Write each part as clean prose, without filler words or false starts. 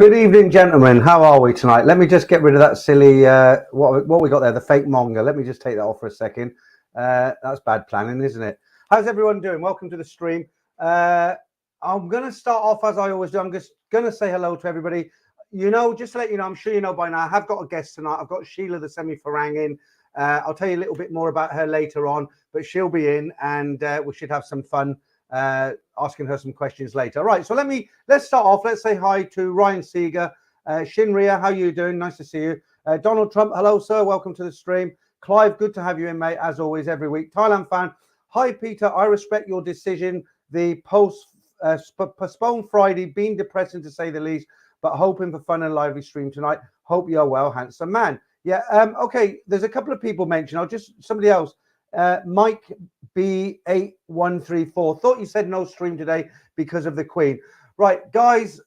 Good evening, gentlemen. How are we tonight? Let me just get rid of that silly, what we got there, the fake manga. Let me just take that off for a second. That's bad planning, isn't it? How's everyone doing? Welcome to the stream. I'm going to start off as I always do. I'm just going to say hello to everybody. You know, just to let you know, I'm sure you know by now, I have got a guest tonight. I've got Sheila, the Semi-Farang in. I'll tell you a little bit more about her later on, but she'll be in and we should have some fun asking her some questions later. All right, so let's start off. Let's say hi to Ryan Seeger, Shinria. How you doing? Nice to see you. Donald Trump, hello sir, welcome to the stream. Clive, good to have you in, mate, as always, every week. Thailand fan, hi Peter, I respect your decision. The postponed Friday, being depressing to say the least, but hoping for fun and lively stream tonight. Hope you're well, handsome man. Yeah, okay, there's a couple of people mentioned. I'll just, somebody else. Mike B8134 thought you said no stream today because of the Queen. Right, guys,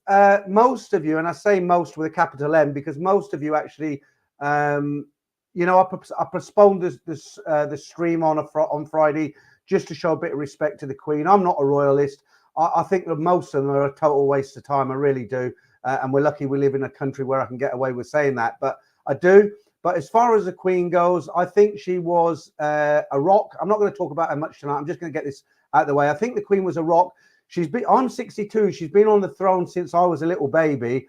most of you, and I say most with a capital M because most of you actually, you know, I postponed the stream on Friday just to show a bit of respect to the Queen. I'm not a royalist. I think that most of them are a total waste of time. I really do. And we're lucky we live in a country where I can get away with saying that. But I do. But as far as the Queen goes, I think she was a rock. I'm not going to talk about her much tonight. I'm just going to get this out of the way. I think the Queen was a rock. I'm 62. She's been on the throne since I was a little baby.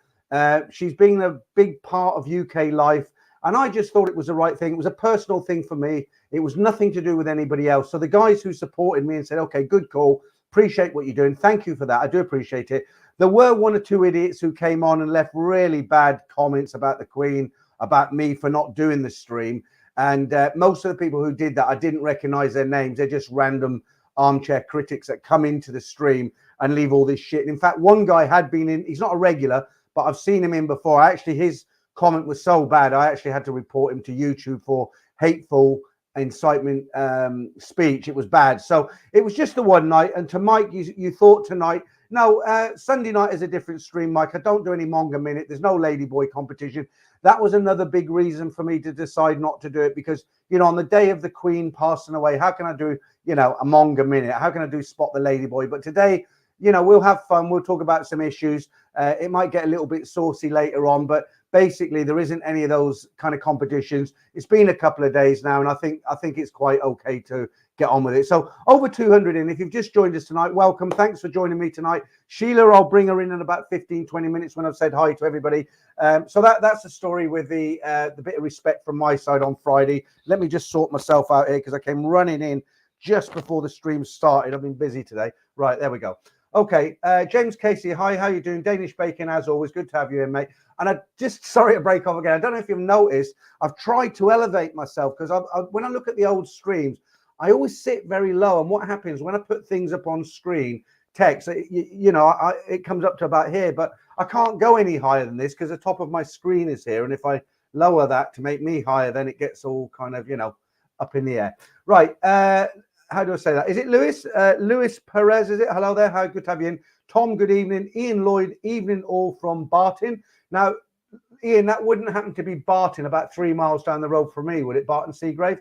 She's been a big part of UK life. And I just thought it was the right thing. It was a personal thing for me. It was nothing to do with anybody else. So the guys who supported me and said, okay, good call. Appreciate what you're doing. Thank you for that. I do appreciate it. There were one or two idiots who came on and left really bad comments about the Queen, about me for not doing the stream. And most of the people who did that, I didn't recognize their names. They're just random armchair critics that come into the stream and leave all this shit. In fact, one guy had been in, he's not a regular, but I've seen him in before. Actually, his comment was so bad, I actually had to report him to YouTube for hateful incitement speech. It was bad. So it was just the one night. And to Mike, you thought tonight, no, Sunday night is a different stream, Mike. I don't do any manga minute. There's no ladyboy competition. That was another big reason for me to decide not to do it because, you know, on the day of the Queen passing away, how can I do, you know, a manga minute? How can I do Spot the Ladyboy? But today, you know, we'll have fun. We'll talk about some issues. It might get a little bit saucy later on, but basically there isn't any of those kind of competitions. It's been a couple of days now, and I think it's quite okay to get on with it. So over 200 in. If you've just joined us tonight, welcome. Thanks for joining me tonight. Sheila, I'll bring her in about 15-20 minutes when I've said hi to everybody. So that's the story with the bit of respect from my side on Friday. Let me just sort myself out here because I came running in just before the stream started. I've been busy today. Right, there we go. Okay, James Casey, hi, how you doing? Danish Bacon, as always, good to have you in, mate. And I just, sorry to break off again. I don't know if you've noticed, I've tried to elevate myself because when I look at the old streams, I always sit very low. And what happens when I put things up on screen, text, you know, it comes up to about here, but I can't go any higher than this because the top of my screen is here. And if I lower that to make me higher, then it gets all kind of, you know, up in the air. Right. How do I say that? Is it Lewis? Lewis Perez, is it? Hello there. How good to have you in. Tom, good evening. Ian Lloyd, evening all from Barton. Now, Ian, that wouldn't happen to be Barton about 3 miles down the road from me, would it? Barton Seagrave.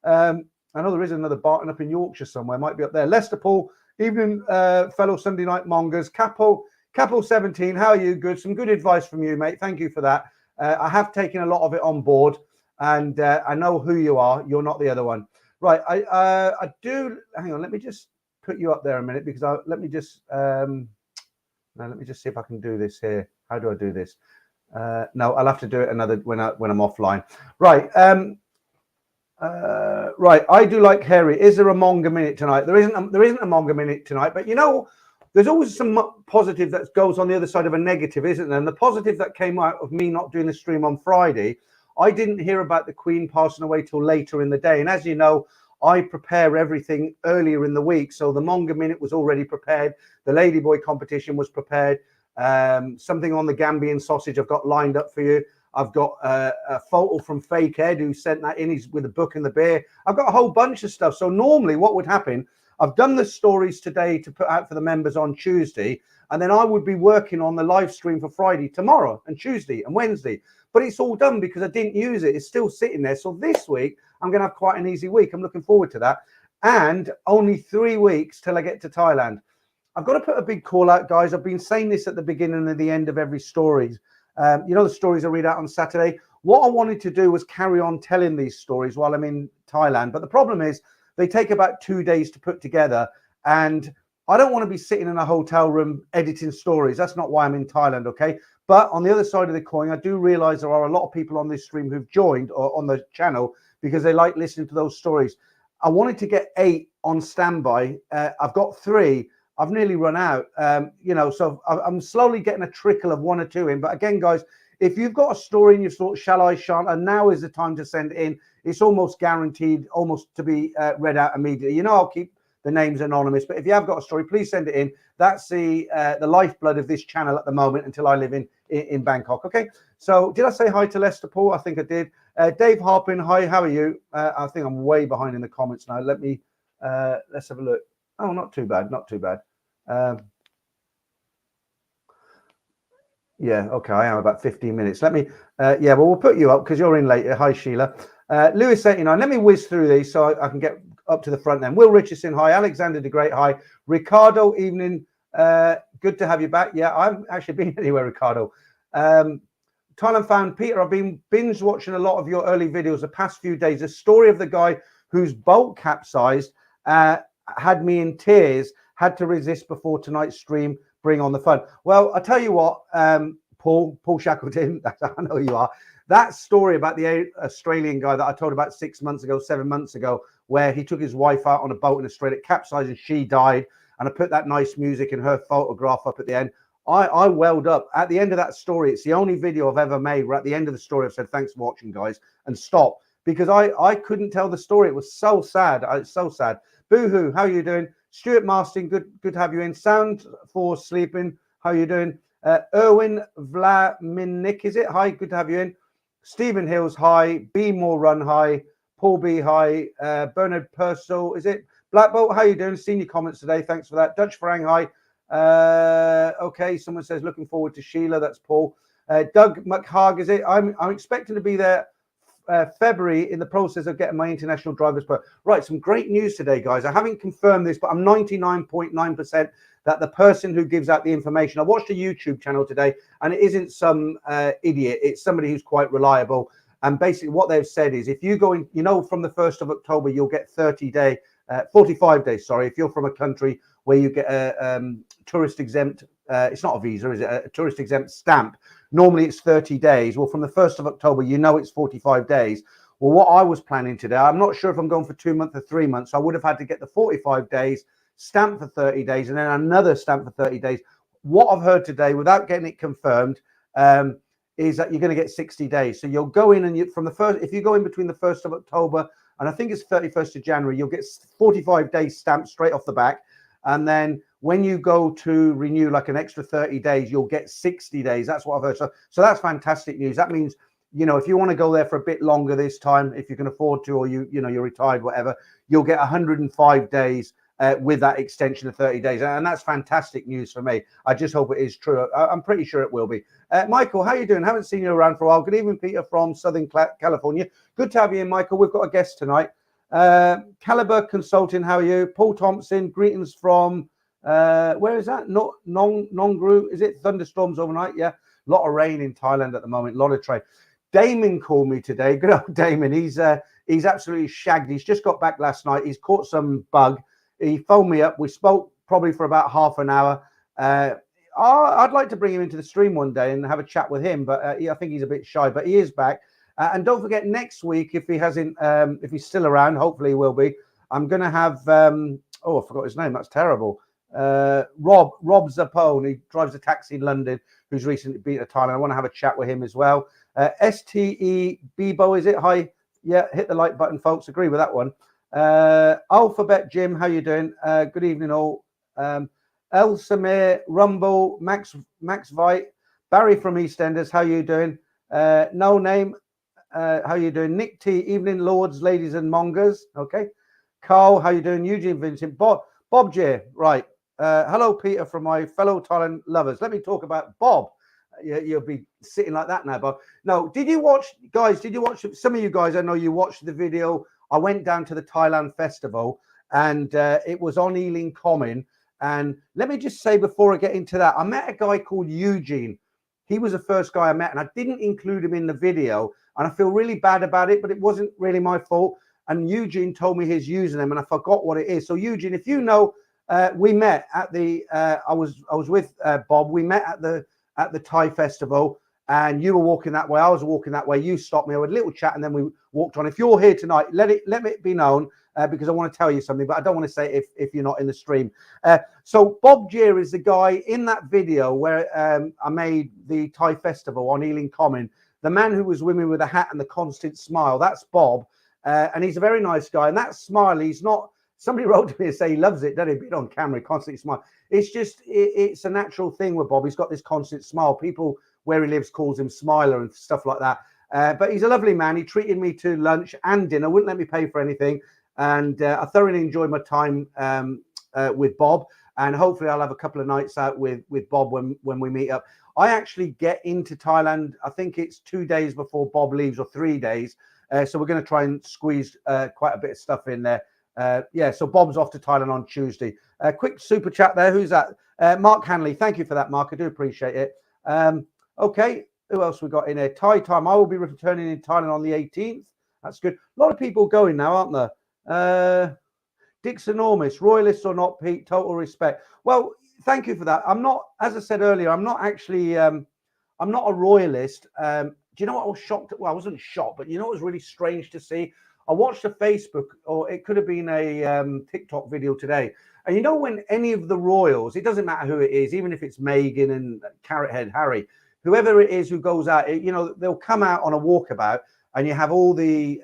I know there is another Barton up in Yorkshire somewhere. Might be up there. Lester Paul, evening, fellow Sunday night mongers. Capo 17, how are you? Good. Some good advice from you, mate. Thank you for that. I have taken a lot of it on board, and I know who you are. You're not the other one. Right, I do. Hang on, let me just put you up there a minute because let me just see if I can do this here. How do I do this? No, I'll have to do it another when I'm offline. Right, right. I do like Harry. Is there a manga minute tonight? There isn't a manga minute tonight, but you know, there's always some positive that goes on the other side of a negative, isn't there? And the positive that came out of me not doing the stream on Friday, I didn't hear about the Queen passing away till later in the day. And as you know, I prepare everything earlier in the week. So the manga minute was already prepared. The Ladyboy competition was prepared. Something on the Gambian sausage I've got lined up for you. I've got a photo from Fake Ed who sent that in. He's with a book and the beer. I've got a whole bunch of stuff. So normally what would happen, I've done the stories today to put out for the members on Tuesday. And then I would be working on the live stream for Friday, tomorrow and Tuesday and Wednesday. But it's all done because I didn't use it. It's still sitting there. So this week, I'm going to have quite an easy week. I'm looking forward to that. And only 3 weeks till I get to Thailand. I've got to put a big call out, guys. I've been saying this at the beginning and the end of every story. You know, the stories I read out on Saturday. What I wanted to do was carry on telling these stories while I'm in Thailand. But the problem is they take about 2 days to put together. And I don't want to be sitting in a hotel room editing stories. That's not why I'm in Thailand, okay? But on the other side of the coin, I do realize there are a lot of people on this stream who've joined or on the channel because they like listening to those stories. I wanted to get 8 on standby. I've got 3. I've nearly run out, you know, so I'm slowly getting a trickle of 1 or 2 in. But again, guys, if you've got a story and you've thought, shall I, shan't I, now is the time to send it in. It's almost guaranteed, almost to be read out immediately. You know, I'll keep the names anonymous, but if you have got a story, please send it in. That's the lifeblood of this channel at the moment until I live in Bangkok. Okay, so did I say hi to Lester Paul? I think I did. Dave Harpin, hi, how are you? I think I'm way behind in the comments now. Let me let's have a look. Oh, not too bad, not too bad. Yeah, okay, I am about 15 minutes. Let me, yeah, well, we'll put you up because you're in later. Hi, Sheila. Lewis 89, let me whiz through these so I can get up to the front then. Will Richardson, hi. Alexander the Great, hi. Ricardo, evening. Good to have you back. Yeah, I haven't actually been anywhere, Ricardo. Thailand fan Peter, I've been binge watching a lot of your early videos the past few days. The story of the guy whose boat capsized had me in tears, had to resist before tonight's stream. Bring on the fun. Well, I tell you what, Paul Shackleton, I know you are. That story about the Australian guy that I told about 6 months ago, 7 months ago, where he took his wife out on a boat in Australia, capsized and she died. And I put that nice music and her photograph up at the end. I welled up at the end of that story. It's the only video I've ever made where at the end of the story I've said, thanks for watching, guys, and stop. Because I couldn't tell the story. It was so sad. It's so sad. Boo-hoo, how are you doing? Stuart Marston, good to have you in. Sound for sleeping, how are you doing? Erwin Vlaminik, is it? Hi, good to have you in. Stephen Hills, hi. B More Run, hi. Paul B, hi. Bernard Purcell, is it? Black Bolt, how you doing? Seen your comments today, thanks for that. Dutch Farang, hi. Okay, someone says looking forward to Sheila, that's Paul. Doug McHarg, is it? I'm expecting to be there February in the process of getting my international driver's permit. Right, some great news today, guys. I haven't confirmed this, but I'm 99.9% that the person who gives out the information, I watched a YouTube channel today, and it isn't some idiot. It's somebody who's quite reliable. And basically what they've said is if you go in, you know, from the 1st of October, you'll get 45 days, sorry, if you're from a country where you get a tourist exempt, it's not a visa, is it? A tourist exempt stamp. Normally it's 30 days. Well, from the 1st of October, you know it's 45 days. Well, what I was planning today, I'm not sure if I'm going for 2 months or 3 months. So I would have had to get the 45 days, stamp for 30 days, and then another stamp for 30 days. What I've heard today, without getting it confirmed, is that you're going to get 60 days. So you'll go in and if you go in between the 1st of October and I think it's 31st of January, you'll get 45 days stamped straight off the back. And then when you go to renew like an extra 30 days, you'll get 60 days. That's what I've heard. So that's fantastic news. That means, you know, if you want to go there for a bit longer this time, if you can afford to, or you're retired, whatever, you'll get 105 days with that extension of 30 days. And that's fantastic news for me. I just hope it is true. I'm pretty sure it will be. Michael, how you doing? Haven't seen you around for a while. Good evening, Peter from Southern California. Good to have you in, Michael. We've got a guest tonight. Caliber Consulting, how are you? Paul Thompson, greetings from where is that? Nongru, is it? Thunderstorms overnight? Yeah, a lot of rain in Thailand at the moment, a lot of trade. Damon called me today. Good old Damon. He's absolutely shagged. He's just got back last night. He's caught some bug. He phoned me up. We spoke probably for about half an hour. I'd like to bring him into the stream one day and have a chat with him, but I think he's a bit shy. But he is back. And don't forget, next week, if he hasn't, if he's still around, hopefully he will be. I'm going to have, I forgot his name. That's terrible. Rob Zapone. He drives a taxi in London, who's recently been to Thailand. I want to have a chat with him as well. STE Bebo, is it? Hi. Yeah, hit the like button, folks. Agree with that one. Alphabet Jim, how you doing? Good evening, all. El Samir, Rumble, Max Vite, Barry from EastEnders, how you doing? No Name, how you doing? Nick T, evening, lords, ladies, and mongers. Okay. Carl, how you doing? Eugene Vincent, Bob J, right. Hello, Peter, from my fellow Thailand lovers. Let me talk about Bob. You'll be sitting like that now, Bob. No, did you watch, guys? Did you watch? Some of you guys, I know you watched the video. I went down to the Thailand festival, and it was on Ealing Common. And let me just say before I get into that, I met a guy called Eugene. He was the first guy I met, and I didn't include him in the video, and I feel really bad about it, but it wasn't really my fault. And Eugene told me his username, and I forgot what it is. So Eugene, if you know, we met at the I was with Bob. We met at the Thai festival, and you were walking that way. I was walking that way. You stopped me. I had a little chat, and then we walked on. If you're here tonight, let it be known, because I want to tell you something, but I don't want to say it if you're not in the stream. So Bob Gier is the guy in that video where I made the Thai festival on Ealing Common. The man who was with me with the hat and the constant smile, that's Bob. And he's a very nice guy. And that smile, he's not, somebody wrote to me and say he loves it, doesn't he? Being on camera, constantly smile. It's just, it's a natural thing with Bob. He's got this constant smile. People where he lives calls him Smiler and stuff like that. But he's a lovely man. He treated me to lunch and dinner, wouldn't let me pay for anything. And I thoroughly enjoyed my time with Bob. And hopefully I'll have a couple of nights out with Bob when we meet up. I actually get into Thailand, I think it's 2 days before Bob leaves, or 3 days. So we're going to try and squeeze quite a bit of stuff in there. Yeah, so Bob's off to Thailand on Tuesday. Quick super chat there. Who's that? Mark Hanley. Thank you for that, Mark. I do appreciate it. Okay, who else we got in here? Thai time. I will be returning in Thailand on the 18th. That's good. A lot of people going now, aren't there? Dick's enormous. Royalists or not, Pete, total respect. Well, thank you for that. I'm not, as I said earlier, I'm not actually, I'm not a royalist. Do you know what I was shocked at? Well, I wasn't shocked, but you know what was really strange to see? I watched a Facebook, or it could have been a TikTok video today. And you know, when any of the royals, it doesn't matter who it is, even if it's Meghan and Carrot Head Harry, whoever it is who goes out, you know, they'll come out on a walkabout, and you have all the,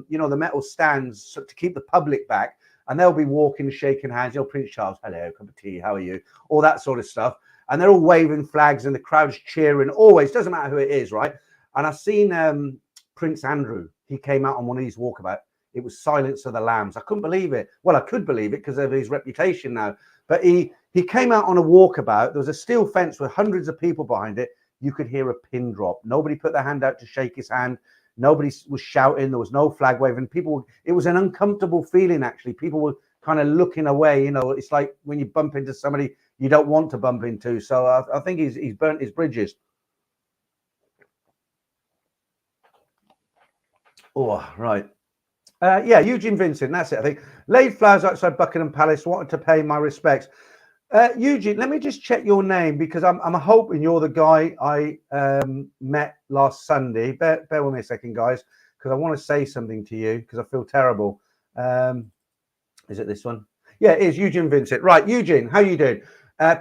you know, the metal stands to keep the public back. And they'll be walking, shaking hands. You know, Prince Charles, hello, cup of tea, how are you? All that sort of stuff. And they're all waving flags, and the crowd's cheering. Always, doesn't matter who it is, right? And I've seen Prince Andrew. He came out on one of these walkabouts. It was Silence of the Lambs. I couldn't believe it. Well, I could believe it because of his reputation now. But he came out on a walkabout. There was a steel fence with hundreds of people behind it. You could hear a pin drop. Nobody put their hand out to shake his hand. Nobody was shouting. There was no flag waving. People, it was an uncomfortable feeling, actually. People were kind of looking away. You know, it's like when you bump into somebody you don't want to bump into. So I think he's burnt his bridges. Oh, right. Yeah, Eugene Vincent, that's it, I think. Laid flowers outside Buckingham Palace, wanted to pay my respects. Eugene, let me just check your name, because I'm hoping you're the guy I met last Sunday. Bear with me a second, guys, because I want to say something to you, because I feel terrible. Is it this one? Yeah, it is Eugene Vincent. Right, Eugene, how you doing?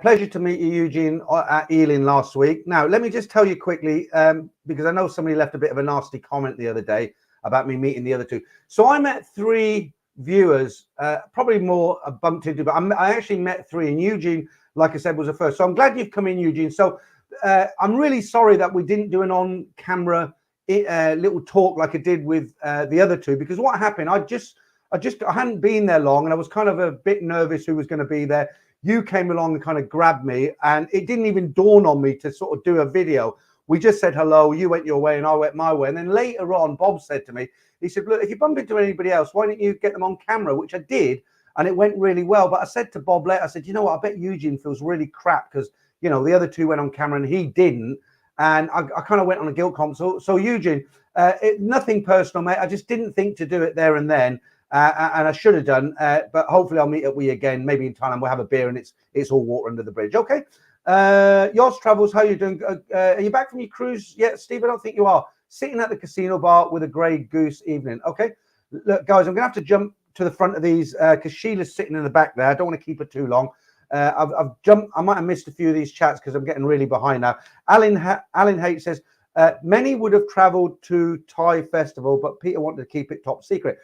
Pleasure to meet you, Eugene, at Ealing last week. Now, let me just tell you quickly, because I know somebody left a bit of a nasty comment the other day about me meeting the other two. So I met 3 viewers, probably more bumped into, but I actually met 3, and Eugene, like I said, was the first. So I'm glad you've come in, Eugene. So I'm really sorry that we didn't do an on-camera little talk like I did with the other 2, because what happened, I hadn't been there long, and I was kind of a bit nervous who was going to be there. You came along and kind of grabbed me, and it didn't even dawn on me to sort of do a video. We just said hello, you went your way and I went my way. And then later on, Bob said to me, he said, look, if you bump into anybody else, why don't you get them on camera? Which I did, and it went really well. But I said to Bob later, I said, you know what, I bet Eugene feels really crap because, you know, the other 2 went on camera and he didn't. And I kind of went on a guilt comp. So Eugene, nothing personal, mate. I just didn't think to do it there and then. And I should have done. But hopefully I'll meet up with you again, maybe in Thailand. We'll have a beer and it's all water under the bridge. Okay. Yours Travels, how are you doing? Are you back from your cruise yet, Steve? I don't think you are. Sitting at the casino bar with a grey goose evening. Okay, look, guys, I'm gonna have to jump to the front of these because Sheila's sitting in the back there. I don't want to keep her too long. I've jumped. I might have missed a few of these chats because I'm getting really behind now. Alan Haight says many would have travelled to Thai festival, but Peter wanted to keep it top secret.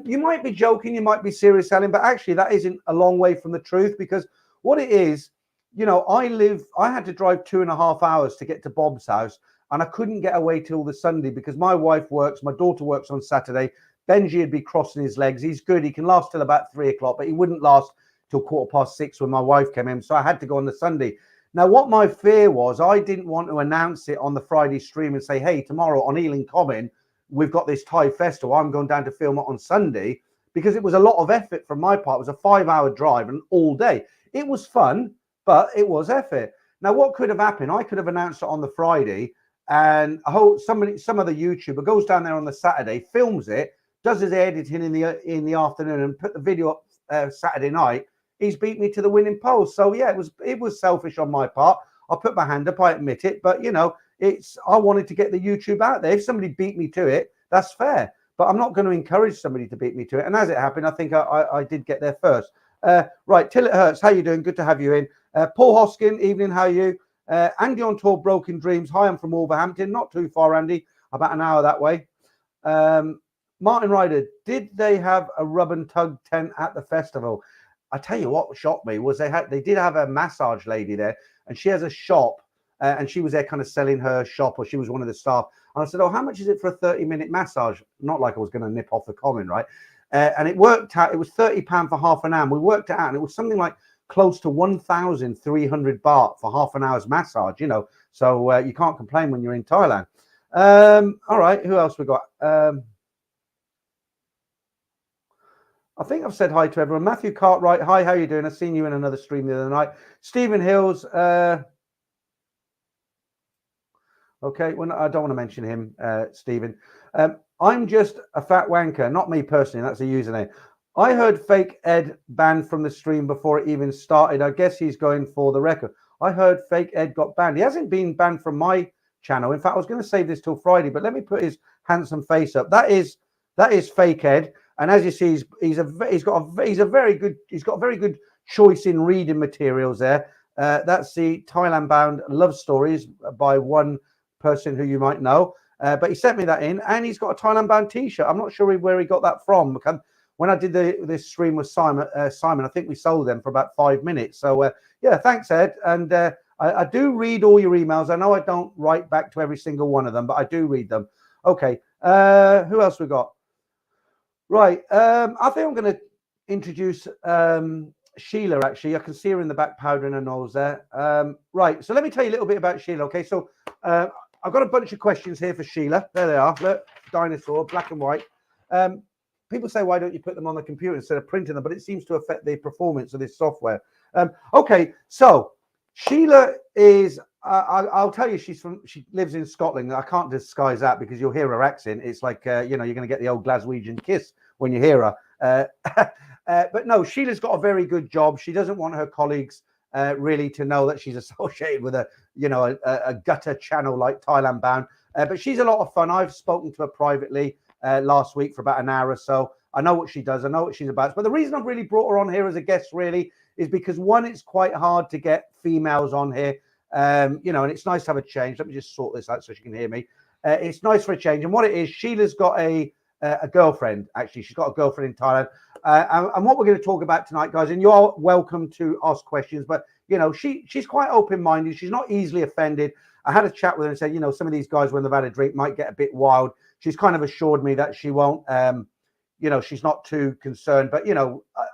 You might be joking, you might be serious, Alan, but actually that isn't a long way from the truth, because what it is, you know, I had to drive 2.5 hours to get to Bob's house, and I couldn't get away till the Sunday because my wife works, my daughter works on Saturday. Benji would be crossing his legs. He's good. He can last till about 3 o'clock, but he wouldn't last till 6:15 when my wife came in. So I had to go on the Sunday. Now, what my fear was, I didn't want to announce it on the Friday stream and say, hey, tomorrow on Ealing Common, we've got this Thai festival. I'm going down to film it on Sunday, because it was a lot of effort from my part. It was a 5-hour drive and all day. It was fun, but it was effort. Now, what could have happened? I could have announced it on the Friday, and some other YouTuber goes down there on the Saturday, films it, does his editing in the afternoon, and put the video up Saturday night. He's beat me to the winning post. So yeah, it was selfish on my part. I'll put my hand up. I admit it, but I wanted to get the YouTube out there. If somebody beat me to it, that's fair. But I'm not going to encourage somebody to beat me to it. And as it happened, I think I did get there first. Right, Till It Hurts. How you doing? Good to have you in. Paul Hoskin, evening. How are you? Andy on tour, Broken Dreams. Hi, I'm from Wolverhampton. Not too far, Andy. About an hour that way. Martin Ryder, did they have a rub and tug tent at the festival? I tell you what shocked me was they did have a massage lady there, and she has a shop, and she was there kind of selling her shop, or she was one of the staff. And I said, "Oh, how much is it for a 30-minute massage?" Not like I was going to nip off the comment, right? And it worked out. It was £30 for half an hour. And we worked it out, and it was something like close to 1,300 baht for half an hour's massage. So you can't complain when you're in Thailand. All right, who else we got? I think I've said hi to everyone. Matthew Cartwright, hi, how you doing? I've seen you in another stream the other night. Stephen Hills, okay, well, I don't want to mention him, Stephen. I'm just a fat wanker, not me personally, that's a username. I heard Fake Ed banned from the stream before it even started. I guess he's going for the record. I heard Fake Ed got banned. He hasn't been banned from my channel. In fact, I was going to save this till Friday, but let me put his handsome face up. That is Fake Ed. And as you see, he's got a very good choice in reading materials there. That's the Thailand bound love stories by one person who you might know. But he sent me that in, and he's got a Thailand bound T-shirt. I'm not sure where he got that from. When I did this stream with Simon, I think we sold them for about 5 minutes. So yeah, thanks, Ed. And I do read all your emails. I know I don't write back to every single one of them, but I do read them. Okay, who else we got? Right, I think I'm going to introduce Sheila, actually. I can see her in the back powdering her nose there. Right, so let me tell you a little bit about Sheila, okay? So I've got a bunch of questions here for Sheila. There they are. Look, dinosaur, black and white. People say, why don't you put them on the computer instead of printing them? But it seems to affect the performance of this software. Okay, so Sheila is... I'll tell you, she lives in Scotland. I can't disguise that because you'll hear her accent. It's like, you're going to get the old Glaswegian kiss when you hear her. But no, Sheila's got a very good job. She doesn't want her colleagues really to know that she's associated with a gutter channel like Thailand Bound. But she's a lot of fun. I've spoken to her privately last week for about an hour or so. I know what she does. I know what she's about. But the reason I've really brought her on here as a guest really is because, one, it's quite hard to get females on here. And it's nice to have a change. Let me just sort this out so she can hear me. It's nice for a change. And what it is, Sheila's got a girlfriend, actually. She's got a girlfriend in Thailand. And what we're going to talk about tonight, guys, and you're welcome to ask questions, but, she's quite open-minded. She's not easily offended. I had a chat with her and said, some of these guys, when they've had a drink, might get a bit wild. She's kind of assured me that she won't, she's not too concerned. But,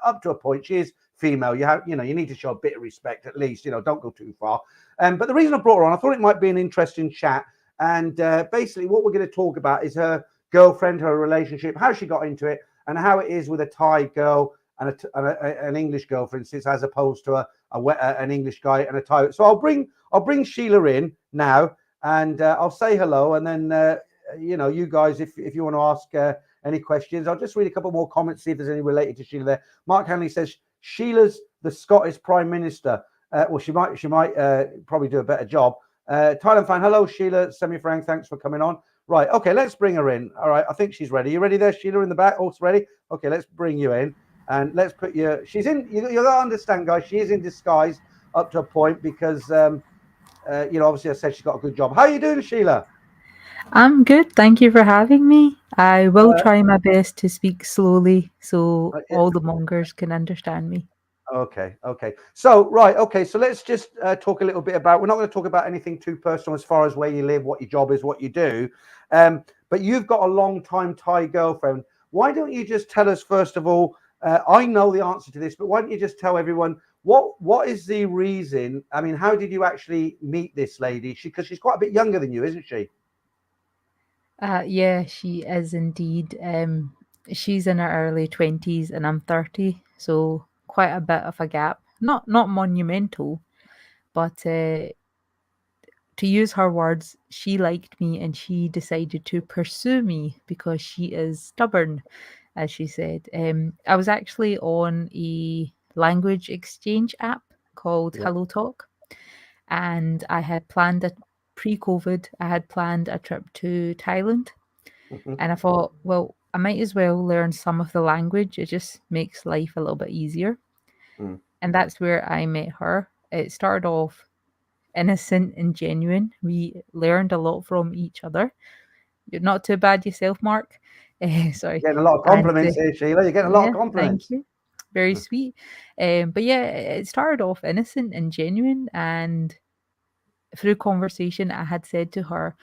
up to a point, she is female. You need to show a bit of respect at least. Don't go too far. But the reason I brought her on, I thought it might be an interesting chat. And basically what we're going to talk about is her girlfriend, her relationship, how she got into it, and how it is with a Thai girl and an English girl, for instance, as opposed to an English guy and a Thai. So I'll bring Sheila in now, and I'll say hello. And then, you guys, if you want to ask any questions, I'll just read a couple more comments, see if there's any related to Sheila there. Mark Hanley says, Sheila's the Scottish Prime Minister. Well, she might probably do a better job. Thailand fan, hello, Sheila. Semi-Farang, thanks for coming on. Right, okay, let's bring her in. All right, I think she's ready. You ready there, Sheila, in the back? All ready? Okay, let's bring you in. And let's put you... She's in... You got to understand, guys, she is in disguise up to a point because, obviously I said she's got a good job. How are you doing, Sheila? I'm good. Thank you for having me. I will try my best to speak slowly so all the mongers can understand me. Okay. So, right. Okay. So let's just talk a little bit about, we're not going to talk about anything too personal as far as where you live, what your job is, what you do. But you've got a long time Thai girlfriend. Why don't you just tell us, first of all, I know the answer to this, but why don't you just tell everyone what is the reason? I mean, how did you actually meet this lady? Because she's quite a bit younger than you, isn't she? Yeah, she is indeed. She's in her early 20s and I'm 30, so quite a bit of a gap. Not monumental, but to use her words, she liked me and she decided to pursue me because she is stubborn, as she said. I was actually on a language exchange app called Yeah. Hello Talk, and I had planned a pre-COVID, I had planned a trip to Thailand, Mhm. and I thought, well, I might as well learn some of the language. It just makes life a little bit easier. Mm. And that's where I met her. It started off innocent and genuine. We learned a lot from each other. You're not too bad yourself, Mark. Sorry. Getting a lot of And compliments here, Sheila. You're getting a lot of yeah, thank compliments. you. Very sweet. But yeah, it started off innocent and genuine. And through conversation, I had said to her,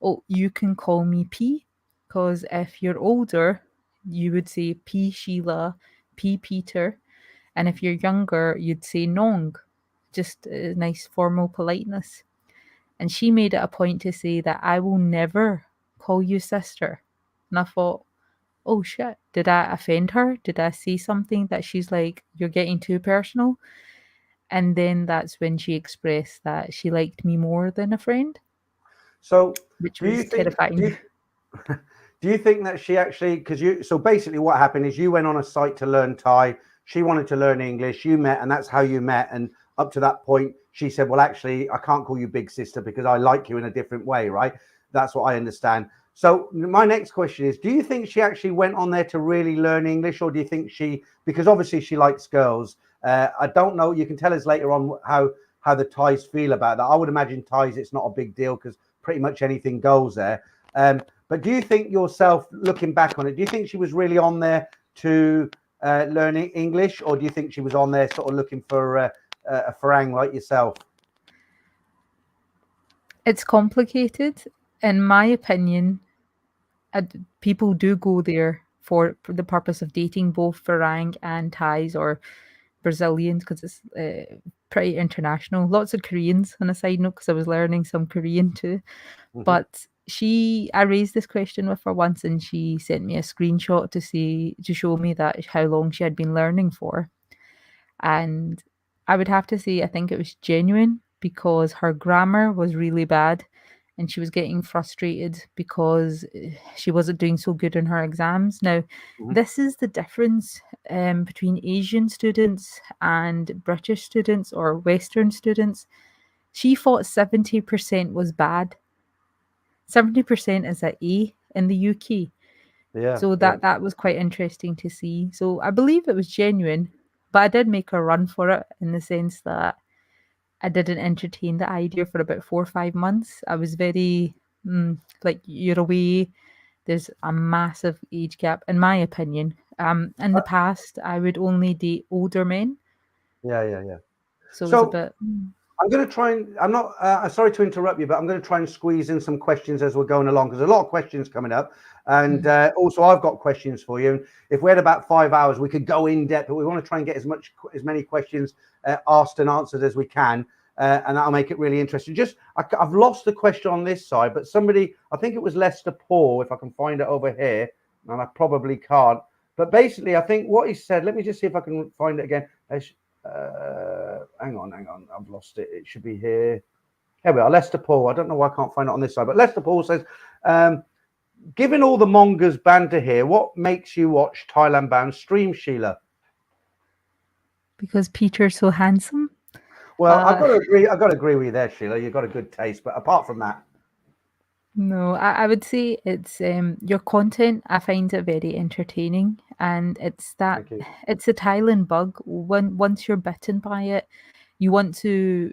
oh, you can call me P, because if you're older, you would say P Sheila, P Peter. And if you're younger, you'd say Nong, just a nice formal politeness. And she made it a point to say that I will never call you sister. And I thought, oh shit, did I offend her? Did I say something that she's like, you're getting too personal? And then that's when she expressed that she liked me more than a friend, So, which do you was think? Do terrifying. you, do you think that she actually? Because you. So basically, what happened is you went on a site to learn Thai. She wanted to learn English. You met, and that's how you met. And up to that point, she said, "Well, actually, I can't call you big sister because I like you in a different way." Right? That's what I understand. So my next question is: do you think she actually went on there to really learn English, or do you think she? Because obviously she likes girls. I don't know. You can tell us later on how the Thais feel about that. I would imagine Thais, it's not a big deal because pretty much anything goes there. But do you think yourself, looking back on it, do you think she was really on there to learn English, or do you think she was on there sort of looking for a Farang like yourself? It's complicated. In my opinion, people do go there for the purpose of dating both Farang and Thais or Brazilians because it's pretty international. Lots of Koreans on a side note because I was learning some Korean too. Mm-hmm. But I raised this question with her once, and she sent me a screenshot to show me that how long she had been learning for. And I would have to say, I think it was genuine because her grammar was really bad and she was getting frustrated because she wasn't doing so good in her exams. Now, Mm-hmm. this is the difference between Asian students and British students or Western students. She thought 70% was bad. 70% is a A in the UK. Yeah, So yeah. that was quite interesting to see. So I believe it was genuine, but I did make a run for it in the sense that I didn't entertain the idea for about 4 or 5 months. I was very like you're away. There's a massive age gap, in my opinion. In Uh, the past, I would only date older men, yeah, yeah, yeah. so it was a So bit. I'm going to try and I'm not sorry to interrupt you, but I'm going to try and squeeze in some questions as we're going along because there's a lot of questions coming up. And Mm. also, I've got questions for you. And if we had about 5 hours, we could go in depth, but we want to try and get as many questions asked and answered as we can. And that'll make it really interesting. I've lost the question on this side, but somebody, I think it was Lester Paul, if I can find it over here, and I probably can't. But basically, I think what he said, let me just see if I can find it again. Hang on. I've lost it. It should be here. Here we are. Lester Paul. I don't know why I can't find it on this side, but Lester Paul says, given all the mongers banter here, what makes you watch Thailand Bound stream, Sheila? Because Peter's so handsome. Well, I've Uh, got to agree. I've got to agree with you there, Sheila. You've got a good taste, but apart from that, No, I would say it's your content. I find it very entertaining, and thank you. it's a Thailand bug. Once you're bitten by it, you want to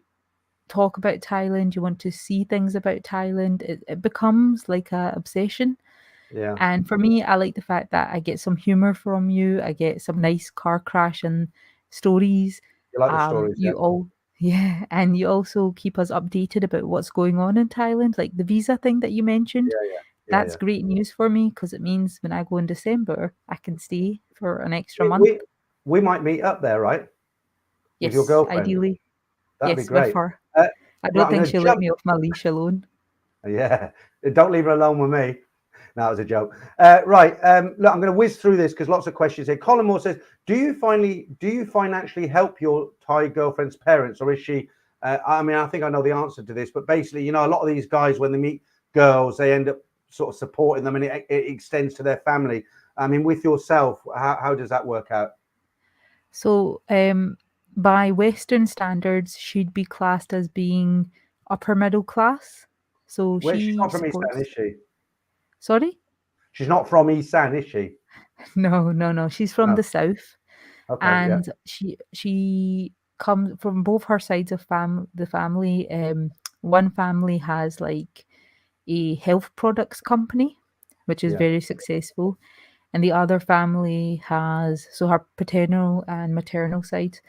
talk about Thailand. You want to see things about Thailand. It becomes like a obsession. Yeah, And for me, I like the fact that I get some humor from you. I get some nice car crash and stories. you like the stories, yeah, You all, yeah, and you also keep us updated about what's going on in Thailand, like the visa thing that you mentioned. yeah, yeah, yeah, That's yeah. great news for me because it means when I go in December, I can stay for an extra We, month. we we might meet up there, right, with your Yes, girlfriend. ideally. That'd be Yes, with great. her. Uh, I right, don't I'm think going to she'll let jump. me off my leash alone. Yeah, don't leave her alone with me. No, that was a joke. Right. Look, I'm going to whiz through this because lots of questions here. Colin Moore says, do you financially help your Thai girlfriend's parents, or is she I mean, I think I know the answer to this, but basically, a lot of these guys, when they meet girls, they end up sort of supporting them, and it extends to their family. I mean, with yourself, how does that work out? So, by Western standards, she'd be classed as being upper middle class. So Well, she's she not from East End, supports. is she? Sorry? She's not from East End, is she? No, no, no. She's from No. the south, Okay. Yeah. and she comes from both her sides of the family. One family has like a health products company, which is Yeah. very successful, and the other family has so her paternal and maternal side,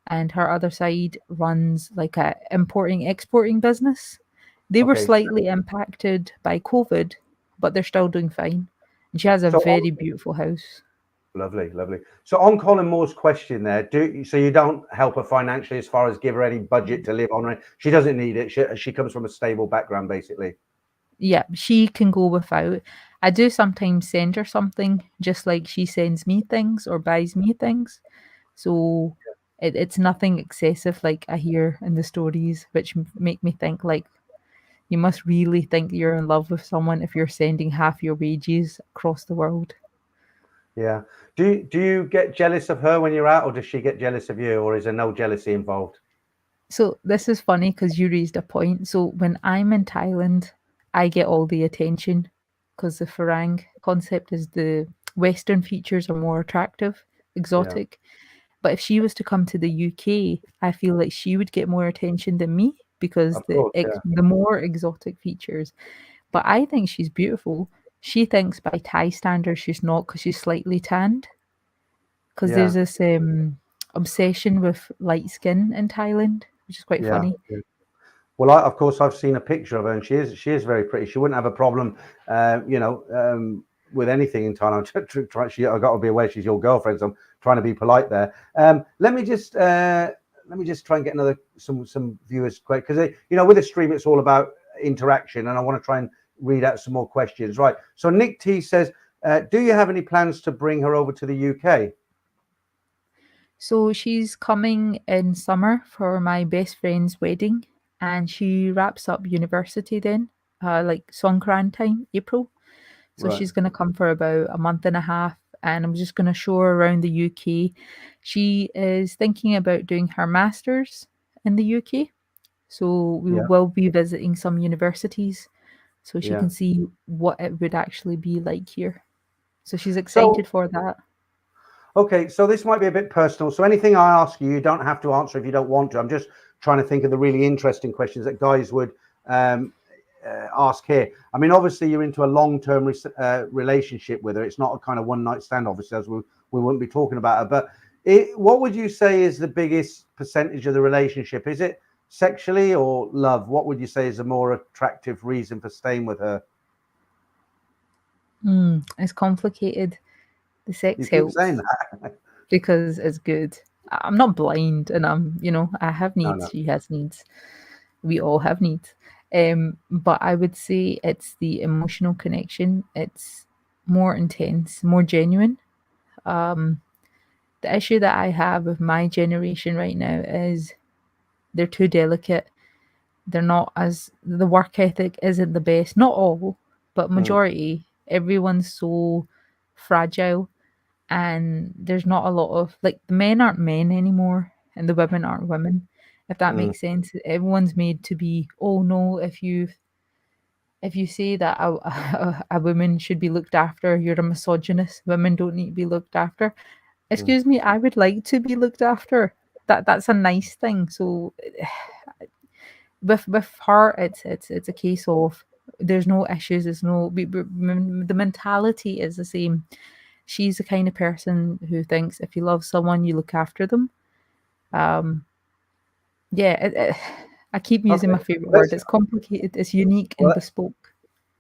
and her other side runs like a importing exporting business. They were Okay. slightly impacted by COVID, but they're still doing fine. And she has a So very beautiful house. lovely, lovely. So on Colin Moore's question there, so you don't help her financially as far as give her any budget to live on, right? She doesn't need it. She comes from a stable background, basically. Yeah, she can go without. I do sometimes send her something, just like she sends me things or buys me things. So it's nothing excessive like I hear in the stories, which make me think like you must really think you're in love with someone if you're sending half your wages across the world. Yeah. Do you get jealous of her when you're out, or does she get jealous of you, or is there no jealousy involved? So this is funny because you raised a point. So when I'm in Thailand, I get all the attention because the Farang concept is the Western features are more attractive, Yeah. exotic. But if she was to come to the UK, I feel like she would get more attention than me because Of course. Yeah. the more exotic features. But I think she's beautiful. She thinks by Thai standards she's not because she's slightly tanned. Because there's Yeah. this obsession with light skin in Thailand, which is quite Yeah. funny. Yeah. Well, of course, I've seen a picture of her, and she is very pretty. She wouldn't have a problem, with anything in Thailand. I got to be aware she's your girlfriend, so I'm trying to be polite there. Let me just try and get another some viewers quick, because with a stream it's all about interaction, and I want to try and read out some more questions. Right. So Nick T says, "Do you have any plans to bring her over to the UK?" So she's coming in summer for my best friend's wedding, and she wraps up university then, like Songkran time, April. So Right. she's going to come for about a month and a half, and I'm just going to show her around the UK. She is thinking about doing her master's in the UK. So we Yeah. will be visiting some universities so she Yeah. can see what it would actually be like here. So she's excited So for that. Okay, so this might be a bit personal. So anything I ask you, you don't have to answer if you don't want to. I'm just trying to think of the really interesting questions that guys would um, ask here. I mean, obviously, you're into a long-term relationship with her. It's not a kind of one-night stand, obviously, as we wouldn't be talking about her. But what would you say is the biggest percentage of the relationship? Is it sexually or love? What would you say is a more attractive reason for staying with her? It's complicated. The You sex keep saying helps that. because it's good. I'm not blind and I have No, needs, no. she has needs. We all have needs. But I would say it's the emotional connection. It's more intense, more genuine. Um, the issue that I have with my generation right now is they're too delicate. They're not as the work ethic isn't the best. Not all, but Mm, majority. Everyone's so fragile, and there's not a lot of like the men aren't men anymore and the women aren't women, if that mm, makes sense. Everyone's made to be, oh no, if you say that a woman should be looked after, you're a misogynist. Women don't need to be looked after. mm. Excuse me, I would like to be looked after. That's a nice thing. So with her, it's a case of there's no issues. There's no the mentality is the same. She's the kind of person who thinks if you love someone, you look after them. Um, yeah, I keep using Okay. my favorite word. Let's It's complicated. It's unique and well, bespoke.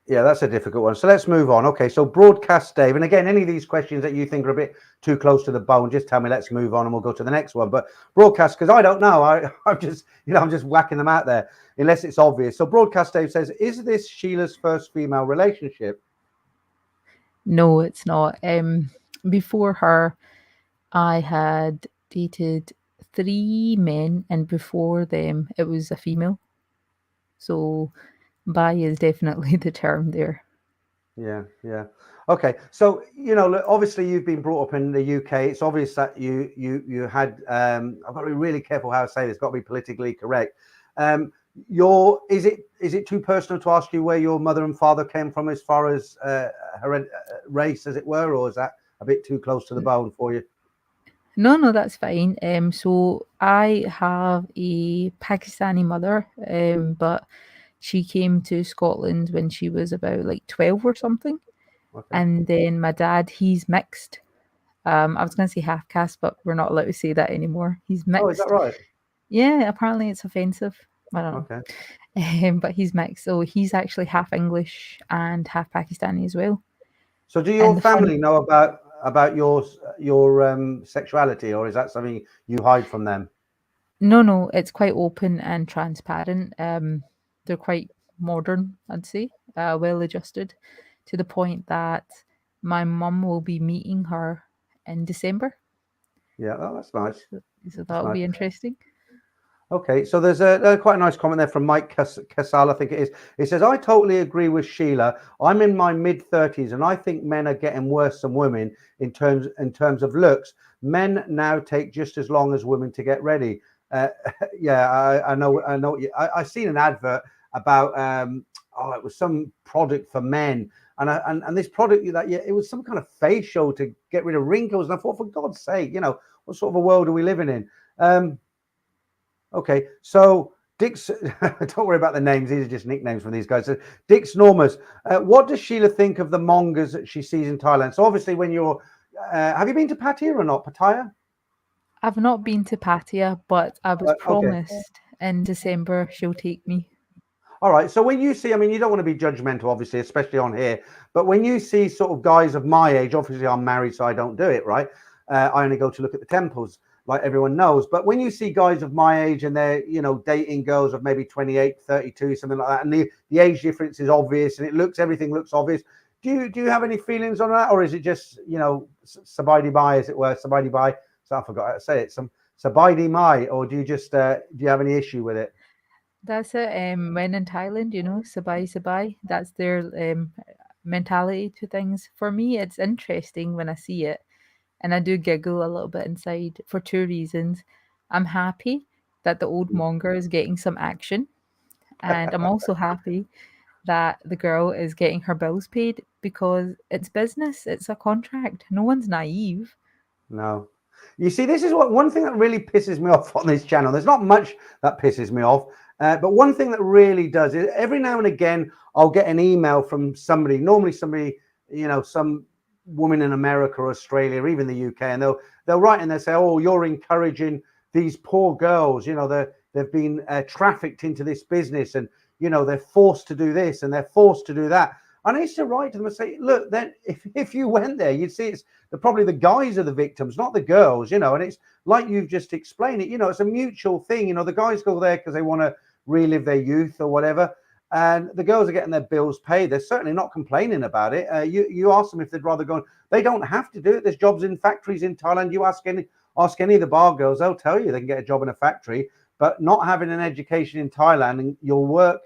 Yeah, that's a difficult one. So let's move on. Okay, so broadcast, Dave. And again, any of these questions that you think are a bit too close to the bone, just tell me. Let's move on, and we'll go to the next one. But broadcast, because I don't know, I'm just whacking them out there, unless it's obvious. So broadcast, Dave says, is this Sheila's first female relationship? No, it's not. Before her, I had dated three men, and before them, it was a female. So, bi is definitely the term there. Yeah, yeah. Okay, so look, obviously you've been brought up in the UK. It's obvious that you had. I've got to be really careful how I say this. Got to be politically correct. Your is it too personal to ask you where your mother and father came from as far as race, as it were, or is that a bit too close to the bone for you? No, no, that's fine. So I have a Pakistani mother, but she came to Scotland when she was about like 12 or something. Okay. And then my dad, he's mixed. I was going to say half caste, but we're not allowed to say that anymore. He's Oh, is that mixed. right? Yeah, apparently it's offensive. I don't know. Okay. But he's mixed. So he's actually half English and half Pakistani as well. So, do your And the fun, family know about your sexuality, or is that something you hide from them? no, no, it's quite open and transparent. They're quite modern, I'd say, well adjusted, to the point that my mum will be meeting her in December. Yeah, oh, that's nice. So That's that'll nice. be interesting. Okay, so there's a quite a nice comment there from Mike Casal, I think it is. He says, I totally agree with Sheila. I'm in my mid-30s and I think men are getting worse than women in terms of looks. Men now take just as long as women to get ready. Uh, yeah, I know. I seen an advert about it was some product for men, and this product that, yeah, it was some kind of facial to get rid of wrinkles. And I thought, for God's sake, what sort of a world are we living in? Okay, so Dick's, don't worry about the names, these are just nicknames from these guys. So Dick's Normus, what does Sheila think of the mongas that she sees in Thailand? So obviously when have you been to Pattaya or not? Pattaya? I've not been to Pattaya, but I was Okay. promised in December she'll take me. All right. So when you see, I mean, you don't want to be judgmental, obviously, especially on here, but when you see sort of guys of my age, obviously I'm married, so I don't do it, right? I only go to look at the temples, like everyone knows. But when you see guys of my age and they're, dating girls of maybe 28, 32, something like that, and the age difference is obvious and everything looks obvious. Do you have any feelings on that? Or is it just, sabidi bye, as it were, sabidi bye? So I forgot how to say it. Some sabidi mai, or do you just, do you have any issue with it? That's it. When in Thailand, sabai sabai, that's their mentality to things. For me, it's interesting when I see it, and I do giggle a little bit inside for two reasons. I'm happy that the old monger is getting some action, and I'm also happy that the girl is getting her bills paid because it's business, it's a contract. No one's naive. No. You see, this is what one thing that really pisses me off on this channel. There's not much that pisses me off, but one thing that really does is every now and again I'll get an email from somebody, normally somebody, some woman in America or Australia or even the UK, and they'll write and they'll say, "Oh, you're encouraging these poor girls. They've been trafficked into this business, and they're forced to do this and they're forced to do that." And I used to write to them and say, "Look, then if you went there, you'd see it's probably the guys are the victims, not the girls, and it's like you've just explained it, it's a mutual thing. The guys go there because they want to relive their youth or whatever, and the girls are getting their bills paid. They're certainly not complaining about it. You ask them if they'd rather go, they don't have to do it. There's jobs in factories in Thailand. You ask any of the bar girls, they'll tell you they can get a job in a factory. But not having an education in Thailand, and your work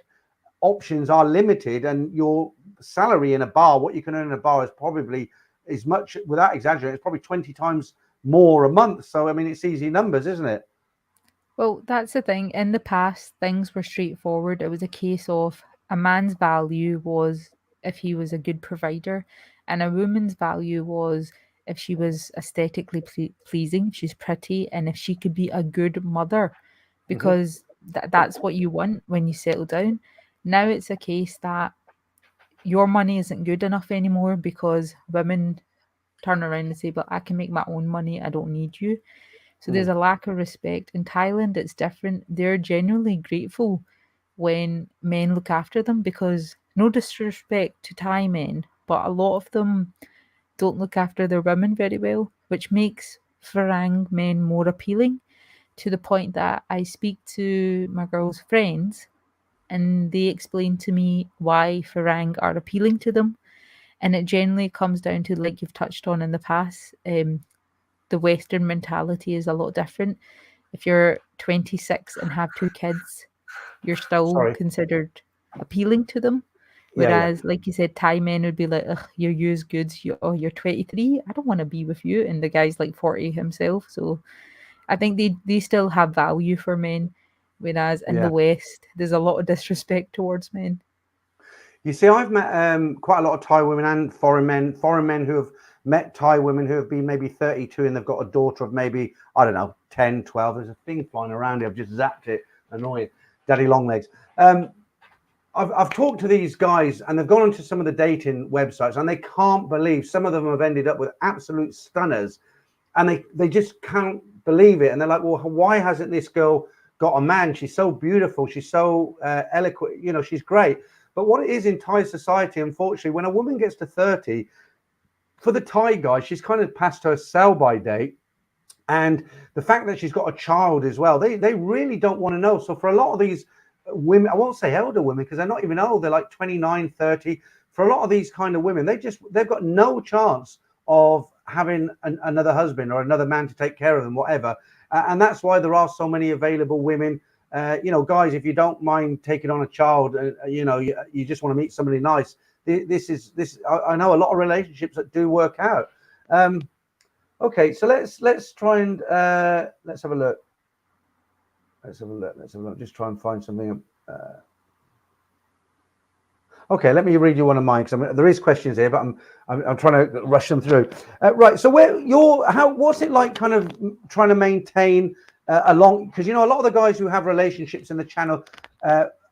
options are limited, and your salary in a bar, what you can earn in a bar is much, without exaggerating, it's probably 20 times more a month. So I mean, it's easy numbers, isn't it? Well, that's the thing. In the past, things were straightforward. It was a case of a man's value was if he was a good provider, and a woman's value was if she was aesthetically pleasing, she's pretty, and if she could be a good mother, Mm-hmm. because that's what you want when you settle down. Now it's a case that your money isn't good enough anymore because women turn around and say, "But I can make my own money. I don't need you." So there's Mm. a lack of respect. In Thailand, it's different. They're genuinely grateful when men look after them because, no disrespect to Thai men, but a lot of them don't look after their women very well, which makes Farang men more appealing, to the point that I speak to my girl's friends and they explain to me why Farang are appealing to them. And it generally comes down to, like you've touched on in the past, the Western mentality is a lot different. if you're 26 and have two kids, you're still Sorry. considered appealing to them. Yeah, yeah, Whereas, like you said, Thai men would be like, ugh, you're used goods. Oh, you're 23. I don't want to be with you. And the guy's like 40 himself. So I think they still have value for men. Whereas in the yeah. West, there's a lot of disrespect towards men. You see, I've met quite a lot of Thai women and foreign men who have met Thai women who have been maybe 32 and they've got a daughter of maybe, I don't know, 10, 12. There's a thing flying around here. I've just zapped it. Annoying. Daddy Longlegs. Um, I've talked to these guys and they've gone onto some of the dating websites and they can't believe some of them have ended up with absolute stunners and they just can't believe it. And they're like, well, why hasn't this girl got a man? She's so beautiful. She's so eloquent. You know, she's great. But what it is in Thai society, unfortunately, when a woman gets to 30, for the Thai guy, she's kind of past her sell by date. And the fact that she's got a child as well, they really don't want to know. So for a lot of these women, I won't say elder women because they're not even old, they're like 29, 30. For a lot of these kind of women, they've got no chance of having another husband or another man to take care of them, whatever. And that's why there are so many available women. You know, guys, if you don't mind taking on a child, you know, you just want to meet somebody nice. This. I know a lot of relationships that do work out. Okay, so let's try and let's have a look. Let's have a look. Let's have a look. Just try and find something. Okay, let me read you one of mine because there is questions here, but I'm trying to rush them through. Right. So what's it like, kind of trying to maintain along? Because you know a lot of the guys who have relationships in the channel.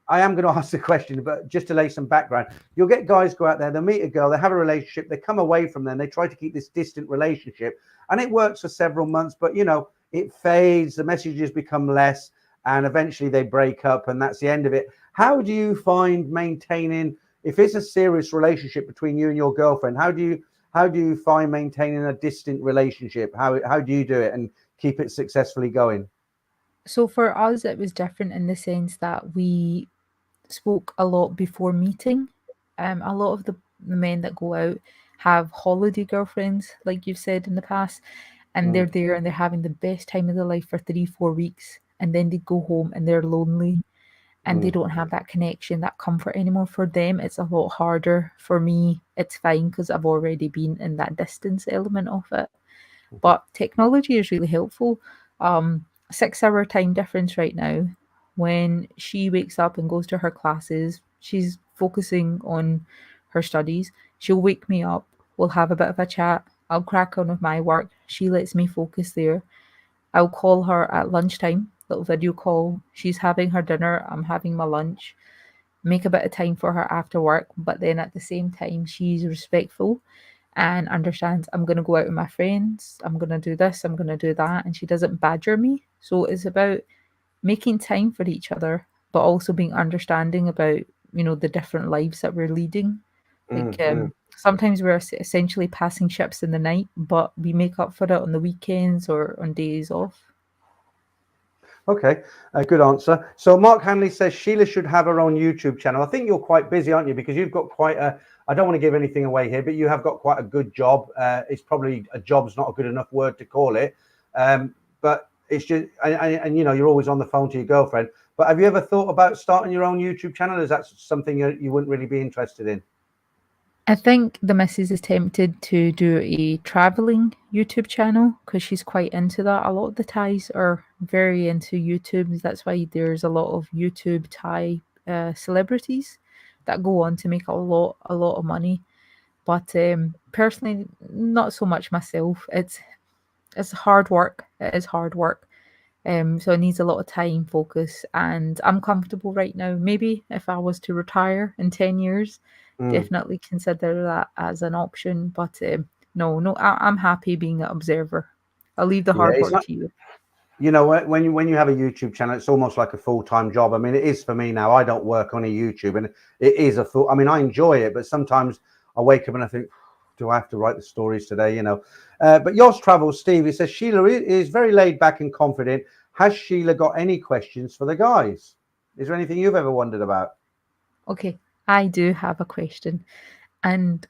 I am going to ask the question, but just to lay some background, you'll get guys go out there, they'll meet a girl, they have a relationship, they come away from them, they try to keep this distant relationship, and it works for several months, but you know, it fades, the messages become less, and eventually they break up, and that's the end of it. How do you find maintaining, if it's a serious relationship between you and your girlfriend, how do you find maintaining a distant relationship? How do you do it and keep it successfully going? So for us, it was different in the sense that we spoke a lot before meeting. A lot of the men that go out have holiday girlfriends, like you've said in the past, and they're Mm, there and they're having the best time of their life for 3, 4 weeks, and then they go home and they're lonely and they mm, don't have that connection, that comfort anymore. For them, it's a lot harder. For me, it's fine because I've already been in that distance element of it. mhm, But technology is really helpful. 6 hour time difference right now. When she wakes up and goes to her classes, she's focusing on her studies. She'll wake me up. We'll have a bit of a chat. I'll crack on with my work. She lets me focus there. I'll call her at lunchtime, little video call. She's having her dinner. I'm having my lunch. Make a bit of time for her after work, but then at the same time, she's respectful and understands I'm going to go out with my friends, I'm going to do this, I'm going to do that, and she doesn't badger me. So it's about making time for each other, but also being understanding about, the different lives that we're leading. Like, mm, mm. sometimes we're essentially passing ships in the night, but we make up for it on the weekends or on days off. Okay, good answer. So Mark Hanley says Sheila should have her own YouTube channel. I think you're quite busy, aren't you? Because you've got quite a, I don't want to give anything away here, but you have got quite a good job. It's probably a job's not a good enough word to call it. But it's just, and you know, you're always on the phone to your girlfriend. But have you ever thought about starting your own YouTube channel? Is that something you wouldn't really be interested in? I think the missus is tempted to do a traveling YouTube channel because she's quite into that. A lot of the Thais are very into YouTube. That's why there's a lot of YouTube Thai celebrities that go on to make a lot of money. But personally, not so much myself. It's hard work. It is hard work. So it needs a lot of time, focus, and I'm comfortable right now. Maybe if I was to retire in 10 years, Mm. definitely consider that as an option. But no, no, I'm happy being an observer. I'll leave the Yeah, hard it's work not. to you. You know, when you have a YouTube channel, it's almost like a full-time job. I mean, it is for me now. I don't work on a YouTube, and it is a full. I mean, I enjoy it, but sometimes I wake up and I think, do I have to write the stories today? You know, but yours travels, Steve. He says Sheila is very laid back and confident. Has Sheila got any questions for the guys? Is there anything you've ever wondered about? Okay, I do have a question, and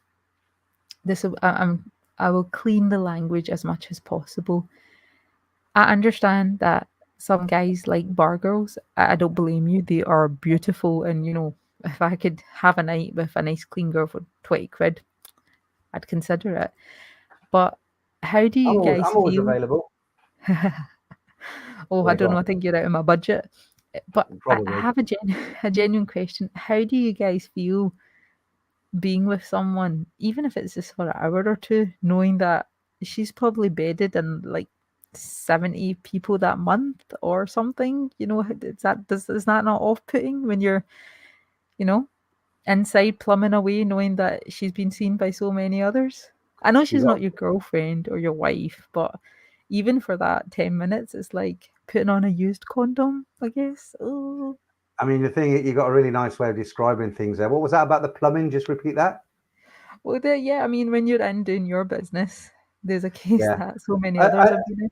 I will clean the language as much as possible. I understand that. some guys like bar girls. I don't blame you. They are beautiful, and if I could have a night with a nice clean girl for 20 quid, I'd consider it. But how do you guys I'm always feel? available. Oh, I Sorry, go don't know. on. I think you're out of my budget. But I Probably. have a genuine question. How do you guys feel being with someone, even if it's just for an hour or two, knowing that she's probably bedded in like 70 people that month or something? Is that not off-putting when you're, you know, inside plumbing away, knowing that she's been seen by so many others? I know You she's got. not your girlfriend or your wife, but even for that 10 minutes, it's like putting on a used condom, I guess. Oh. I mean, the thing, you got a really nice way of describing things there. What was that about the plumbing? Just repeat that. Well, yeah, I mean, when you're in doing your business, there's a case Yeah. that so many others I, have been in.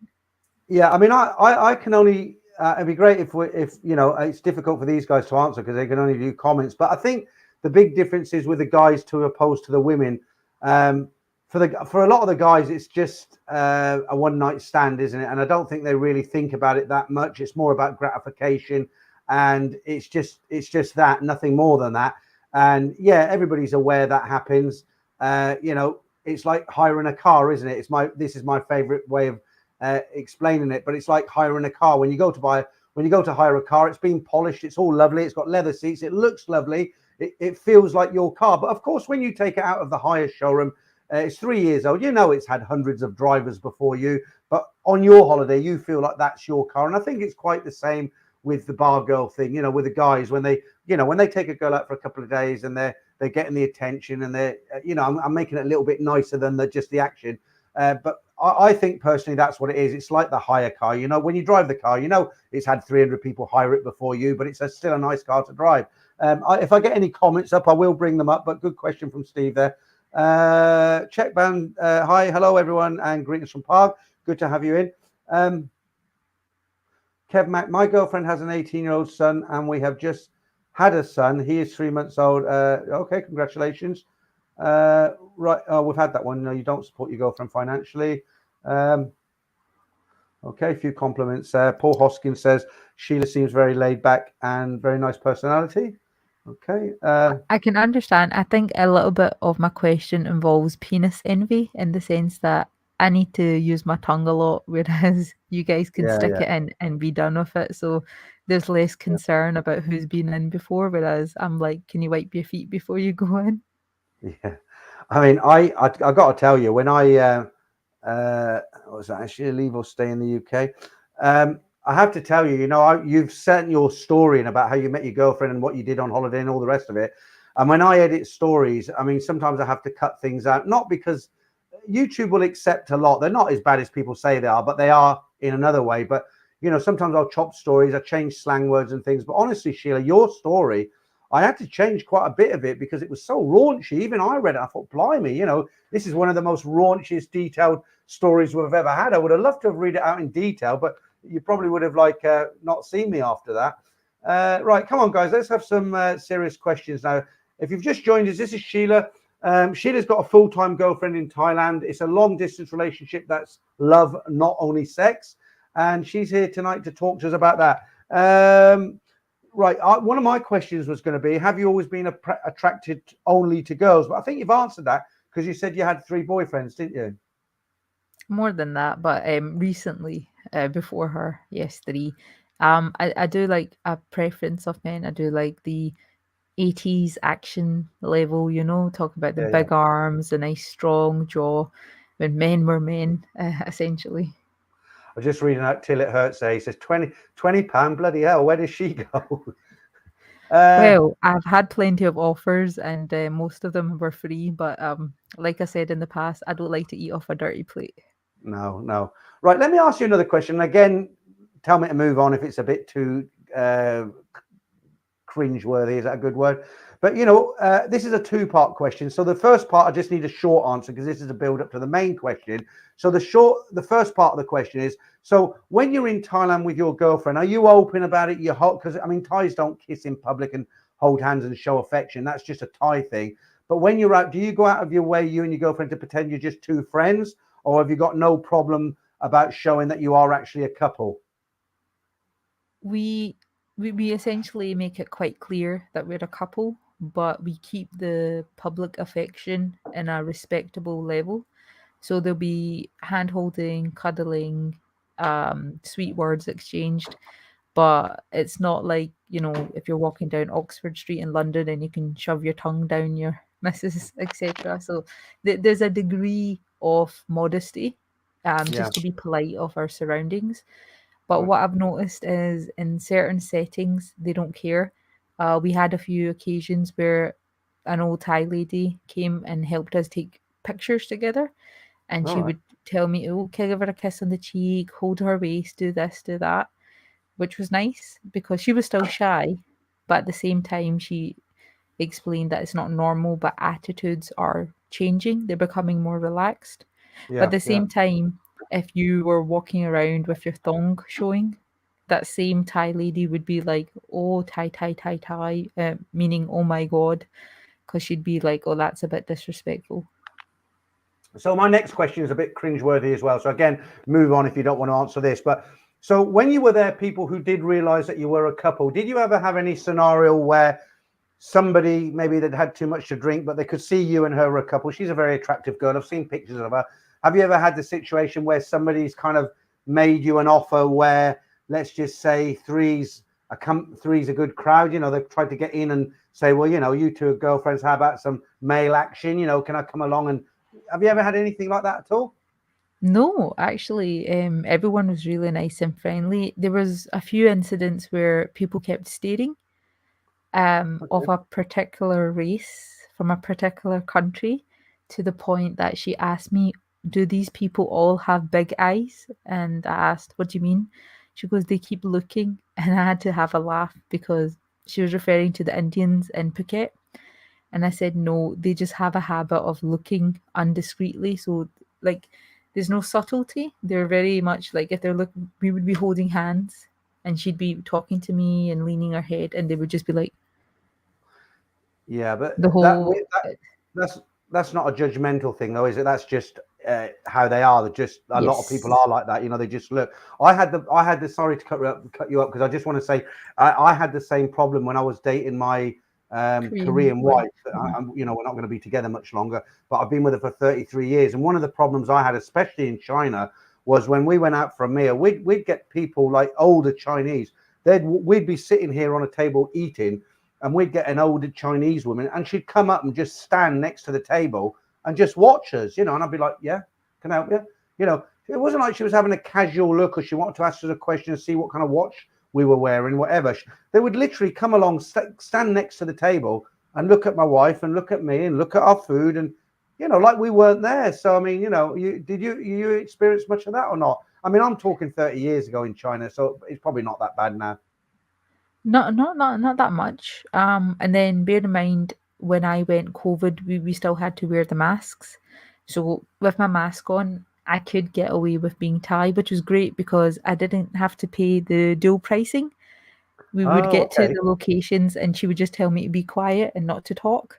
Yeah, I mean, I can only. It'd be great if it's difficult for these guys to answer because they can only do comments. But I think the big difference is with the guys to opposed to the women. Um, for a lot of the guys, it's just a one night stand, isn't it? And I don't think they really think about it that much. It's more about gratification, and it's just that, nothing more than that. And yeah, everybody's aware that happens. It's like hiring a car, isn't it? This is my favorite way of explaining it, but it's like hiring a car. When you go to hire a car, it's been polished, it's all lovely, it's got leather seats, it looks lovely, it feels like your car. But of course, when you take it out of the hire showroom, it's 3 years old, it's had hundreds of drivers before you, but on your holiday you feel like that's your car. And I think it's quite the same with the bar girl thing, with the guys when they take a girl out for a couple of days and they're getting the attention and they're I'm making it a little bit nicer than just the action. But I think personally that's what it is. It's like the hire car. When you drive the car, it's had 300 people hire it before you, but it's still a nice car to drive. If I get any comments up, I will bring them up. But good question from Steve there. Check band. Hi, hello everyone, and greetings from Park. Good to have you in. Kev Mac, my girlfriend has an 18-year-old son, and we have just had a son. He is 3 months old. Okay, congratulations. Right. Oh, we've had that one. No, you don't support your girlfriend financially. Okay, a few compliments there. Paul Hoskins says Sheila seems very laid back and very nice personality. Okay. I can understand. I think a little bit of my question involves penis envy in the sense that I need to use my tongue a lot, whereas you guys can Yeah, stick yeah, it in and be done with it. So there's less yeah, concern about who's been in before, whereas I'm like, can you wipe your feet before you go in? yeah. I mean, I got to tell you, when was that actually leave or stay in the UK? I have to tell you, you've sent your story and about how you met your girlfriend and what you did on holiday and all the rest of it. And when I edit stories, I mean, sometimes I have to cut things out, not because YouTube will accept a lot. They're not as bad as people say they are, but they are in another way. But sometimes I'll chop stories, I change slang words and things. But honestly, Sheila, your story, I had to change quite a bit of it because it was so raunchy. Even I read it, I thought, blimey, this is one of the most raunchiest, detailed stories we've ever had. I would have loved to have read it out in detail, but you probably would have not seen me after that. Right, come on, guys, let's have some serious questions now. If you've just joined us, this is Sheila. Sheila's got a full-time girlfriend in Thailand. It's a long-distance relationship that's love, not only sex. And she's here tonight to talk to us about that. Right. One of my questions was going to be, have you always been attracted only to girls? But I think you've answered that because you said you had 3 boyfriends, didn't you? More than that, but recently, before her, yes, 3. I do like a preference of men. I do like the 80s action level, talk about the Yeah, yeah. big arms, the nice strong jaw, when men were men, essentially. I was just reading out Till It Hurts there. He says, 20 pound, bloody hell, where does she go? uh, Well, I've had plenty of offers and most of them were free, but like I said in the past, I don't like to eat off a dirty plate. no, no. Right, let me ask you another question. Again, tell me to move on if it's a bit too cringeworthy. Is that a good word? But this is a 2-part question. So the first part, I just need a short answer because this is a build up to the main question. So the first part of the question is: so when you're in Thailand with your girlfriend, are you open about it? You're hot because I mean Thais don't kiss in public and hold hands and show affection. That's just a Thai thing. But when you're out, do you go out of your way, you and your girlfriend, to pretend you're just 2 friends, or have you got no problem about showing that you are actually a couple? we we essentially make it quite clear that we're a couple, but we keep the public affection in a respectable level. So there'll be hand holding, cuddling, sweet words exchanged, but it's not like, if you're walking down Oxford Street in London and you can shove your tongue down your missus, etc. So there's a degree of modesty, Yeah. just to be polite of our surroundings. But Right. what I've noticed is in certain settings, they don't care. We had a few occasions where an old Thai lady came and helped us take pictures together, and All she right. would tell me, "Oh, can I give her a kiss on the cheek, hold her waist, do this, do that," which was nice because she was still shy, but at the same time, she explained that it's not normal, but attitudes are changing, they're becoming more relaxed. But at Yeah. the Yeah. same time, if you were walking around with your thong showing, that same Thai lady would be like, "Oh, Thai, Thai, Thai, Thai," meaning, "Oh my God," because she'd be like, "Oh, that's a bit disrespectful." So my next question is a bit cringeworthy as well. So again, move on if you don't want to answer this. But so when you were there, people who did realize that you were a couple, did you ever have any scenario where somebody maybe that had too much to drink, but they could see you and her were a couple? She's a very attractive girl. I've seen pictures of her. Have you ever had the situation where somebody's kind of made you an offer where, let's just say, three's a good crowd? They've tried to get in and say, well, you two are girlfriends. How about some male action? Can I come along? And have you ever had anything like that at all? No, actually, everyone was really nice and friendly. There was a few incidents where people kept staring, of Okay. a particular race from a particular country, to the point that she asked me, "Do these people all have big eyes?" And I asked, "What do you mean?" She goes, "They keep looking." And I had to have a laugh because she was referring to the Indians in Phuket. And I said, "No, they just have a habit of looking undiscreetly. So, like, there's no subtlety. They're very much like, if they're looking, we would be holding hands and she'd be talking to me and leaning her head, and they would just be like, Yeah, but the whole that's that's not a judgmental thing, though, is it? That's just how they are. They're just a lot of people yes, are like that. They just look. I had the sorry to cut you up because I just want to say I had the same problem when I was dating my Korean Korean wife. wife. Mhm. We're not going to be together much longer, but I've been with her for 33 years. And one of the problems I had, especially in China, was when we went out for a meal, we'd get people like older Chinese. We'd be sitting here on a table eating, and we'd get an older Chinese woman, and she'd come up and just stand next to the table and just watch us, and I'd be like, "Yeah, can I help you?" It wasn't like she was having a casual look or she wanted to ask us a question and see what kind of watch we were wearing, whatever. They would literally come along, stand next to the table, and look at my wife and look at me and look at our food, and like we weren't there. So I mean, you experience much of that or not? I mean, I'm talking 30 years ago in China, so it's probably not that bad now. Not that much. And then bear in mind, when I went COVID, we still had to wear the masks. So with my mask on, I could get away with being Thai, which was great because I didn't have to pay the dual pricing. We would Oh, get to okay. the locations and she would just tell me to be quiet and not to talk.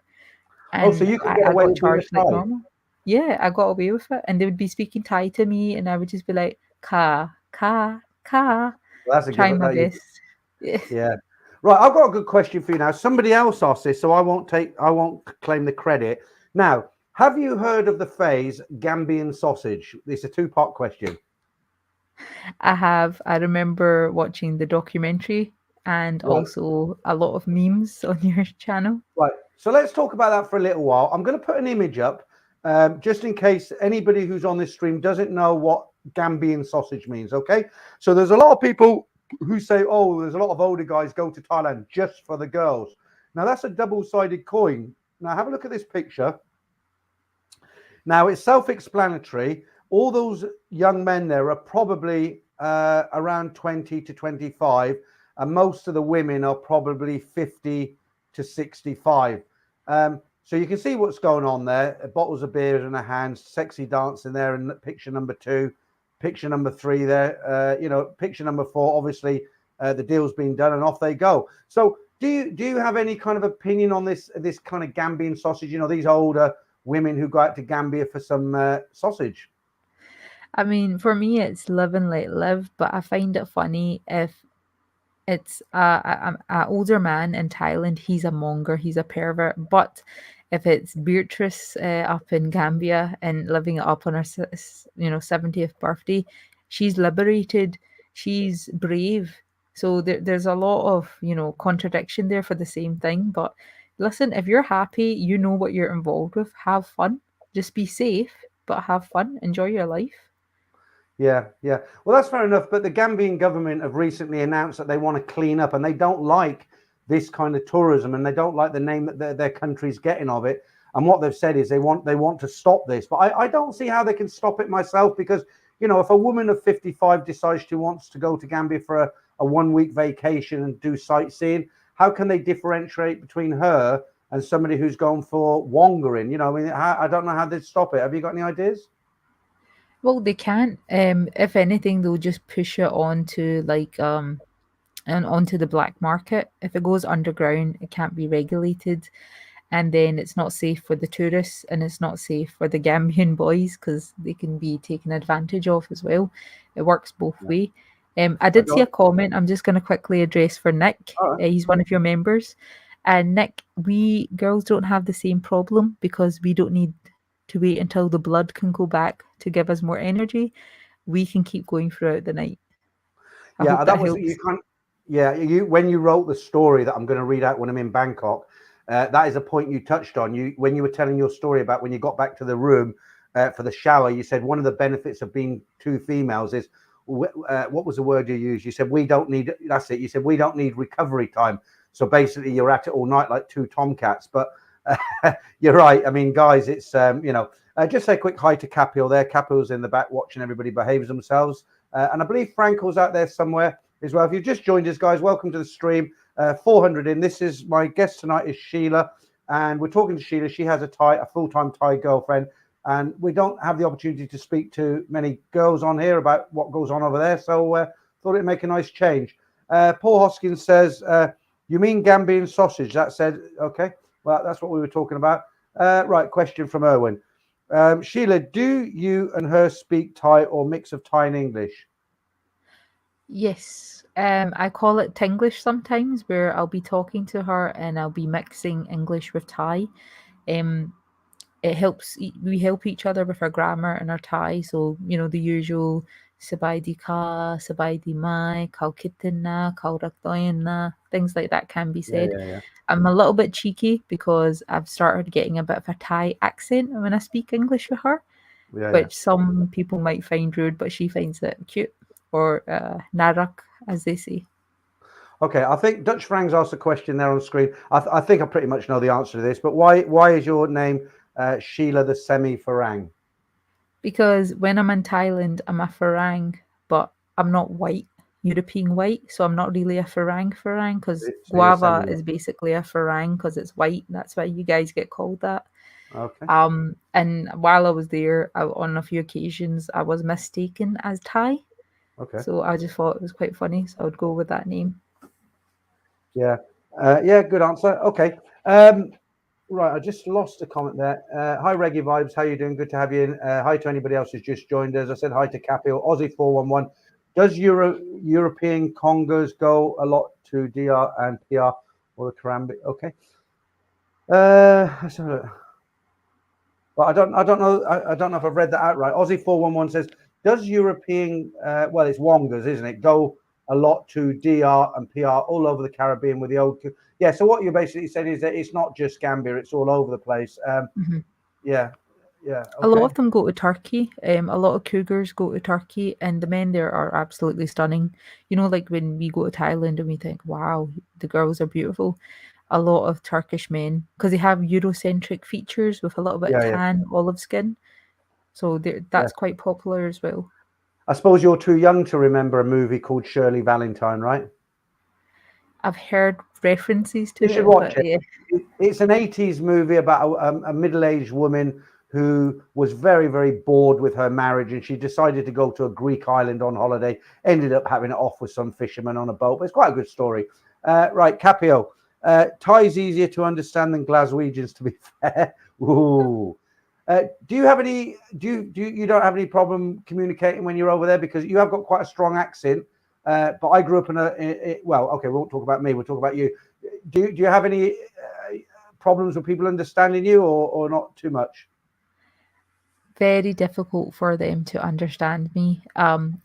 Oh, so And you could get I away got with being a charged like Thai. normal. Yeah, I got away with it. And they would be speaking Thai to me and I would just be like, "Ka, ka, ka," Well, that's a good. trying my best. Yeah. Yeah. Right, I've got a good question for you now. Somebody else asked this, so I won't claim the credit. Now, have you heard of the phrase Gambian sausage? It's a two-part question. I remember watching the documentary and Right. also a lot of memes on your channel. Right. So let's talk about that for a little while. I'm going to put an image up, just in case anybody who's on this stream doesn't know what Gambian sausage means. Okay. So there's a lot of people who say, "Oh, there's a lot of older guys go to Thailand just for the girls." Now that's a double-sided coin. Now have a look at this picture. Now it's self-explanatory. All those young men there are probably around 20 to 25, and most of the women are probably 50 to 65. So you can see what's going on there. Bottles of beer in their hands, sexy dancing there in picture number 2, picture number 3 there. Picture number 4. Obviously, the deal's been done, and off they go. So do you have any kind of opinion on this kind of Gambian sausage? These older women who go out to Gambia for some sausage. I mean, for me, it's live and let live, but I find it funny if It's a older man in Thailand. He's a monger. He's a pervert. But if it's Beatrice up in Gambia and living it up on her 70th birthday, she's liberated. She's brave. So there's a lot of contradiction there for the same thing. But listen, if you're happy, you know what you're involved with. Have fun. Just be safe, but have fun. Enjoy your life. Yeah, yeah. Well, that's fair enough. But the Gambian government have recently announced that they want to clean up, and they don't like this kind of tourism, and they don't like the name that their country's getting of it. And what they've said is they want to stop this. But I don't see how they can stop it myself, because if a woman of 55 decides she wants to go to Gambia for a 1 week vacation and do sightseeing, how can they differentiate between her and somebody who's gone for wandering? I mean, I don't know how they'd stop it. Have you got any ideas? Well, they can't. If anything, they'll just push it on to and onto the black market. If it goes underground, it can't be regulated, and then it's not safe for the tourists, and it's not safe for the Gambian boys because they can be taken advantage of as well. It works both Yeah. way. I I did see a don't. comment. I'm just going to quickly address for Nick. All right. He's one of your members, and Nick, we girls don't have the same problem because we don't need to wait until the blood can go back to give us more energy. We can keep going throughout the night. I Yeah, hope that that was you helps. can't. Yeah, you when you wrote the story that I'm going to read out when I'm in Bangkok, that is a point you touched on. You when you were telling your story about when you got back to the room for the shower, you said one of the benefits of being two females is what was the word you used? You said we don't need. That's it. You said we don't need recovery time. So basically, you're at it all night like two tomcats. But you're right. I mean, guys, it's just say a quick hi to Capio there. Capio's in the back watching everybody behave themselves. And I believe Frankel's out there somewhere as well. If you've just joined us, guys, welcome to the stream. 400 in. This is my guest tonight is Sheila, and we're talking to Sheila. She has a full-time Thai girlfriend, and we don't have the opportunity to speak to many girls on here about what goes on over there. So thought it'd make a nice change. Paul Hoskins says, "You mean Gambian sausage?" That said, okay. Well, that's what we were talking about. Right, question from Erwin. Sheila, do you and her speak Thai or mix of Thai and English? Yes. I call it Tinglish sometimes, where I'll be talking to her and I'll be mixing English with Thai. Um, it helps. We help each other with our grammar and our Thai. So the usual "sabai di ka," "sabai di mai," "kau kitin na," "kau rakdoyan na," things like that can be Yeah, said. yeah, yeah, I'm a little bit cheeky because I've started getting a bit of a Thai accent when I speak English with her, yeah, yeah. which some people might find rude, but she finds it cute or narak, as they say. Okay, I think Dutch Frang's asked a question there on screen. I think I pretty much know the answer to this, but why is your name Sheila the Semi-Farang? Because when I'm in Thailand, I'm a Farang, but I'm not white, European white, so I'm not really a Farang because So you're a guava Semi. is basically a Farang because it's white. That's why you guys get called that. Okay, And while I was there, on a few occasions, I was mistaken as Thai, okay, so I just thought it was quite funny, so I would go with that name. yeah, yeah, good answer. Okay, um, right, I just lost a comment there. Hi, Reggae Vibes. How you doing? Good to have you in. Hi to anybody else who's just joined us. I said hi to Capio. Aussie 411. Does European Congos go a lot to DR and PR or the Karambi? Okay. Let's have a look. But I don't know. I don't know if I've read that out right. Aussie 411 says, "Does European, well, it's Wongas, isn't it? Go a lot to DR and PR all over the Caribbean with the old." Yeah. So what you're basically saying is that it's not just Gambia; it's all over the place. Mhm. Yeah. Yeah. A lot Okay. of them go to Turkey. A lot of cougars go to Turkey, and the men there are absolutely stunning. Like when we go to Thailand and we think, wow, the girls are beautiful. A lot of Turkish men, because they have Eurocentric features with a little bit of Yeah. Yeah. tan, olive skin. So Yeah. that's quite popular as well. I suppose you're too young to remember a movie called Shirley Valentine, right? I've heard references You to should it, watch but it. yeah. It's an 80s movie about a middle-aged woman who was very, very bored with her marriage, and she decided to go to a Greek island on holiday. Ended up having it off with some fishermen on a boat, but it's quite a good story. Right, Capio. Thai's easier to understand than Glaswegians, to be fair. Ooh. Do you have any? Do you don't have any problem communicating when you're over there, because you have got quite a strong accent? But I grew up in well, okay, we won't talk about me. We'll talk about you. Do you have any problems with people understanding you, or not too much? Very difficult for them to understand me.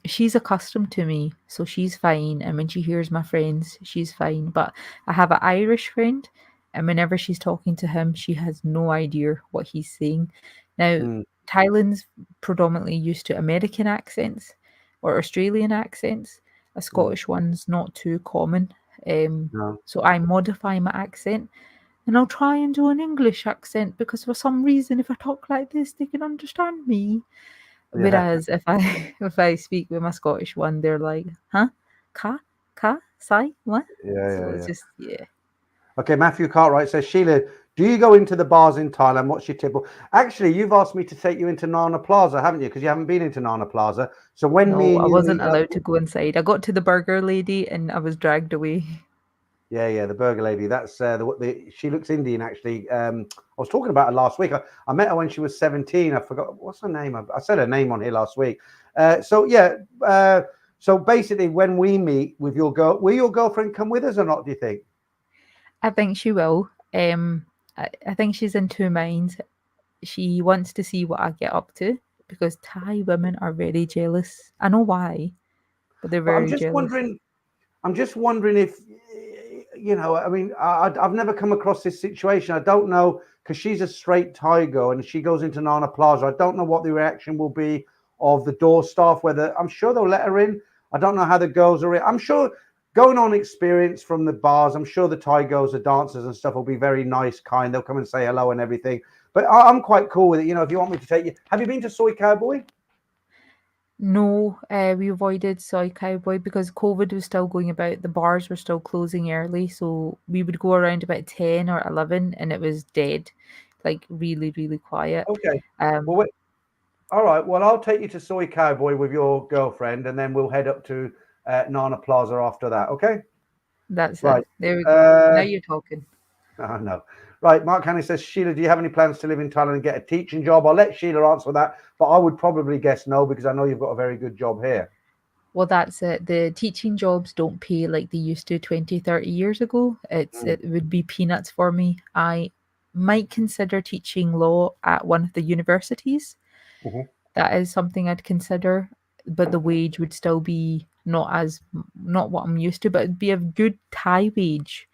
She's accustomed to me, so she's fine. And when she hears my friends, she's fine. But I have an Irish friend, and whenever she's talking to him, she has no idea what he's saying. Now, Mm, Thailand's predominantly used to American accents or Australian accents. A mm, Scottish one's not too common. Um, no. so I modify my accent and I'll try and do an English accent because for some reason, if I talk like this, they can understand me. Yeah, Whereas if I if I speak with my Scottish one, they're like, "Huh, ka, sai, what?" yeah, So yeah, it's yeah. just yeah. Okay, Matthew Cartwright says, Sheila, do you go into the bars in Thailand? What's your tip? Actually, you've asked me to take you into Nana Plaza, haven't you? Because you haven't been into Nana Plaza. So when No, me and I you wasn't meet up, allowed to go inside. I got to the burger lady and I was dragged away. yeah, yeah, the burger lady. That's she looks Indian actually. I was talking about her last week. I met her when she was 17. I forgot what's her name. I said her name on here last week. So yeah, so basically, when we meet with your girl, will your girlfriend come with us or not? Do you think? I think she will. I think she's in two minds. She wants to see what I get up to because Thai women are very jealous. I know why, but they're But I'm very just jealous. wondering. I'm just wondering if, I mean, I've never come across this situation. I don't know because she's a straight Thai girl and she goes into Nana Plaza. I don't know what the reaction will be of the door staff, whether I'm sure they'll let her in. I don't know how the girls are in. I'm sure going on experience from the bars, I'm sure the Thai girls, the dancers and stuff will be very nice, kind. They'll come and say hello and everything. But I'm quite cool with it. If you want me to take you, have you been to Soy Cowboy? No, we avoided Soy Cowboy because COVID was still going about. The bars were still closing early, so we would go around about 10 or 11 and it was dead, like really, really quiet. Okay. Um, Well, all right. Well, I'll take you to Soy Cowboy with your girlfriend, and then we'll head up to Nana Plaza after that. Okay. that's it. Right. There we go. Now Uh, you're talking. oh, no. Right. Mark Haney says, Sheila, do you have any plans to live in Thailand and get a teaching job? I'll let Sheila answer that, but I would probably guess no because I know you've got a very good job here. Well, that's it. The teaching jobs don't pay like they used to 20, 30 years ago. Mm, It would be peanuts for me. I might consider teaching law at one of the universities. mhm. That is something I'd consider, but the wage would still be not what I'm used to, but it'd be a good Thai wage.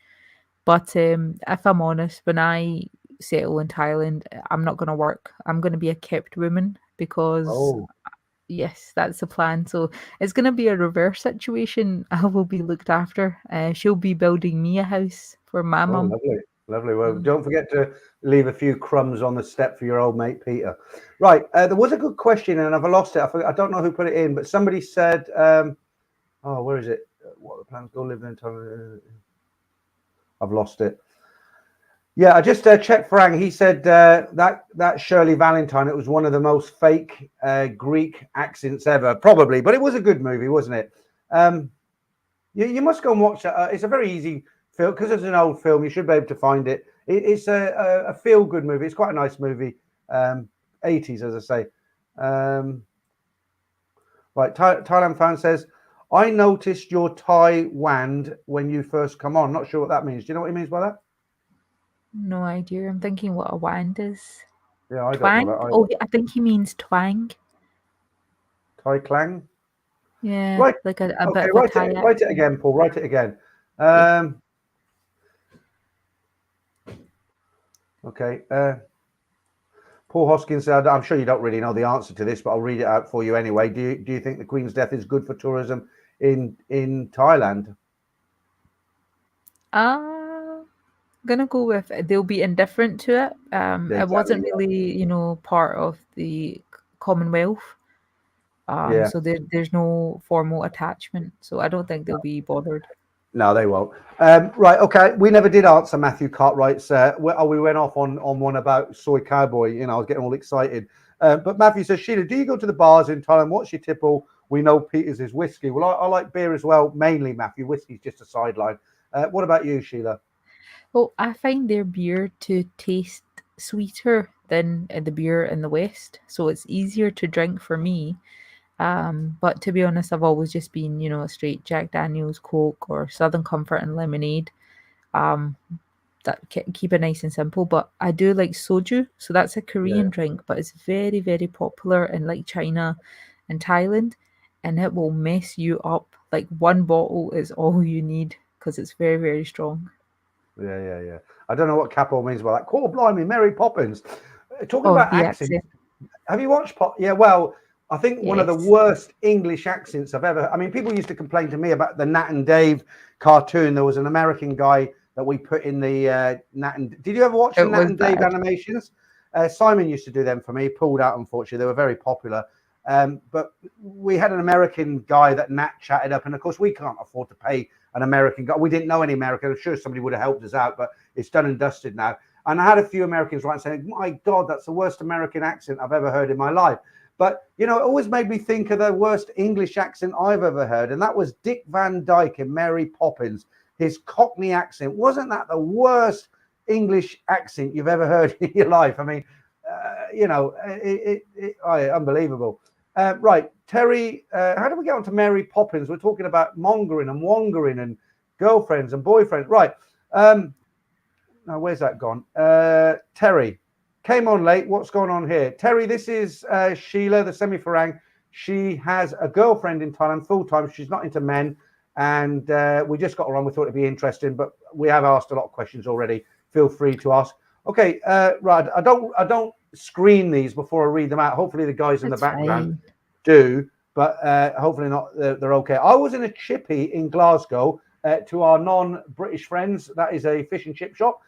But if I'm honest, when I settle in Thailand, I'm not going to work. I'm going to be a kept woman because Oh, yes, that's the plan. So it's going to be a reverse situation. I will be looked after. She'll be building me a house for my oh, mum. lovely. Lovely. Well, Mm. don't forget to leave a few crumbs on the step for your old mate Peter. Right. There was a good question, and I've lost it. I don't know who put it in, but somebody said, "Oh, where is it? What are the plans? Go live in Thailand." I've lost it. Yeah, I just checked Farang. He said that Shirley Valentine. It was one of the most fake Greek accents ever, probably, but it was a good movie, wasn't it? Um, you must go and watch it. It's a very easy film because it's an old film. You should be able to find it. It's a feel good movie. It's quite a nice movie. 80s, as I say. Um, right, Thailand fan says, I noticed your Thai wand when you first come on. Not sure what that means. Do you know what he means by that? No idea. I'm thinking what a wand is. Yeah, I don't know that Twang? either. Oh, I think he means twang. Thai clang. Yeah, Right. like a bit Okay. of a Write Thai it. Write it accent. again, Paul. Write it again. Yeah. Um, okay. Paul Hoskins said, "I'm sure you don't really know the answer to this, but I'll read it out for you anyway. Do you think the Queen's death is good for tourism in Thailand?" Gonna go with they'll be indifferent to it. It Exactly. wasn't really, part of the Commonwealth. Yeah. So there's no formal attachment. So I don't think they'll be bothered. No, they won't. Right. Okay. We never did answer Matthew Cartwright's. We went off on one about Soy Cowboy. I was getting all excited. But Matthew says, Sheila, do you go to the bars in Thailand? What's your tipple? We know Peter's is whiskey. Well, I like beer as well, mainly Matthew. Whiskey's just a sideline. What about you, Sheila? Well, I find their beer to taste sweeter than the beer in the West, so it's easier to drink for me. But to be honest, I've always just been, a straight Jack Daniels, Coke, or Southern Comfort and lemonade. Um, that keep it nice and simple. But I do like soju, so that's a Yeah, Korean drink, but it's very, very popular in like China and Thailand, and it will mess you up. Like one bottle is all you need because it's very, very strong. yeah. I don't know what capo means by that. Call blimey, Mary Poppins. Talking Oh, about the accents, accent. have you watched Pop? Yeah, well, I think one of the Yes. worst English accents I've ever. I mean, people used to complain to me about the Nat and Dave cartoon. There was an American guy that we put in the Nat and. Did you ever watch the It Nat was and Dave bad. animations? Simon used to do them for me. Pulled out, unfortunately. They were very popular. But we had an American guy that Nat chatted up, and of course we can't afford to pay an American guy. We didn't know any American. I'm sure somebody would have helped us out, but it's done and dusted now. And I had a few Americans write saying, "My God, that's the worst American accent I've ever heard in my life." But it always made me think of the worst English accent I've ever heard, and that was Dick Van Dyke in Mary Poppins. His Cockney accent, wasn't that the worst English accent you've ever heard in your life? I mean, unbelievable. Right, Terry, how do we get on to Mary Poppins? We're talking about mongering and wongering and girlfriends and boyfriends. Right. Now, where's that gone? Terry came on late. What's going on here? Terry, this is Sheila, the Semi-Farang. She has a girlfriend in Thailand full time. She's not into men. And we just got her on. We thought it'd be interesting, but we have asked a lot of questions already. Feel free to ask. Okay, right. I don't screen these before I read them out. Hopefully the guys in the It's background fine. do, but hopefully not. They're okay. I was in a chippy in Glasgow to our non-British friends. That is a fish and chip shop.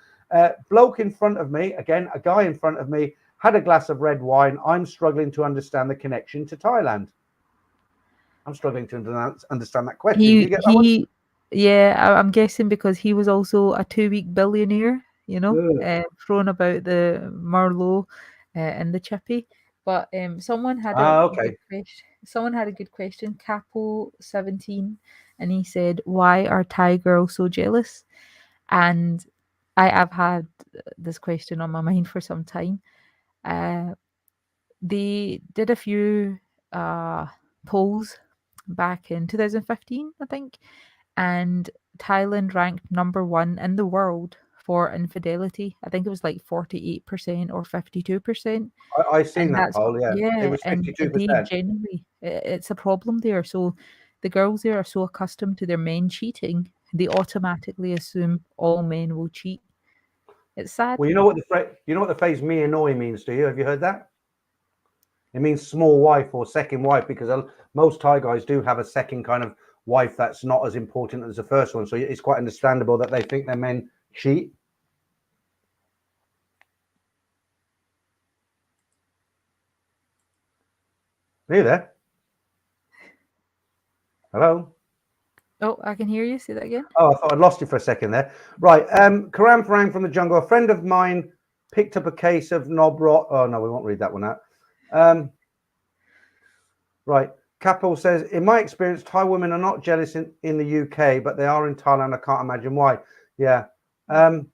Bloke in front of me, again, a guy in front of me, had a glass of red wine. I'm struggling to understand the connection to Thailand. I'm struggling to understand that question. Do you He get that one? he yeah, I'm guessing because he was also a 2-week billionaire, Ugh. throwing about the Merlot, and the chippy. But, Okay. someone had a good question, Capo17, and he said, "Why are Thai girls so jealous?" And I've had this question on my mind for some time. Uh, they did a few, polls back in 2015, I think, and Thailand ranked number 1 in the world for infidelity. I think it was like 48% or 52%, I seen and that poll. Yeah, it yeah, was and they 52%. genuinely it's a problem there. So the girls there are so accustomed to their men cheating, they automatically assume all men will cheat. It's sad. Well, you know what the phrase "me annoy" means, do you? Have you heard that? It means small wife or second wife because most Thai guys do have a second kind of wife that's not as important as the first one. So it's quite understandable that they think their men cheat. Are you there? Hello? Oh, I can hear you. Say that again. Oh, I thought I'd lost you for a second there. Right. Karam Farang from the jungle. A friend of mine picked up a case of knob rot. Oh, no, we won't read that one out. Right. Kapil says, in my experience, Thai women are not jealous in the UK, but they are in Thailand. I can't imagine why. Yeah. I've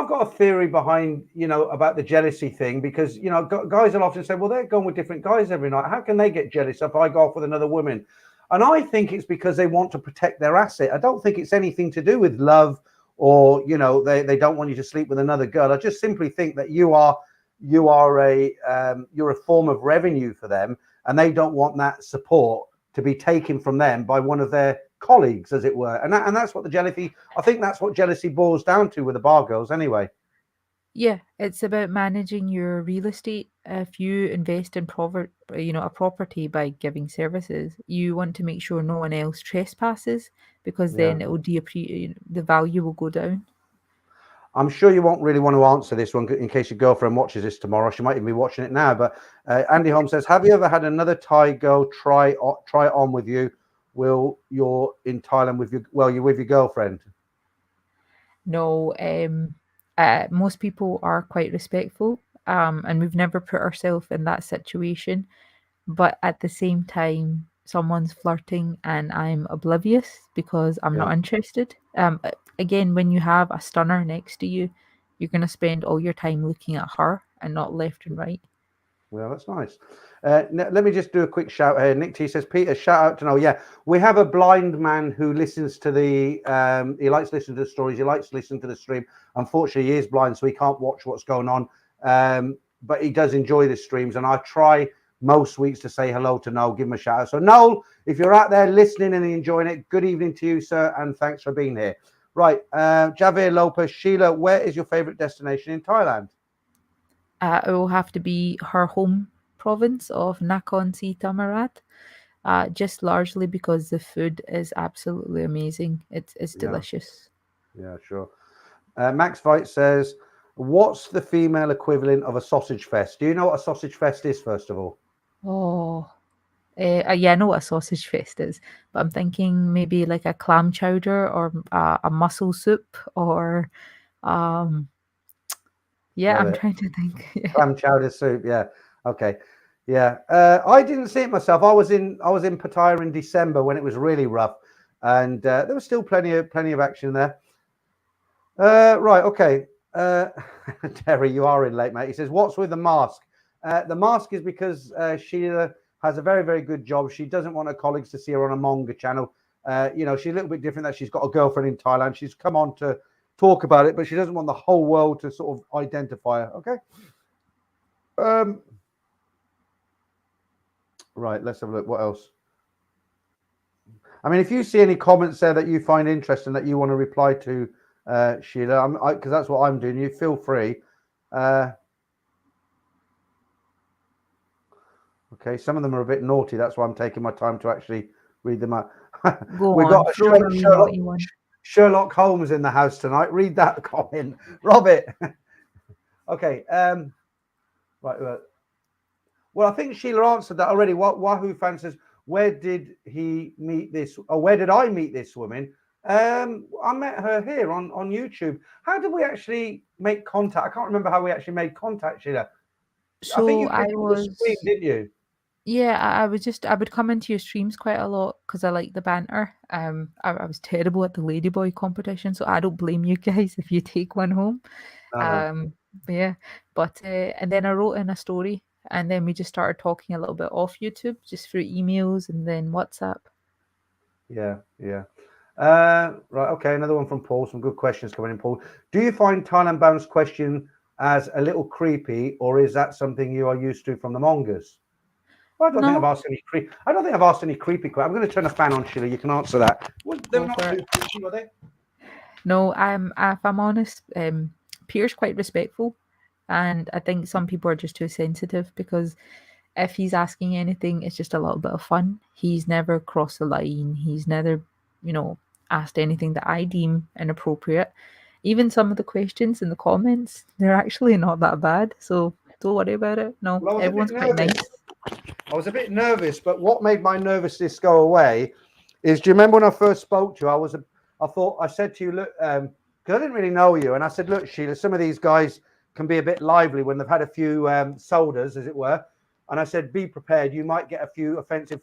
got a theory behind, about the jealousy thing because, guys will often say, well, they're going with different guys every night. How can they get jealous if I go off with another woman? And I think it's because they want to protect their asset. I don't think it's anything to do with love or, they don't want you to sleep with another girl. I just simply think that you're a form of revenue for them and they don't want that support to be taken from them by one of their colleagues, as it were. And that's what the jealousy, I think that's what jealousy boils down to with the bar girls anyway. Yeah, it's about managing your real estate. If you invest in a property by giving services, you want to make sure no one else trespasses because Yeah. then it will the value will go down. I'm sure you won't really want to answer this one in case your girlfriend watches this tomorrow. She might even be watching it now. But Andy Holmes says, have you ever had another Thai girl try it on with you? Will you're in Thailand you're with your girlfriend? No, most people are quite respectful, and we've never put ourselves in that situation. But at the same time, someone's flirting and I'm oblivious because I'm Yeah. not interested. Again, when you have a stunner next to you, you're going to spend all your time looking at her and not left and right. Well, that's nice. Let me just do a quick shout here. Nick T says, Peter, shout out to Noel. Yeah, we have a blind man who listens to the, he likes to listen to the stories. He likes to listen to the stream. Unfortunately, he is blind, so he can't watch what's going on. But he does enjoy the streams. And I try most weeks to say hello to Noel, give him a shout out. So Noel, if you're out there listening and enjoying it, good evening to you, sir. And thanks for being here. Right. Javier Lopez, Sheila, where is your favorite destination in Thailand? It will have to be her home province of Nakhon Si Thammarat, just largely because the food is absolutely amazing. It's delicious. Yeah, sure. Max Veit says, what's the female equivalent of a sausage fest? Do you know what a sausage fest is, first of all? Oh, yeah, I know what a sausage fest is, but I'm thinking maybe like a clam chowder or a mussel soup or, um, yeah, Love I'm it. trying to think. Yeah. Clam chowder soup. Yeah. Okay. Yeah. I didn't see it myself. I was in Pattaya in December when it was really rough, and there was still plenty of action there. Right. Okay. Terry, you are in late, mate. He says, what's with the mask? The mask is because Sheila has a very, very good job. She doesn't want her colleagues to see her on a manga channel. She's a little bit different, that she's got a girlfriend in Thailand. She's come on to talk about it, but she doesn't want the whole world to sort of identify her. Okay. Right. Let's have a look. What else? I mean, if you see any comments there that you find interesting that you want to reply to, Sheila, because that's what I'm doing. You feel free. Okay, some of them are a bit naughty. That's why I'm taking my time to actually read them out. We've got a Sherlock Holmes in the house tonight. Read that comment, Robert. Okay. Right. Well, I think Sheila answered that already. Wahoo fan says, where did he meet this? Or where did I meet this woman? I met her here on YouTube. How did we actually make contact? I can't remember how we actually made contact, Sheila. So I think you clicked on the screen, didn't you? Yeah, I would come into your streams quite a lot because I like the banter. I was terrible at the Ladyboy competition, so I don't blame you guys if you take one home. No. But yeah, and then I wrote in a story, and then we just started talking a little bit off YouTube, just through emails and then WhatsApp. Yeah. Right. Okay. Another one from Paul. Some good questions coming in, Paul. Do you find Thailand Bound's question as a little creepy, or is that something you are used to from the mangas? Well, I don't think I've asked any creepy. I don't think I've asked any creepy questions. I'm going to turn the fan on, Sheila. You can answer that. Well, they were not too creepy, were they? No, if I'm honest, Peter's quite respectful, and I think some people are just too sensitive because if he's asking anything, it's just a little bit of fun. He's never crossed the line. He's never, asked anything that I deem inappropriate. Even some of the questions in the comments, they're actually not that bad. So don't worry about it. No, well, everyone's quite nice. I was a bit nervous, but what made my nervousness go away is, do you remember when I first spoke to you? I said to you, look, because I didn't really know you, and I said, look, Sheila, some of these guys can be a bit lively when they've had a few sodas, as it were. And I said, be prepared. You might get a few offensive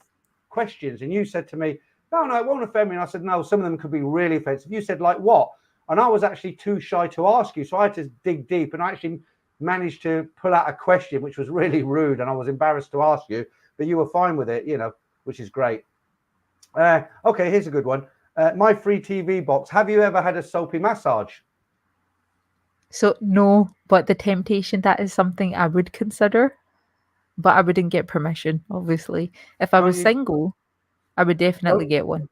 questions. And you said to me, no, it won't offend me. And I said, no, some of them could be really offensive. You said, like what? And I was actually too shy to ask you. So I had to dig deep, and I actually managed to pull out a question which was really rude, and I was embarrassed to ask you, but you were fine with it, which is great. Okay, here's a good one. My free TV box. Have you ever had a soapy massage? So no, but the temptation, that is something I would consider, but I wouldn't get permission, obviously. If I was single, I would definitely get one.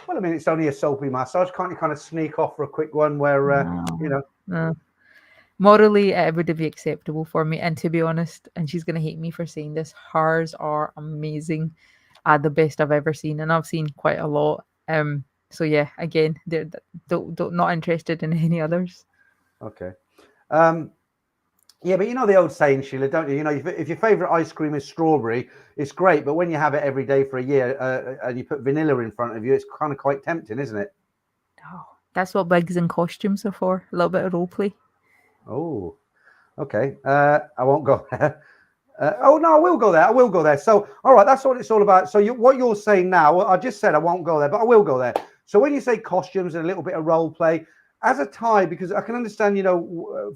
Well, I mean, it's only a soapy massage. Can't you kind of sneak off for a quick one where, No. Morally, it would be acceptable for me. And to be honest, and she's going to hate me for saying this, hers are amazing. The best I've ever seen. And I've seen quite a lot. So yeah, again, they're not interested in any others. Okay. Yeah, but you know the old saying, Sheila, don't you? If your favorite ice cream is strawberry, it's great. But when you have it every day for a year and you put vanilla in front of you, it's kind of quite tempting, isn't it? Oh, that's what wigs and costumes are for. A little bit of role play. Oh, okay. I won't go there. Oh no, I will go there. So, all right, that's what it's all about. So, what you're saying now, I just said I won't go there, but I will go there. So, when you say costumes and a little bit of role play, as a Thai, because I can understand,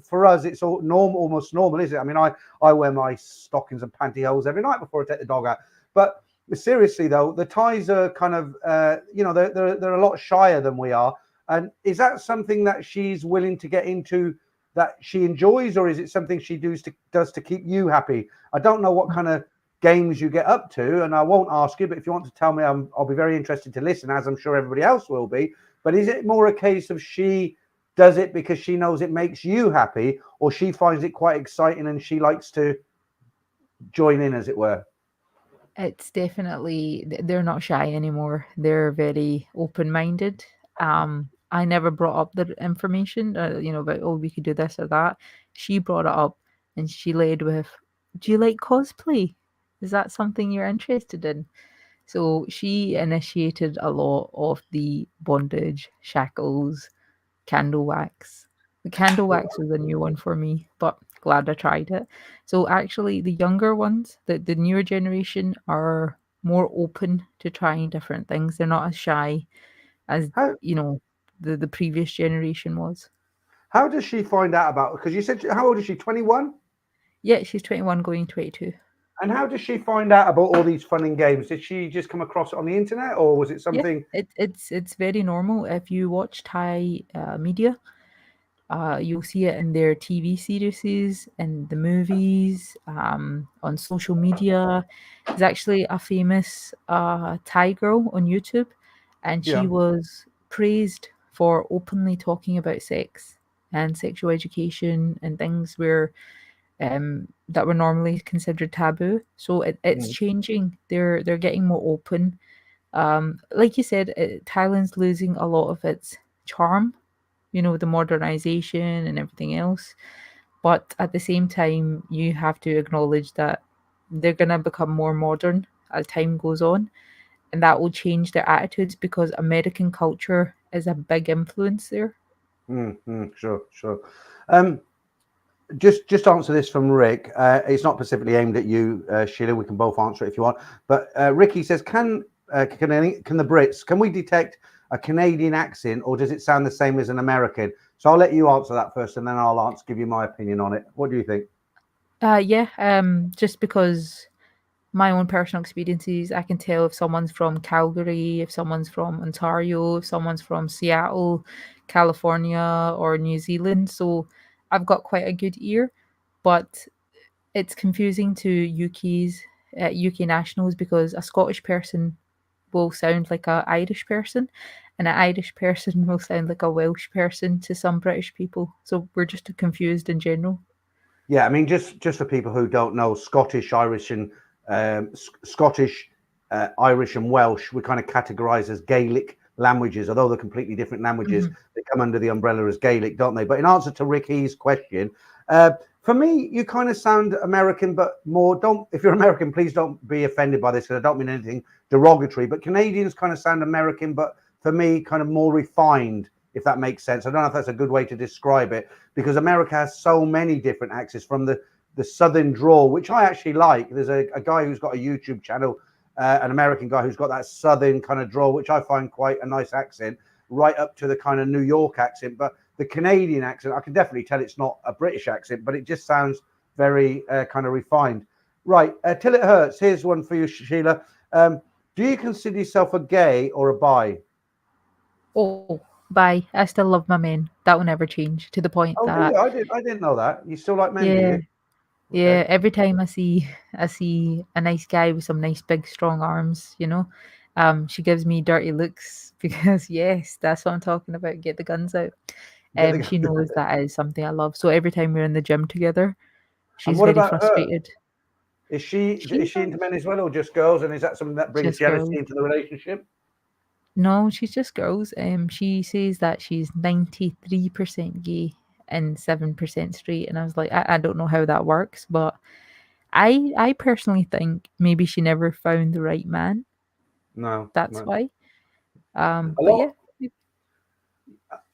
for us it's all normal, almost normal, is it? I mean, I wear my stockings and pantyhose every night before I take the dog out. But seriously though, the Thais are kind of, they're a lot shyer than we are. And is that something that she's willing to get into, that she enjoys, or is it something she does to keep you happy? I don't know what kind of games you get up to, and I won't ask you, but if you want to tell me, I'll be very interested to listen, as I'm sure everybody else will be. But is it more a case of she does it because she knows it makes you happy, or she finds it quite exciting and she likes to join in, as it were? It's definitely they're not shy anymore. They're very open-minded. I never brought up the information, about, oh, we could do this or that. She brought it up, and she led with, "Do you like cosplay? Is that something you're interested in?" So she initiated a lot of the bondage, shackles, candle wax. The candle wax was a new one for me, but glad I tried it. So actually, the younger ones, the newer generation, are more open to trying different things. They're not as shy as How the previous generation was. how does she find out about? Because you said, how old is she? 21. Yeah, she's 21, going 22. And how does she find out about all these fun and games? Did she just come across it on the internet, or was it Yeah, something? it's very normal if you watch Thai media. You'll see it in their TV series and the movies, on social media. There's actually a famous Thai girl on YouTube, and she Yeah. was praised for openly talking about sex and sexual education and things that were normally considered taboo. So it's Mm, changing. They're getting more open. Like you said, Thailand's losing a lot of its charm, the modernization and everything else. But at the same time, you have to acknowledge that they're going to become more modern as time goes on, and that will change their attitudes because American culture is a big influence there. sure, sure. Um, just answer this from Rick. It's not specifically aimed at you, Sheila. We can both answer it if you want. But Ricky says, can the Brits, can we detect a Canadian accent, or does it sound the same as an American? So I'll let you answer that first, and then give you my opinion on it. What do you think? Yeah, just because my own personal experiences, I can tell if someone's from Calgary, if someone's from Ontario, if someone's from Seattle, California, or New Zealand. So I've got quite a good ear, but it's confusing to UK nationals because a Scottish person will sound like a Irish person, and an Irish person will sound like a Welsh person to some British people. So we're just confused in general. Yeah, I mean, just for people who don't know, Scottish, Irish, and Welsh, we kind of categorise as Gaelic languages, although they're completely different languages. Mhm. They come under the umbrella as Gaelic, don't they? But in answer to Ricky's question, for me, you kind of sound American, but more. Don't If you're American, please don't be offended by this, because I don't mean anything derogatory. But Canadians kind of sound American, but for me, kind of more refined, if that makes sense. I don't know if that's a good way to describe it, because America has so many different accents, from the southern drawl, which I actually like. There's a guy who's got a YouTube channel, an American guy who's got that southern kind of drawl, which I find quite a nice accent, right up to the kind of New York accent. But the Canadian accent, I can definitely tell it's not a British accent, but it just sounds very kind of refined. Right, Till It Hurts. Here's one for you, Sheila. Do you consider yourself a gay or a bi? Oh, bye. I still love my men. That will never change to the point Oh, do that, you? I didn't know that. You still like men, do yeah, you? Okay. yeah. Every time I see a nice guy with some nice big strong arms, she gives me dirty looks because yes, that's what I'm talking about. Get the guns out. Get the. She knows that is something I love. So every time we're in the gym together, And she's what very about her? frustrated. Is she She is she into men loves as well, or just girls? And is that something that brings just jealousy girls. into the relationship? No, she's just girls. She says that she's 93% gay and 7% straight, and I was like, I don't know how that works, but I personally think maybe she never found the right man. No, That's no. why. A But yeah, lot.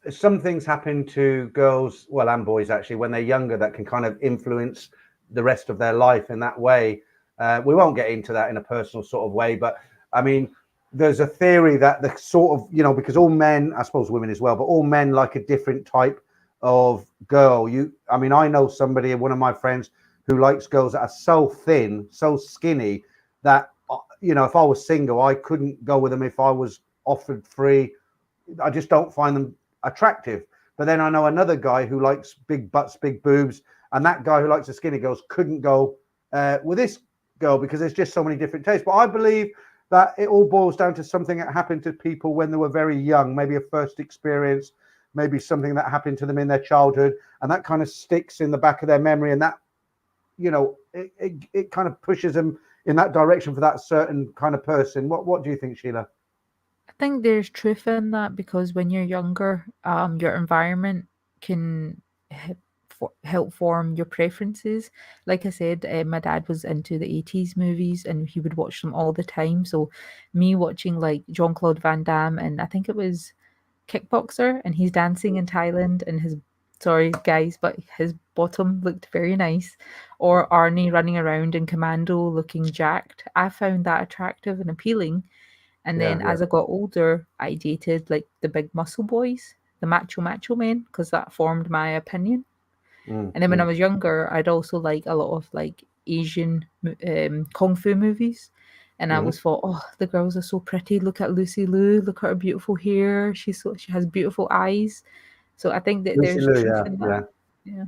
Some things happen to girls, well, and boys actually, when they're younger, that can kind of influence the rest of their life in that way. We won't get into that in a personal sort of way, but I mean, there's a theory that the sort of, because all men, I suppose women as well, but all men like a different type of girl. I mean, I know somebody, one of my friends, who likes girls that are so thin, so skinny that, if I was single, I couldn't go with them if I was offered free. I just don't find them attractive. But then I know another guy who likes big butts, big boobs, and that guy who likes the skinny girls couldn't go with this girl because there's just so many different tastes. But I believe that it all boils down to something that happened to people when they were very young, maybe a first experience, maybe something that happened to them in their childhood, and that kind of sticks in the back of their memory, and that, it kind of pushes them in that direction for that certain kind of person. What do you think, Sheila? I think there's truth in that because when you're younger, your environment can help form your preferences. Like I said, my dad was into the 80s movies and he would watch them all the time. So, me watching like Jean-Claude Van Damme, and I think it was Kickboxer, and he's dancing in Thailand, and sorry guys, but his bottom looked very nice. Or Arnie running around in Commando looking jacked. I found that attractive and appealing, and Yeah, then yeah. as I got older, I dated like the big muscle boys, the macho men, because that formed my opinion. And then when I was younger, I'd also like a lot of like Asian kung fu movies. And I Mm-hmm. was thought, oh, the girls are so pretty. Look at Lucy Liu. Look at her beautiful hair. She has beautiful eyes. So I think that Lucy there's Liu, truth yeah, in that. yeah. Yeah.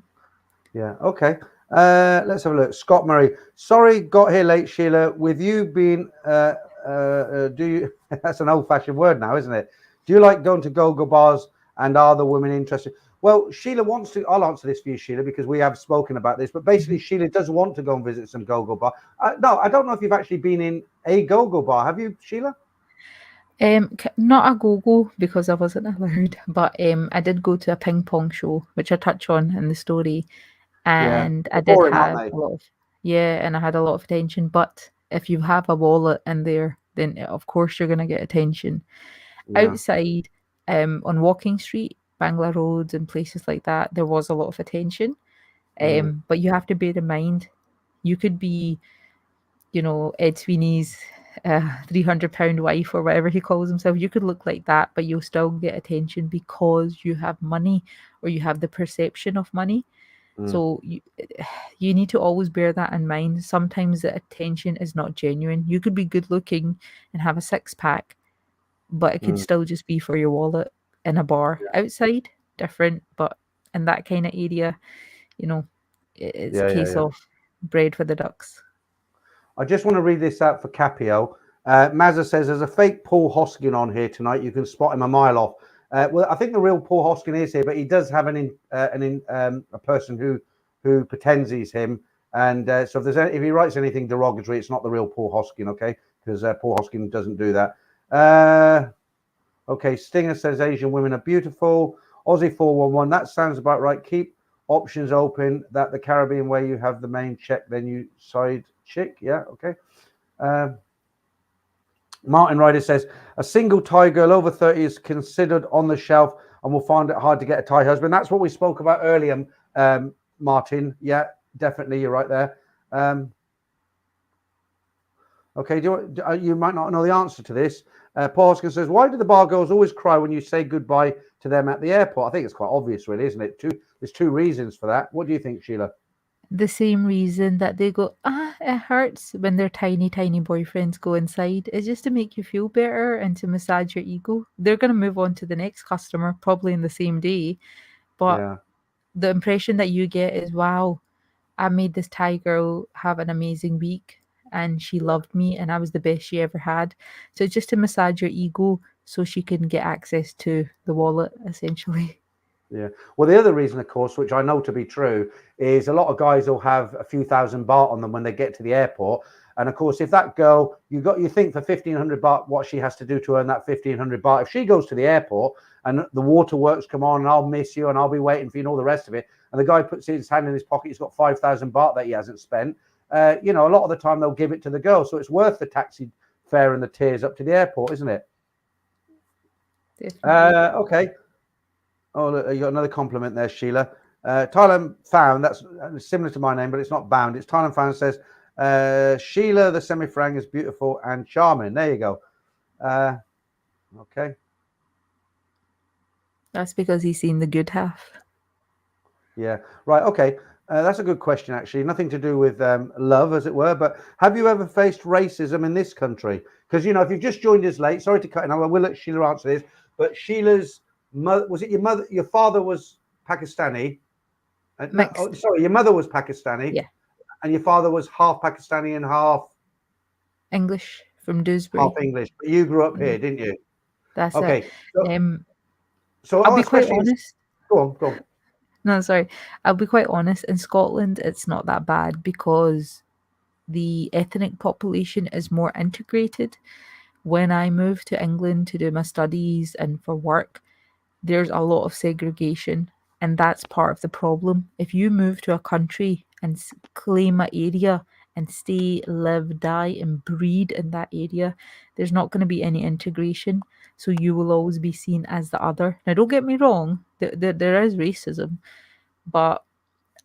Yeah. Okay. Let's have a look. Scott Murray. Sorry, got here late, Sheila. With you being, do you? That's an old-fashioned word now, isn't it? Do you like going to go-go bars, and are the women interested? Well, Sheila wants to. I'll answer this for you, Sheila, because we have spoken about this. But basically, Sheila does want to go and visit some go-go bar. No, I don't know if you've actually been in a go-go bar. Have you, Sheila? Not a go-go because I wasn't allowed, but I did go to a ping pong show, which I touch on in the story, Yeah. and I They're did boring, aren't have they? a lot of, yeah, and I had a lot of attention. But if you have a wallet in there, then of course you're gonna get attention. Yeah. Outside, on Walking Street, Bangla Road, and places like that, there was a lot of attention. Mm, But you have to bear in mind, you could be, Ed Sweeney's £300 wife or whatever he calls himself. You could look like that, but you'll still get attention because you have money or you have the perception of money. mm, So you need to always bear that in mind. Sometimes the attention is not genuine. You could be good looking and have a six pack, but it could mm. still just be for your wallet in a bar. Outside, different, but in that kind of area, you know, it's a Yeah, yeah, case yeah. of bread for the ducks. I just want to read this out for Capio. Mazza says there's a fake Paul Hoskin on here tonight. You can spot him a mile off. Well, I think the real Paul Hoskin is here, but he does have a person who pretends he's him. And so if he writes anything derogatory, it's not the real Paul Hoskin, okay? Because Paul Hoskin doesn't do that. Okay, Stinger says Asian women are beautiful. Aussie 411, that sounds about right. Keep options open. That the Caribbean where you have the main check, then you side chick. Yeah, okay. Martin Ryder says a single Thai girl over 30 is considered on the shelf and will find it hard to get a Thai husband. That's what we spoke about earlier, Martin. Yeah, definitely, you're right there. Okay, you might not know the answer to this. Paul Hoskins says, why do the bar girls always cry when you say goodbye to them at the airport? I think it's quite obvious, really, isn't it? There's two reasons for that. What do you think, Sheila? The same reason that they go, it hurts when their tiny, tiny boyfriends go inside is just to make you feel better and to massage your ego. They're going to move on to the next customer probably in the same day. But Yeah, the impression that you get is, wow, I made this Thai girl have an amazing week and she yeah. loved me and I was the best she ever had. So it's just to massage your ego so she can get access to the wallet, essentially. Yeah. Well, the other reason, of course, which I know to be true, is a lot of guys will have a few thousand baht on them when they get to the airport. And of course, if that girl, you think for 1,500 baht, what she has to do to earn that 1,500 baht. If she goes to the airport and the waterworks come on and I'll miss you and I'll be waiting for you and all the rest of it, and the guy puts his hand in his pocket, he's got 5,000 baht that he hasn't spent. A lot of the time they'll give it to the girl. So it's worth the taxi fare and the tears up to the airport, isn't it? Definitely. Okay. Oh, look, you got another compliment there, Sheila. Thailand Found, that's similar to my name, but it's not bound. It's Thailand Found says, Sheila, the Semi-Farang is beautiful and charming. There you go. Okay. That's because he's seen the good half. Yeah. Right. Okay. That's a good question, actually. Nothing to do with love, as it were. But have you ever faced racism in this country? Because, you know, if you've just joined us late, sorry to cut in. I will let Sheila answer this. But Sheila's mother, was it your mother? Your father was Pakistani. No, oh, Mixed. sorry, your mother was Pakistani, Yeah. and your father was half Pakistani and English from half Dewsbury. English. But you grew up Yeah. here, didn't you? That's it. Okay. So, Um, so I'll our be quite question is, honest. go on, go on. No, sorry. I'll be quite honest. In Scotland, it's not that bad because the ethnic population is more integrated. When I moved to England to do my studies and for work, there's a lot of segregation, and that's part of the problem. If you move to a country and claim an area and stay, live, die, and breed in that area, there's not going to be any integration. So you will always be seen as the other. Now, don't get me wrong, there is racism, but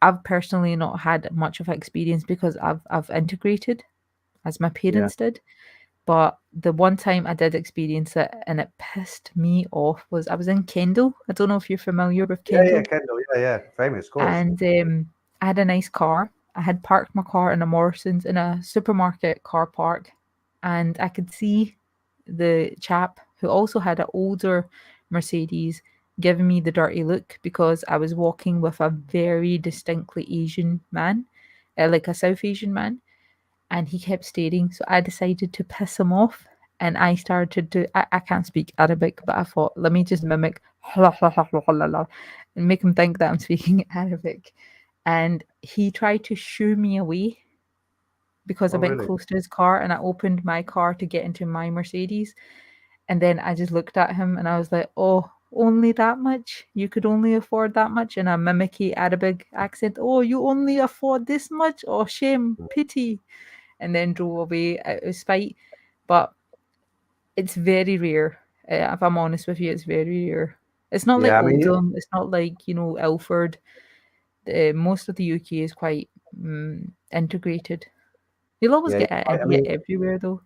I've personally not had much of experience because I've integrated as my Yeah. parents did. But the one time I did experience it and it pissed me off was I was in Kendal. I don't know if you're familiar with Yeah, yeah, Kendal. Kendall. Yeah, yeah. Famous, of course. And I had a nice car. I had parked my car in a Morrison's in a supermarket car park, and I could see the chap who also had an older Mercedes giving me the dirty look because I was walking with a very distinctly Asian man, like a South Asian man, and he kept staring. So I decided to piss him off, and I started to. I can't speak Arabic, but I thought, let me just mimic and make him think that I'm speaking Arabic. And he tried to shoo me away because I Oh, went really? close to his car and I opened my car to get into my Mercedes. And then I just looked at him and I was like, oh, only that much? You could only afford that much? In a mimicky Arabic accent. Oh, you only afford this much? Oh, shame, pity. And then drove away out of spite. But it's very rare. If I'm honest with you, it's very rare. It's not like Yeah, I mean, Oldham. It's not like, Ilford. Most of the UK is quite integrated. You'll always yeah, get you're an right. I idiot mean, everywhere, though.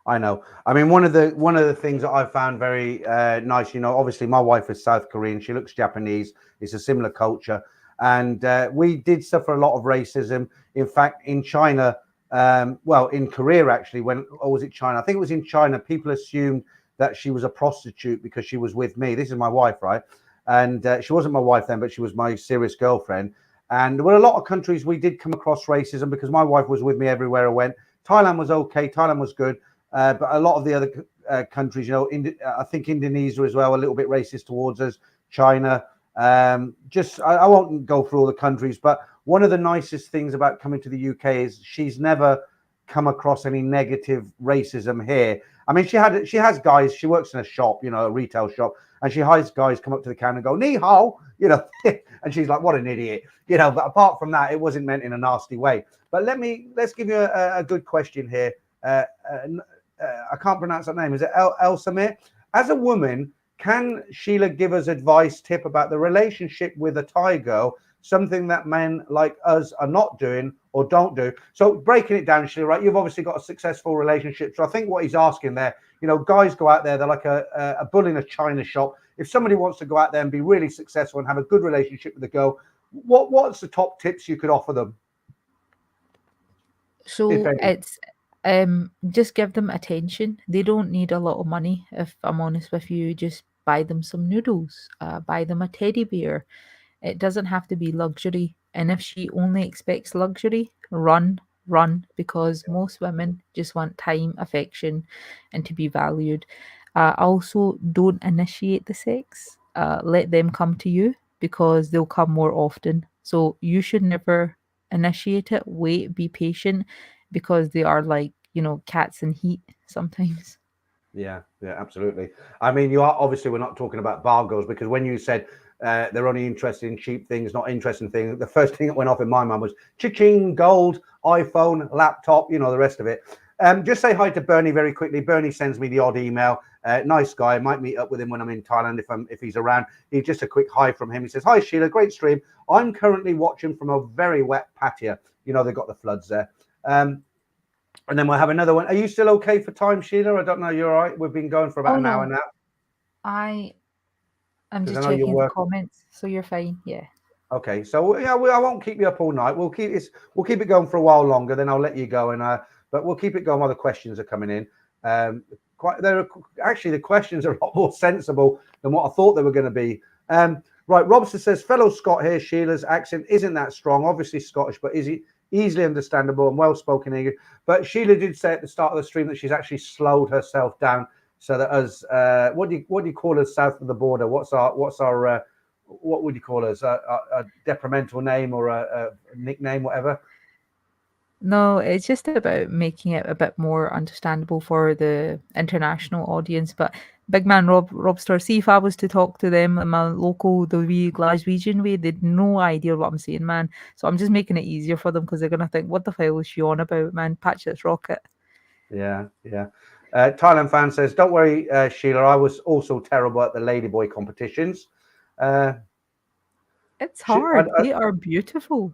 I know. I mean, one of the things that I found very nice, you know, obviously my wife is South Korean. She looks Japanese. It's a similar culture, and we did suffer a lot of racism. In fact, in China, well, in Korea actually, when or was it China? I think it was in China. People assumed that she was a prostitute because she was with me. This is my wife, right? And she wasn't my wife then, but she was my serious girlfriend. And there were a lot of countries we did come across racism because my wife was with me everywhere I went. Thailand was okay. Thailand was good. But a lot of the other countries, you know, I think Indonesia as well, a little bit racist towards us. China, I won't go through all the countries, but one of the nicest things about coming to the UK is she's never come across any negative racism here. I mean, she has guys. She works in a shop, you know, a retail shop, and she has guys come up to the counter and go ni hao, you know, and she's like, what an idiot, you know. But apart from that, it wasn't meant in a nasty way. But let's give you a good question here. Uh, I can't pronounce that name. Is it El Samir? As a woman, can Sheila give us advice, tip about the relationship with a Thai girl, something that men like us are not doing or don't do? So breaking it down, Sheila, right? You've obviously got a successful relationship. So I think what he's asking there, you know, guys go out there, they're like a bull in a china shop. If somebody wants to go out there and be really successful and have a good relationship with a girl, what's the top tips you could offer them, if So any? it's just give them attention. They don't need a lot of money, if I'm honest with you. Just buy them some noodles, buy them a teddy bear. It doesn't have to be luxury. And if she only expects luxury, run, run, because most women just want time, affection, and to be valued. Also, don't initiate the sex. Let them come to you because they'll come more often. So you should never initiate it. Wait, be patient because they are like, cats in heat sometimes. Yeah, yeah, absolutely. I mean, you are obviously we're not talking about bar girls because when you said they're only interested in cheap things, not interesting things, the first thing that went off in my mind was cha-ching, gold, iPhone, laptop, you know, the rest of it. Just say hi to Bernie very quickly. Bernie sends me the odd email. Nice guy. I might meet up with him when I'm in Thailand if he's around. Just a quick hi from him. He says, "Hi Sheila, great stream. I'm currently watching from a very wet patio. You know they've got the floods there. and then we'll have another one. Are you still okay for time, Sheila? I don't know. You're all right. We've been going for about Oh an hour no, now I'm because I just know you're checking the working. comments, so you're fine. Yeah. Okay, so yeah, I won't keep you up all night. We'll keep it going for a while longer. Then I'll let you go, and but we'll keep it going while the questions are coming in. There are actually the questions are a lot more sensible than what I thought they were going to be. Right, Robson says, fellow Scot here, Sheila's accent isn't that strong, obviously Scottish, but is it easily understandable and well spoken English? But Sheila did say at the start of the stream that she's actually slowed herself down so that as what do you call us south of the border? What's our what would you call us? A detrimental name or a nickname, whatever? No, it's just about making it a bit more understandable for the international audience. But big man Robster, see if I was to talk to them in my local, the wee Glaswegian way, they'd no idea what I'm saying, man. So I'm just making it easier for them because they're gonna think, what the hell is she on about, man? Patch this rocket. Yeah, yeah. Thailand fan says, don't worry, Sheila, I was also terrible at the Ladyboy competitions. Uh, It's sh- I, hard. They are beautiful.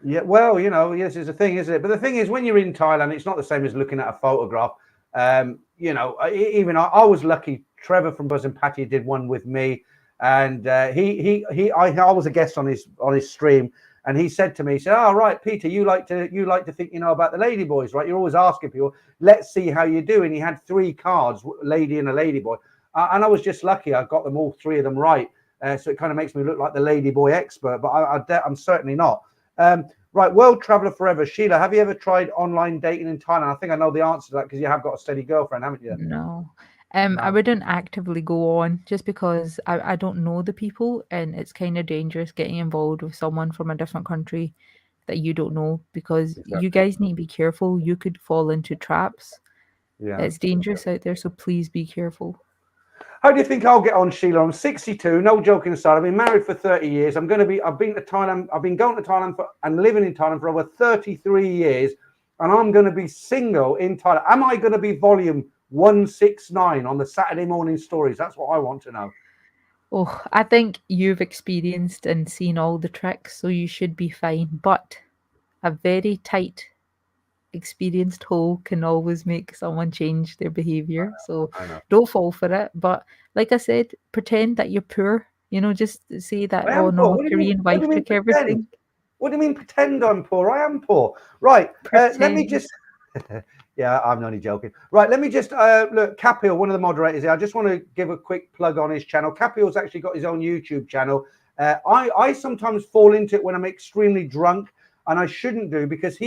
Yeah, well, yes, it's a thing, isn't it? But the thing is, when you're in Thailand, it's not the same as looking at a photograph. Even I was lucky. Trevor from Buzz and Patty did one with me, and I was a guest on his stream, and he said to me, he said, "Oh, right, Peter, you like to think you know about the ladyboys, right? You're always asking people, let's see how you do." And he had 3 cards, lady and a ladyboy, and I was just lucky. I got them all 3 of them right. So it kind of makes me look like the ladyboy expert, but I'm certainly not. Right, World Traveller Forever. Sheila, have you ever tried online dating in Thailand? I think I know the answer to that because you have got a steady girlfriend, haven't you? No. I No. wouldn't actively go on just because I don't know the people and it's kind of dangerous getting involved with someone from a different country that you don't know because you Exactly. guys need to be careful. You could fall into traps. Yeah. It's dangerous out there, so please be careful. How do you think I'll get on, Sheila? I'm 62. No joking aside. I've been married for 30 years. I've been to Thailand. I've been going to Thailand and living in Thailand for over 33 years, and I'm going to be single in Thailand. Am I going to be volume 169 on the Saturday morning stories? That's what I want to know. Oh, I think you've experienced and seen all the tricks, so you should be fine. But a very tight, experienced hole can always make someone change their behavior. So I know. don't fall for it. But like I said, pretend that you're poor. Just say that, I oh am no, poor. my What do you mean? Korean What do wife you mean took pretend? everything. What do you mean pretend I'm poor? I am poor. Right. Let me Pretend. just. Yeah, I'm only joking. Right. Let me just look. Capil, one of the moderators here. I just want to give a quick plug on his channel. Capil's actually got his own YouTube channel. I sometimes fall into it when I'm extremely drunk, and I shouldn't do because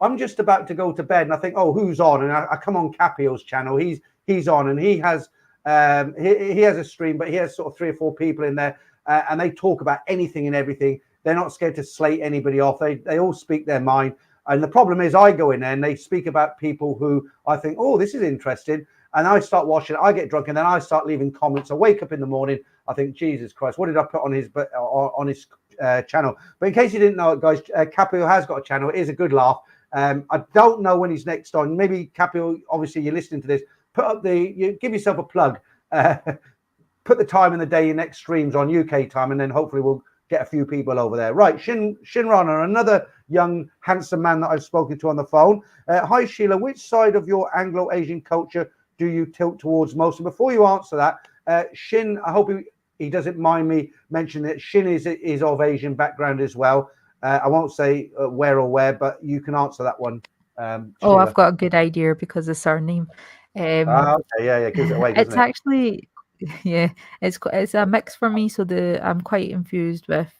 I'm just about to go to bed, and I think, oh, who's on? And I come on Capil's channel. He's on, and he has he has a stream, but he has sort of 3 or 4 people in there, and they talk about anything and everything. They're not scared to slate anybody off. They all speak their mind. And the problem is, I go in there and they speak about people who I think, oh, this is interesting. And I start watching, I get drunk, and then I start leaving comments. I wake up in the morning, I think, Jesus Christ, what did I put on his channel? But in case you didn't know it, guys, Capio has got a channel. It is a good laugh. I don't know when he's next on. Maybe Capio, obviously, you're listening to this. Give yourself a plug. Uh, Put the time in the day your next streams on UK time, and then hopefully we'll get a few people over there. Right, Shinrana, another young, handsome man that I've spoken to on the phone. Hi, Sheila. Which side of your Anglo-Asian culture do you tilt towards most? And before you answer that, Shin, I hope he doesn't mind me mentioning that Shin is of Asian background as well. I won't say where, but you can answer that one, Oh, I've Sheila. got a good idea because the surname. Um, Okay, yeah, gives it away, doesn't it's it? actually, yeah, it's a mix for me. So I'm quite infused with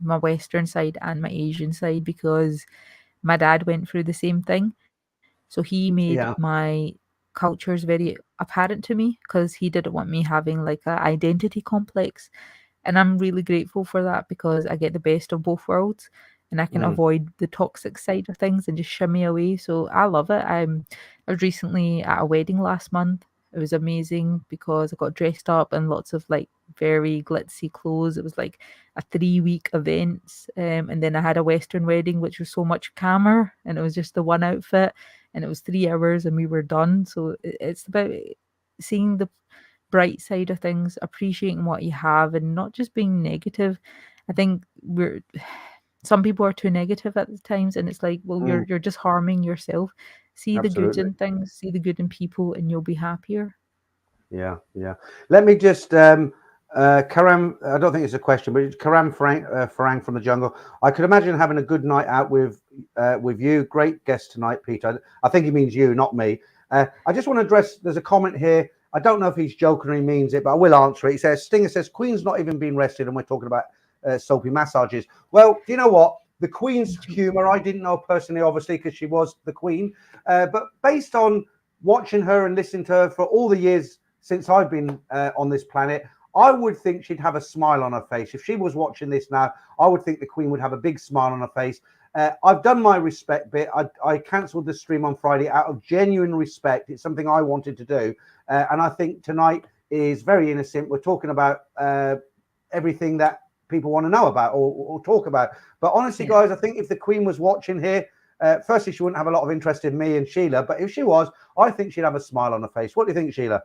my Western side and my Asian side because my dad went through the same thing. So he made Yeah. my cultures very apparent to me because he didn't want me having like a identity complex. And I'm really grateful for that because I get the best of both worlds and I can Mm, avoid the toxic side of things and just shimmy away. So I love it. I was recently at a wedding last month. It was amazing because I got dressed up in lots of like very glitzy clothes. It was like a 3-week event. And then I had a Western wedding, which was so much calmer. And it was just the one outfit. And it was 3 hours and we were done. So it's about seeing the bright side of things, appreciating what you have and not just being negative. I think some people are too negative at the times and it's like, well, mm. you're just harming yourself. See the good Absolutely. in things, see the good in people, and you'll be happier. Yeah, yeah. Let me just Karam. I don't think it's a question, but it's Karam Farang from the jungle. I could imagine having a good night out with you. Great guest tonight, Peter. I think he means you, not me. I just want to address. There's a comment here. I don't know if he's joking or he means it, but I will answer it. He says Stinger says Queen's not even been rested, and we're talking about soapy massages. Well, do you know what? The Queen's humour, I didn't know personally, obviously, because she was the Queen. But based on watching her and listening to her for all the years since I've been on this planet, I would think she'd have a smile on her face. If she was watching this now, I would think the Queen would have a big smile on her face. I've done my respect bit. I cancelled the stream on Friday out of genuine respect. It's something I wanted to do. And I think tonight is very innocent. We're talking about everything that people want to know about or talk about. But honestly, guys, I think if the Queen was watching here, firstly, she wouldn't have a lot of interest in me and Sheila. But if she was, I think she'd have a smile on her face. What do you think, Sheila?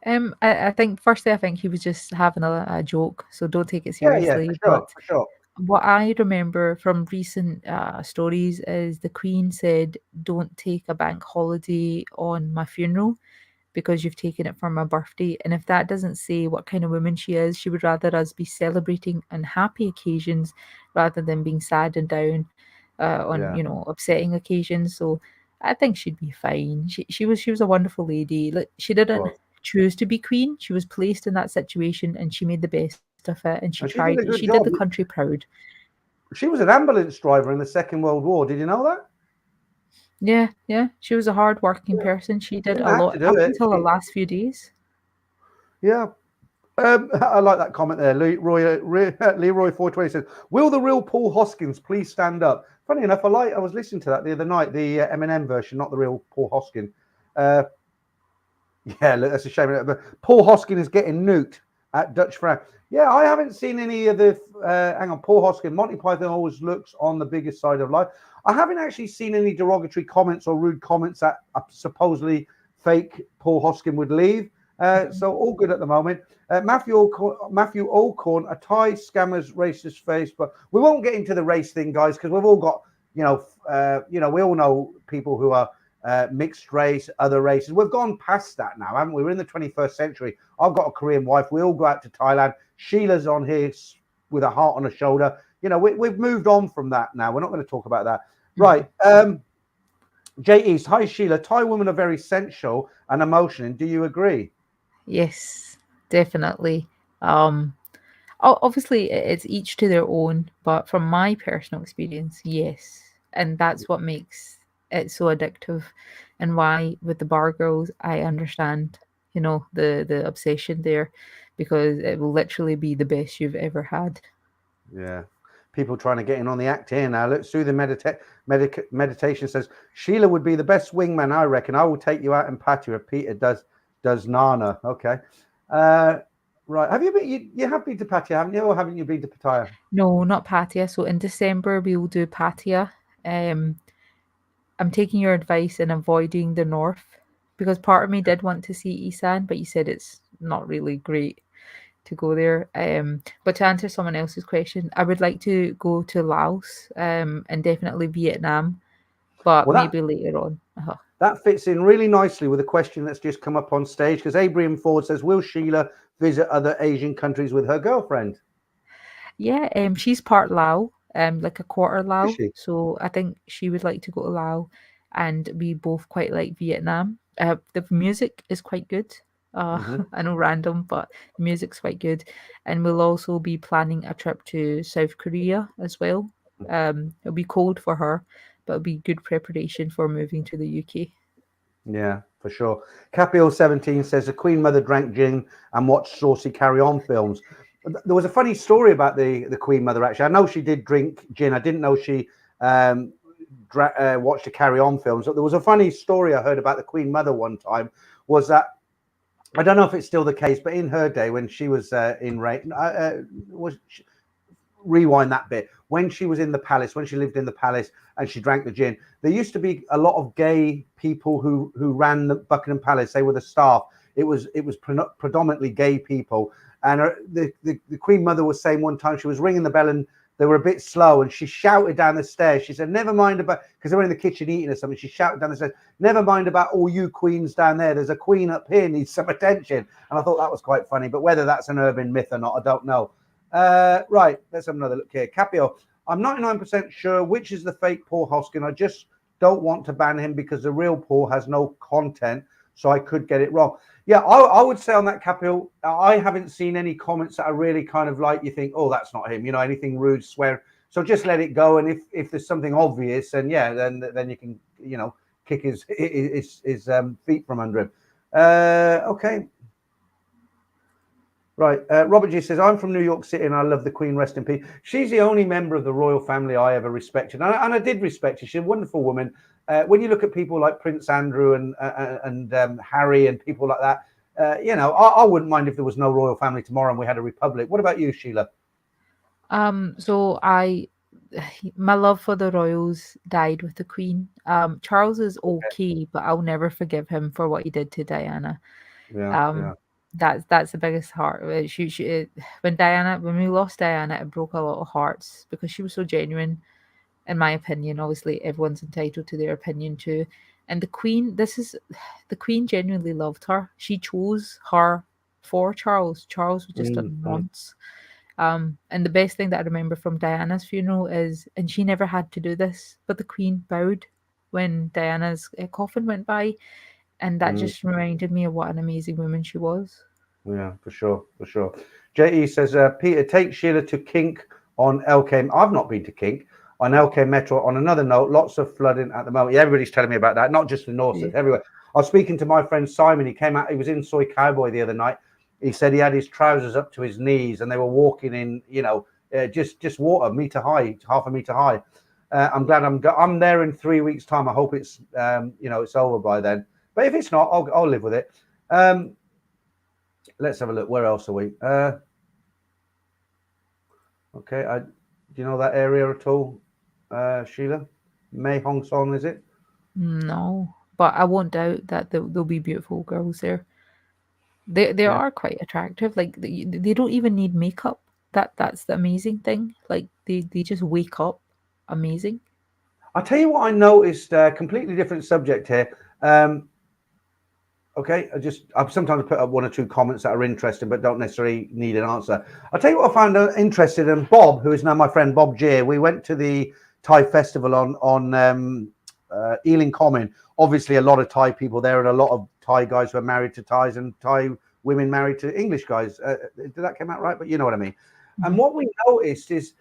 I think firstly, I think he was just having a joke, so don't take it Yeah, for seriously. sure, But for sure. what I remember from recent stories is the Queen said, "Don't take a bank holiday on my funeral because you've taken it for my birthday." And if that doesn't say what kind of woman she is, she would rather us be celebrating on happy occasions rather than being sad and down on Yeah, upsetting occasions. So I think she'd be fine. She was a wonderful lady. Like, she didn't was. choose to be queen. She was placed in that situation and she made the best of it and she And she tried. did a She good did the job. country proud. She was an ambulance driver in the Second World War. Did you know that? Yeah, yeah. She was a hard-working Yeah. person. She She did didn't a have to lot do up it. until the last few days. Yeah. I like that comment there. Leroy 420 says, "Will the real Paul Hoskins please stand up?" Funny enough, I was listening to that the other night, the Eminem version, not the real Paul Hoskin. Uh, Yeah, look, that's a shame. But Paul Hoskin is getting nuked at Dutch Frank. Yeah, I haven't seen any of the. Hang on, Paul Hoskin. Monty Python always looks on the biggest side of life. I haven't actually seen any derogatory comments or rude comments that supposedly fake Paul Hoskin would leave. So all good at the moment. Matthew Alcorn, a Thai scammer's racist face, but we won't get into the race thing, guys, because we've all got, we all know people who are mixed race, other races. We've gone past that now, haven't we? We're in the 21st century. I've got a Korean wife. We all go out to Thailand. Sheila's on here with a heart on her shoulder. We've moved on from that now. We're not going to talk about that. Right. Jay East. Hi, Sheila. Thai women are very sensual and emotional. Do you agree? Yes, definitely. Obviously, it's each to their own, but from my personal experience, yes. And that's what makes it so addictive and why with the bar girls, I understand, the obsession there because it will literally be the best you've ever had. Yeah. People trying to get in on the act here now. Look, through the meditation says Sheila would be the best wingman, I reckon. I will take you out and pat you if Peter does Nana. Okay. Right. Have you been? You have been to Pattaya, haven't you, or haven't you been to Pattaya? No, not Pattaya. So in December, we will do Pattaya. Um, I'm taking your advice and avoiding the north because part of me did want to see Isan, but you said it's not really great to go there. But to answer someone else's question, I would like to go to Laos, and definitely Vietnam, but Well, maybe later on. Uh-huh. that fits in really nicely with a question that's just come up on stage because Abraham Ford says, "Will Sheila visit other Asian countries with her girlfriend?" Yeah, she's part Lao, like a quarter Is Lao. she? So I think she would like to go to Lao, and we both quite like Vietnam. The music is quite good. Hmm. I know random, but the music's quite good. And we'll also be planning a trip to South Korea as well. It'll be cold for her, but it'll be good preparation for moving to the UK. Yeah, for sure. Capio 17 says the Queen Mother drank gin and watched saucy Carry On films. There was a funny story about the Queen Mother, actually. I know she did drink gin. I didn't know she um, watched the Carry On films. But there was a funny story I heard about the Queen Mother one time, was that I don't know if it's still the case, but in her day when she was in reign, was rewind that bit. When she was in the palace, when she lived in the palace and she drank the gin, there used to be a lot of gay people who ran the Buckingham Palace. They were the staff. It was predominantly gay people. And the Queen Mother was saying one time she was ringing the bell and they were a bit slow, and she shouted down the stairs. She said, "Never mind about," because they were in the kitchen eating or something. She shouted down the stairs, "Never mind about all you queens down there. There's a queen up here needs some attention." And I thought that was quite funny. But whether that's an urban myth or not, I don't know. Right, let's have another look here. Capio, I'm 99% sure which is the fake Paul Hoskin. I just don't want to ban him because the real Paul has no content, so I could get it wrong. Yeah, I would say on that, Capio, I haven't seen any comments that are really kind of like you think, oh, that's not him, anything rude, swear. So just let it go. And if there's something obvious, then yeah, then you can, kick his feet from under him. Okay. Right. Robert G says, I'm from New York City and I love the Queen, rest in peace. She's the only member of the royal family I ever respected. And I did respect her. She's a wonderful woman. When you look at people like Prince Andrew and Harry and people like that, I wouldn't mind if there was no royal family tomorrow and we had a republic. What about you, Sheila? So my love for the royals died with the Queen. Charles is okay, but I'll never forgive him for what he did to Diana. Yeah. That's the biggest heart. When we lost Diana, it broke a lot of hearts because she was so genuine. In my opinion, obviously everyone's entitled to their opinion too. And the Queen genuinely loved her. She chose her for Charles. Charles was just a nonce. And the best thing that I remember from Diana's funeral is, and she never had to do this, but the Queen bowed when Diana's coffin went by, and that just reminded me of what an amazing woman she was. Yeah, for sure. JE says, Peter, take Sheila to Kink on LK. I've not been to Kink. On LK Metro. On another note, lots of flooding at the moment. Yeah, everybody's telling me about that. Not just the north, everywhere. I was speaking to my friend Simon. He came out. He was in Soy Cowboy the other night. He said he had his trousers up to his knees, and they were walking in, just water, meter high, half a meter high. I'm glad I'm there in 3 weeks' time. I hope it's it's over by then. But if it's not, I'll live with it. Let's have a look. Where else are we? Okay, do you know that area at all, Sheila? Mae Hong Son, is it? No, but I won't doubt that there'll be beautiful girls there. They are quite attractive. Like they don't even need makeup. That's the amazing thing. Like they just wake up amazing. I'll tell you what I noticed. Completely different subject here. Okay, I've sometimes put up one or two comments that are interesting, but don't necessarily need an answer. I'll tell you what I found interested in. Bob, who is now my friend Bob J. We went to the Thai festival on Ealing Common. Obviously, a lot of Thai people there, and a lot of Thai guys who are married to Thais and Thai women married to English guys. Did that come out right? But you know what I mean. Mm-hmm. And what we noticed is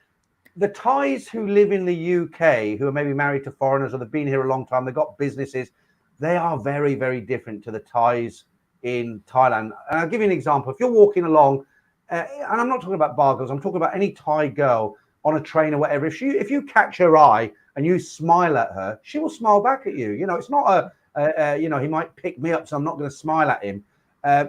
the Thais who live in the UK, who are maybe married to foreigners or they've been here a long time, they've got businesses. They are very, very different to the Thais in Thailand. And I'll give you an example. If you're walking along, and I'm not talking about bar girls, I'm talking about any Thai girl on a train or whatever. If you catch her eye and you smile at her, she will smile back at you. It's not he might pick me up, so I'm not going to smile at him.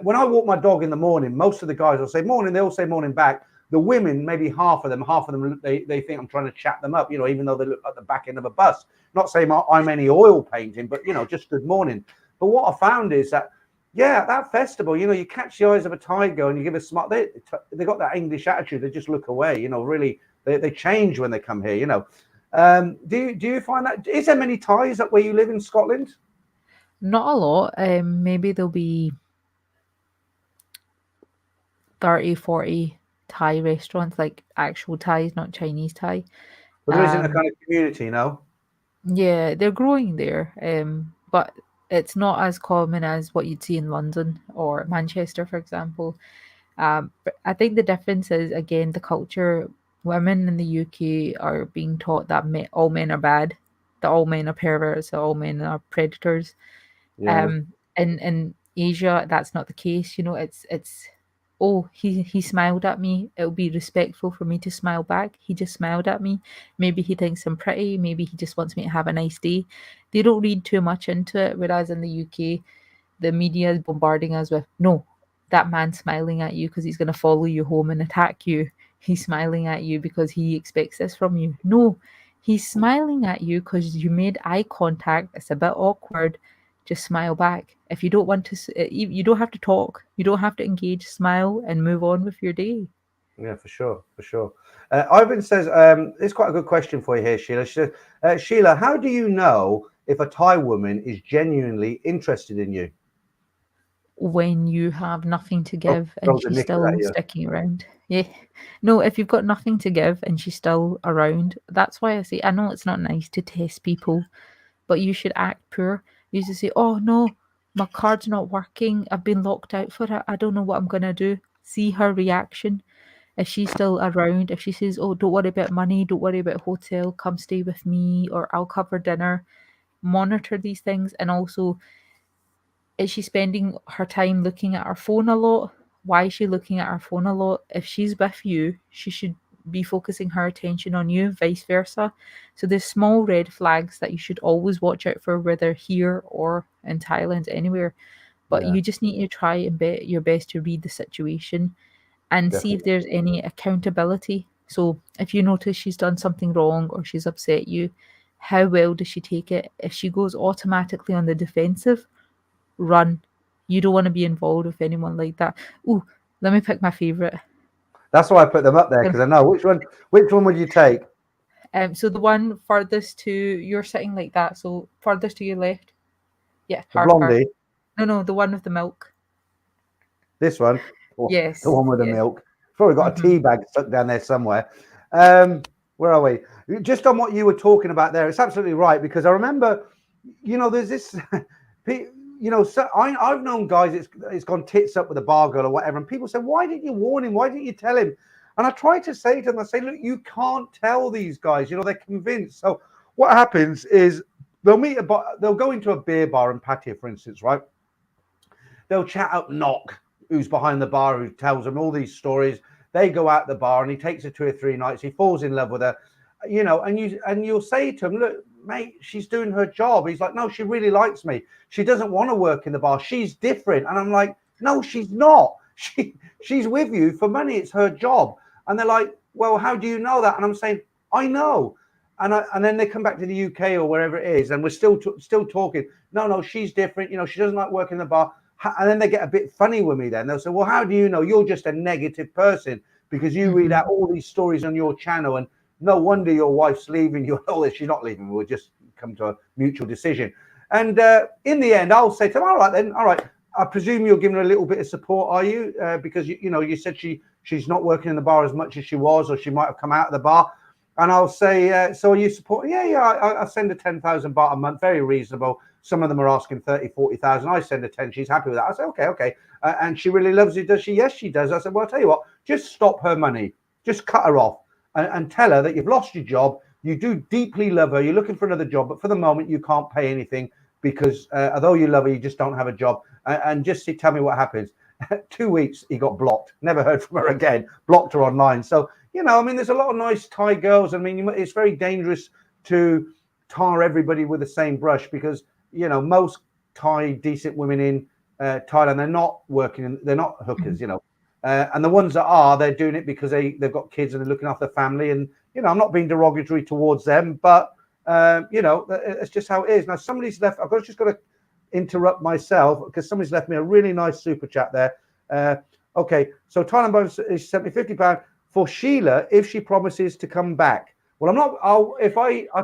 When I walk my dog in the morning, most of the guys will say morning. They all say morning back. The women, maybe half of them, they think I'm trying to chat them up, even though they look like the back end of a bus. Not saying I'm any oil painting, but, just good morning. But what I found is that, at that festival, you catch the eyes of a Thai girl and you give a smile. They got that English attitude. They just look away, really. They change when they come here, Do you find that? Is there many Thais up where you live in Scotland? Not a lot. Maybe there'll be 30, 40 Thai restaurants, like actual Thais, not Chinese Thai. But there isn't a kind of community, no? Yeah, they're growing there. But it's not as common as what you'd see in London or Manchester, for example. But I think the difference is, again, the culture. Women in the UK are being taught that all men are bad, that all men are perverts, that all men are predators. Yeah. In Asia, that's not the case. It's oh, he smiled at me. It'll be respectful for me to smile back. He just smiled at me. Maybe he thinks I'm pretty. Maybe he just wants me to have a nice day. They don't read too much into it. Whereas in the UK, the media is bombarding us with, no, that man's smiling at you because he's going to follow you home and attack you. He's smiling at you because he expects this from you. No, he's smiling at you because you made eye contact. It's a bit awkward. Just smile back. If you don't want to, you don't have to talk. You don't have to engage. Smile and move on with your day. Yeah, for sure, for sure. Ivan says, it's quite a good question for you here, Sheila. She says, Sheila, how do you know if a Thai woman is genuinely interested in you? When you have nothing to Oh, give and throws a she's knicker at still you. sticking around. Yeah. No, if you've got nothing to give and she's still around, that's why I say I know it's not nice to test people, but you should act poor. You should say, "Oh no, my card's not working. I've been locked out for it. I don't know what I'm gonna do." See her reaction. If she's still around, if she says, "Oh, don't worry about money, don't worry about hotel, come stay with me, or I'll cover dinner," monitor these things. And also, is she spending her time looking at her phone a lot? Why is she looking at her phone a lot? If she's with you, she should be focusing her attention on you, vice versa. So there's small red flags that you should always watch out for, whether here or in Thailand, anywhere. But Yeah, you just need to try and bet your best to read the situation and see if definitely. there's any accountability. So if you notice she's done something wrong or she's upset you, how well does she take it? If she goes automatically on the defensive, run. You don't want to be involved with anyone like that. Ooh, let me pick my favorite. That's why I put them up there Um, because I know which one. Which one would you take? so the one furthest to you're sitting like that. So furthest to your left. Yeah, The her. blondie. No, no, the one with the milk. This one, or the Yes, one with the yes. milk. Probably got a Mm-hmm. tea bag stuck down there somewhere. Um, where are we? Just on what you were talking about there, it's absolutely right because I remember, there's this, so I've known guys it's gone tits up with a bar girl or whatever, and people say, why didn't you warn him? Why didn't you tell him? And I try to say to them, I say, look, you can't tell these guys. They're convinced. So what happens is they'll go into a beer bar in Pattaya, for instance, right? They'll chat up Knock, who's behind the bar, who tells them all these stories. They go out the bar and he takes her 2 or 3 nights. He falls in love with her, and you'll say to him, look, mate, she's doing her job. He's like, no, she really likes me. She doesn't want to work in the bar. She's different. And I'm like, no, she's not. She's with you for money. It's her job. And they're like, well, how do you know that? And I'm saying, I know. And then they come back to the UK or wherever it is, and we're still talking. No, she's different. She doesn't like working in the bar. And then they get a bit funny with me then. They'll say, well, how do you know? You're just a negative person because you read Mm-hmm. out all these stories on your channel and no wonder your wife's leaving you. Oh, she's not leaving. We'll just come to a mutual decision. And in the end, I'll say to them, all right, then. All right. I presume you're giving her a little bit of support, are you? Because, you said she's not working in the bar as much as she was, or she might have come out of the bar. And I'll say, so are you supporting? Yeah, I send her 10,000 baht a month, very reasonable. Some of them are asking 30, 40,000. I send her 10. She's happy with that. I say, okay. And she really loves you, does she? Yes, she does. I said, well, I'll tell you what, just stop her money. Just cut her off and tell her that you've lost your job. You do deeply love her. You're looking for another job, but for the moment, you can't pay anything because although you love her, you just don't have a job. And just tell me what happens. 2 weeks, he got blocked. Never heard from her again. Blocked her online. So, there's a lot of nice Thai girls. It's very dangerous to tar everybody with the same brush because, most Thai decent women in Thailand, they're not working, they're not hookers, and the ones that are, they're doing it because they've got kids and they're looking after their family. And, I'm not being derogatory towards them, but, it's just how it is. Now, somebody's left, just got to interrupt myself because somebody's left me a really nice super chat there. Okay, so Thailand bonus is £50 for Sheila if she promises to come back. Well, I'm not. I'll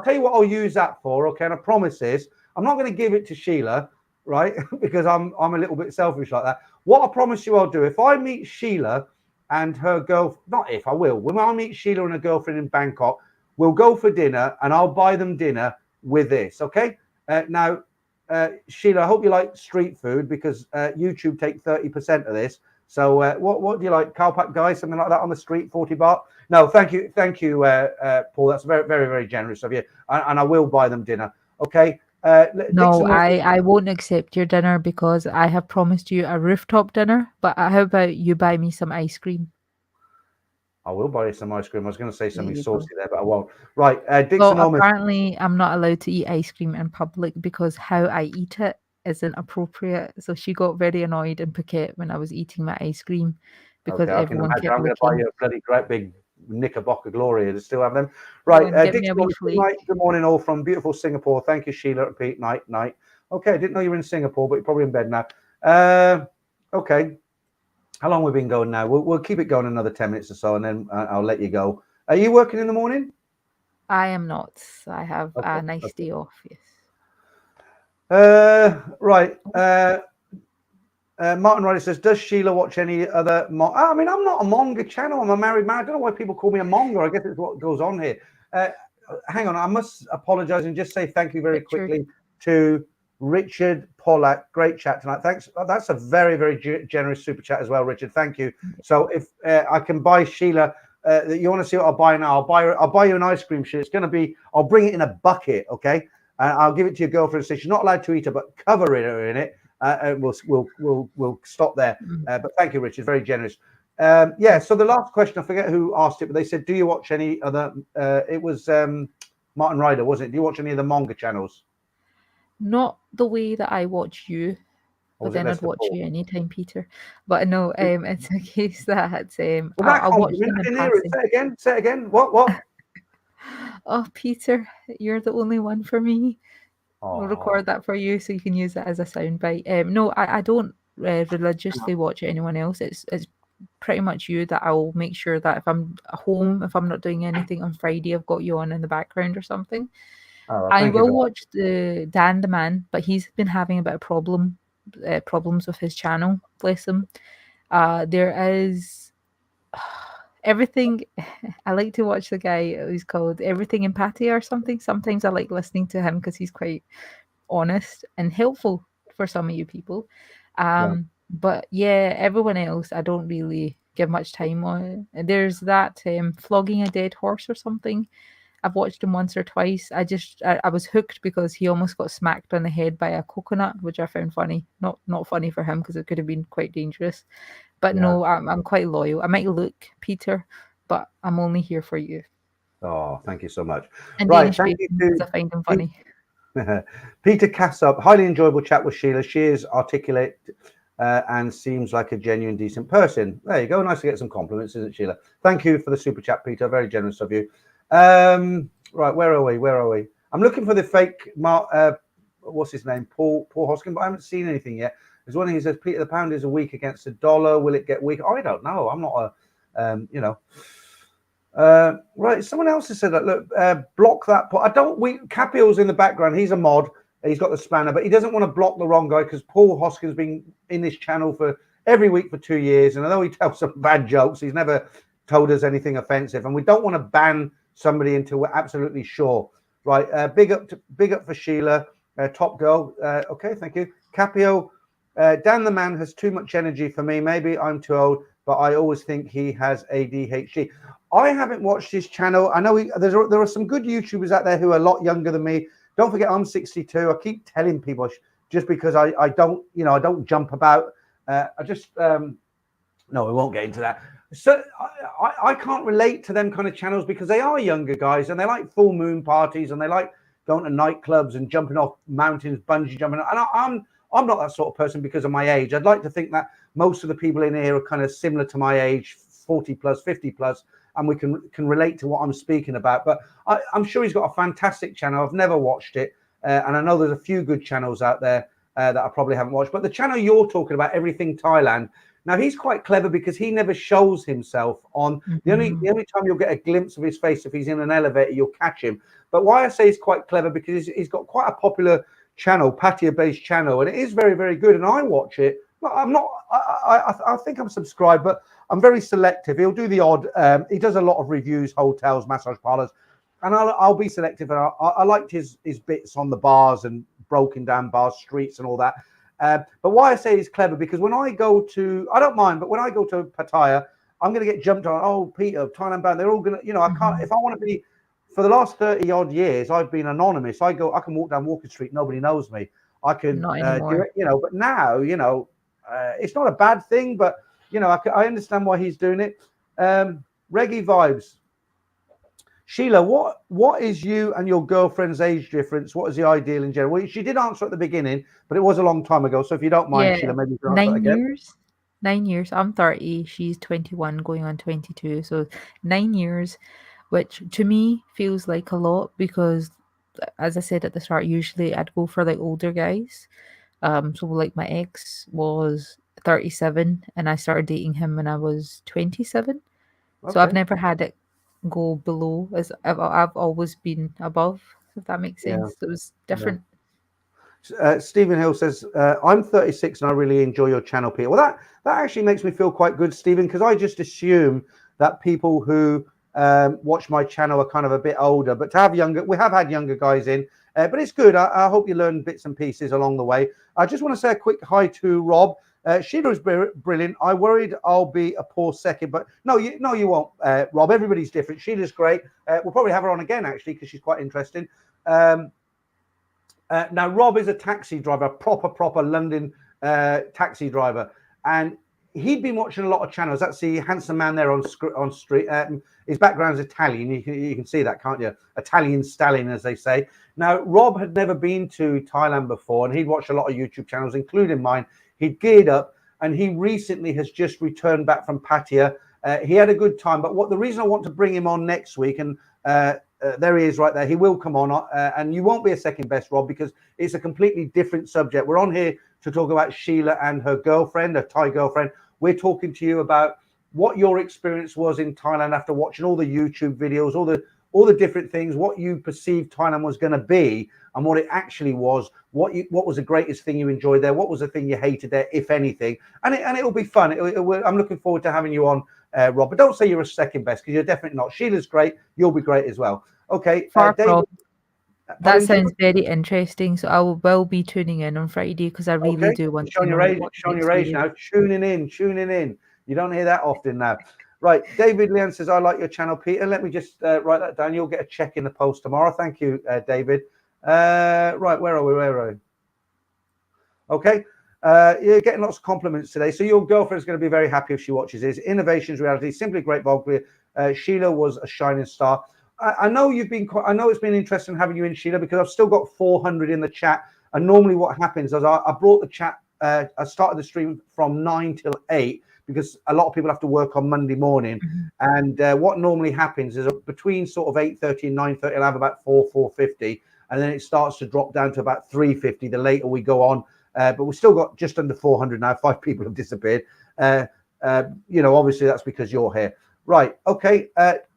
tell you what I'll use that for. Okay, and I promise this. I'm not going to give it to Sheila, right? Because I'm a little bit selfish like that. What I promise you I'll do if I meet Sheila and her girl, not if I will, when I meet Sheila and her girlfriend in Bangkok, we'll go for dinner and I'll buy them dinner with this. Okay. Now, Sheila, I hope you like street food because YouTube take 30% of this. So what do you like? Carpac guy, something like that on the street, 40 baht? No, thank you, Paul. That's very, very, very generous of you. And I will buy them dinner. Okay. No, Dixon, I won't accept your dinner because I have promised you a rooftop dinner. But how about you buy me some ice cream? I will buy you some ice cream. I was going to say There something you go. saucy there, but I won't. Right. Well, Dixon almost. apparently I'm not allowed to eat ice cream in public because how I eat it isn't appropriate. So she got very annoyed in Phuket when I was eating my ice cream because Okay, I can everyone imagine. kept I'm going to buy looking. you a bloody great big Knickerbocker Gloria to still have them. Go Right, and get me a Dixon, wee good night, flake. good morning, all from beautiful Singapore. Thank you, Sheila and Pete. Night. Okay, I didn't know you were in Singapore, but you're probably in bed now. Okay, How long we've been going now? We'll keep it going another 10 minutes or so, and then I'll let you go. Are you working in the morning? I am not. I have Okay. a nice Okay. day off. Yes. Right. Martin Ryder says, "Does Sheila watch any other?" I mean, I'm not a manga channel. I'm a married man. I don't know why people call me a monger. I guess it's what goes on here. Uh, Hang on. I must apologise and just say thank you very Richard. quickly to Richard Pollack. Great chat tonight. Thanks. That's a very, very generous super chat as well, Richard. Thank you. So if I can buy Sheila, you want to see what I'll buy now? I'll buy you an ice cream sheet. It's going to be. I'll bring it in a bucket, okay? And I'll give it to your girlfriend. So she's not allowed to eat it, but cover her in it. And we'll stop there. Mm. But thank you, Richard. Very generous. Yeah. So the last question, I forget who asked it, but they said, "Do you watch any other?" It was Martin Ryder, was it? Do you watch any of the manga channels, Not the way that I watch you, or but was it then I'd Lester watch Paul? you anytime, Peter. But no, it's a case that Was I, that I watch compliment? them I in didn't hear it. passing. Say it again. Say it again. What? Oh, Peter, you're the only one for me. I'll Oh, record that for you so you can use it as a soundbite. No, I don't religiously watch anyone else. It's pretty much you that I'll make sure that if I'm home, if I'm not doing anything on Friday, I've got you on in the background or something. all right. I Thank you will for that. watch the Dan the Man, but he's been having a bit of problems with his channel. Bless him. There is everything. I like to watch the guy who's called Everything in Pattaya or something. Sometimes I like listening to him because he's quite honest and helpful for some of you people. Yeah. But yeah, everyone else I don't really give much time on. And there's that flogging a dead horse or something. I've watched him once or twice. I was hooked because he almost got smacked on the head by a coconut, which I found funny. Not funny for him because it could have been quite dangerous. But Yeah. no, I'm quite loyal. I might look Peter, but I'm only here for you. Oh, thank you so much. And Right. Danish Thank you bacon because to I find him Pete. funny. Peter Cassop, highly enjoyable chat with Sheila. She is articulate and seems like a genuine, decent person. There you go. Nice to get some compliments, isn't it, Sheila? Thank you for the super chat, Peter. Very generous of you. Right, where are we? Where are we? I'm looking for the fake what's his name? Paul Hoskin, but I haven't seen anything yet. There's one he says, Peter, the pound is a weak against the dollar. Will it get weak? I don't know. I'm not you know. Right, someone else has said that. Look, block that. I don't. Capio's in the background. He's a mod. He's got the spanner, but he doesn't want to block the wrong guy because Paul Hoskins been in this channel for every week for 2 years, and although he tells some bad jokes, he's never told us anything offensive, and we don't want to ban somebody until we're absolutely sure. Right, big up for Sheila, top girl. Okay, thank you, Capio. Dan the man has too much energy for me. Maybe I'm too old, but I always think he has ADHD. I haven't watched his channel. I know there are some good YouTubers out there who are a lot younger than me. Don't forget, I'm 62. I keep telling people just because I don't, I don't jump about. I just, no, we won't get into that. So I can't relate to them kind of channels because they are younger guys and they like full moon parties and they like going to nightclubs and jumping off mountains, bungee jumping. And I'm not that sort of person because of my age. I'd like to think that most of the people in here are kind of similar to my age, 40 plus, 50 plus, and we can relate to what I'm speaking about. But I'm sure he's got a fantastic channel. I've never watched it, and I know there's a few good channels out there that I probably haven't watched. But the channel you're talking about, Everything Thailand. Now he's quite clever because he never shows himself on the only time you'll get a glimpse of his face if he's in an elevator, you'll catch him. But why I say he's quite clever because he's got quite a popular channel, pattaya-based channel, and it is very, very good. And I watch it. I'm not. I think I'm subscribed, but I'm very selective. He'll do the odd. He does a lot of reviews, hotels, massage parlors, and I'll be selective. And I liked his bits on the bars and broken down bars, streets, and all that. But why I say he's clever because when I go to, I don't mind, but when I go to Pattaya, I'm going to get jumped on. Oh, Peter, Thailand band. They're all going to, I can't. If I want to be, for the last 30 odd years, I've been anonymous. I can walk down Walker Street, nobody knows me. I can Not do anymore. it, but now, it's not a bad thing, but I understand why he's doing it. Reggae vibes. Sheila, what is you and your girlfriend's age difference? What is the ideal in general? Well, she did answer at the beginning, but it was a long time ago. So if you don't mind, Yeah, Sheila, maybe you can answer that 9 again. years. 9 years. I'm 30, she's 21 going on 22. So 9 years, which to me feels like a lot because as I said at the start, usually I'd go for like older guys. So like my ex was 37 and I started dating him when I was 27. So I've Okay. never had it go below, as I've always been above, if that makes Yeah. sense. It was Yeah. different. Stephen Hill says, I'm 36 and I really enjoy your channel, Peter. Well, that actually makes me feel quite good, Stephen, because I just assume that people who watch my channel are kind of a bit older. But to have we have had younger guys in, but it's good. I hope you learn bits and pieces along the way. I just want to say a quick hi to Rob. Sheila is brilliant. I worried I'll be a poor second, but no, you won't, Rob. Everybody's different. Sheila's great. We'll probably have her on again, actually, because she's quite interesting. Now, Rob is a taxi driver, proper London taxi driver, and he'd been watching a lot of channels. That's the handsome man there on street. His background's Italian. You can see that, can't you? Italian stallion, as they say. Now, Rob had never been to Thailand before, and he'd watched a lot of YouTube channels, including mine. He'd geared up, and he recently has just returned back from Pattaya. He had a good time, but the reason I want to bring him on next week, and there he is right there. He will come on, and you won't be a second best, Rob, because it's a completely different subject. We're on here to talk about Sheila and her girlfriend, her Thai girlfriend. We're talking to you about what your experience was in Thailand after watching all the YouTube videos, all the different things, what you perceived Thailand was going to be, and what it actually was. What was the greatest thing you enjoyed there? What was the thing you hated there, if anything? And it'll be fun. I'm looking forward to having you on, Rob. But don't say you're a second best, because you're definitely not. Sheila's great. You'll be great as well. Okay, Far David. from. That sounds very interesting. So I will be tuning in on Friday because I really Okay, do want to showing know what the your age experience. now. Tuning in. You don't hear that often now. Right, David Leon says, I like your channel, Peter. Let me just write that down. You'll get a check in the post tomorrow. Thank you, David. Right, where are we? Okay. You're getting lots of compliments today. So your girlfriend's going to be very happy if she watches this. Innovations, reality, simply great vocally. Sheila was a shining star. I know I know it's been interesting having you in, Sheila, because I've still got 400 in the chat. And normally what happens is I brought the chat, I started the stream from 9 till 8 because a lot of people have to work on Monday morning. Mm-hmm. And what normally happens is between sort of 8:30 and 9:30, I'll have about 450. And then it starts to drop down to about 350 the later we go on. But we've still got just under 400 now. 5 people have disappeared. Obviously that's because you're here. Right. Okay.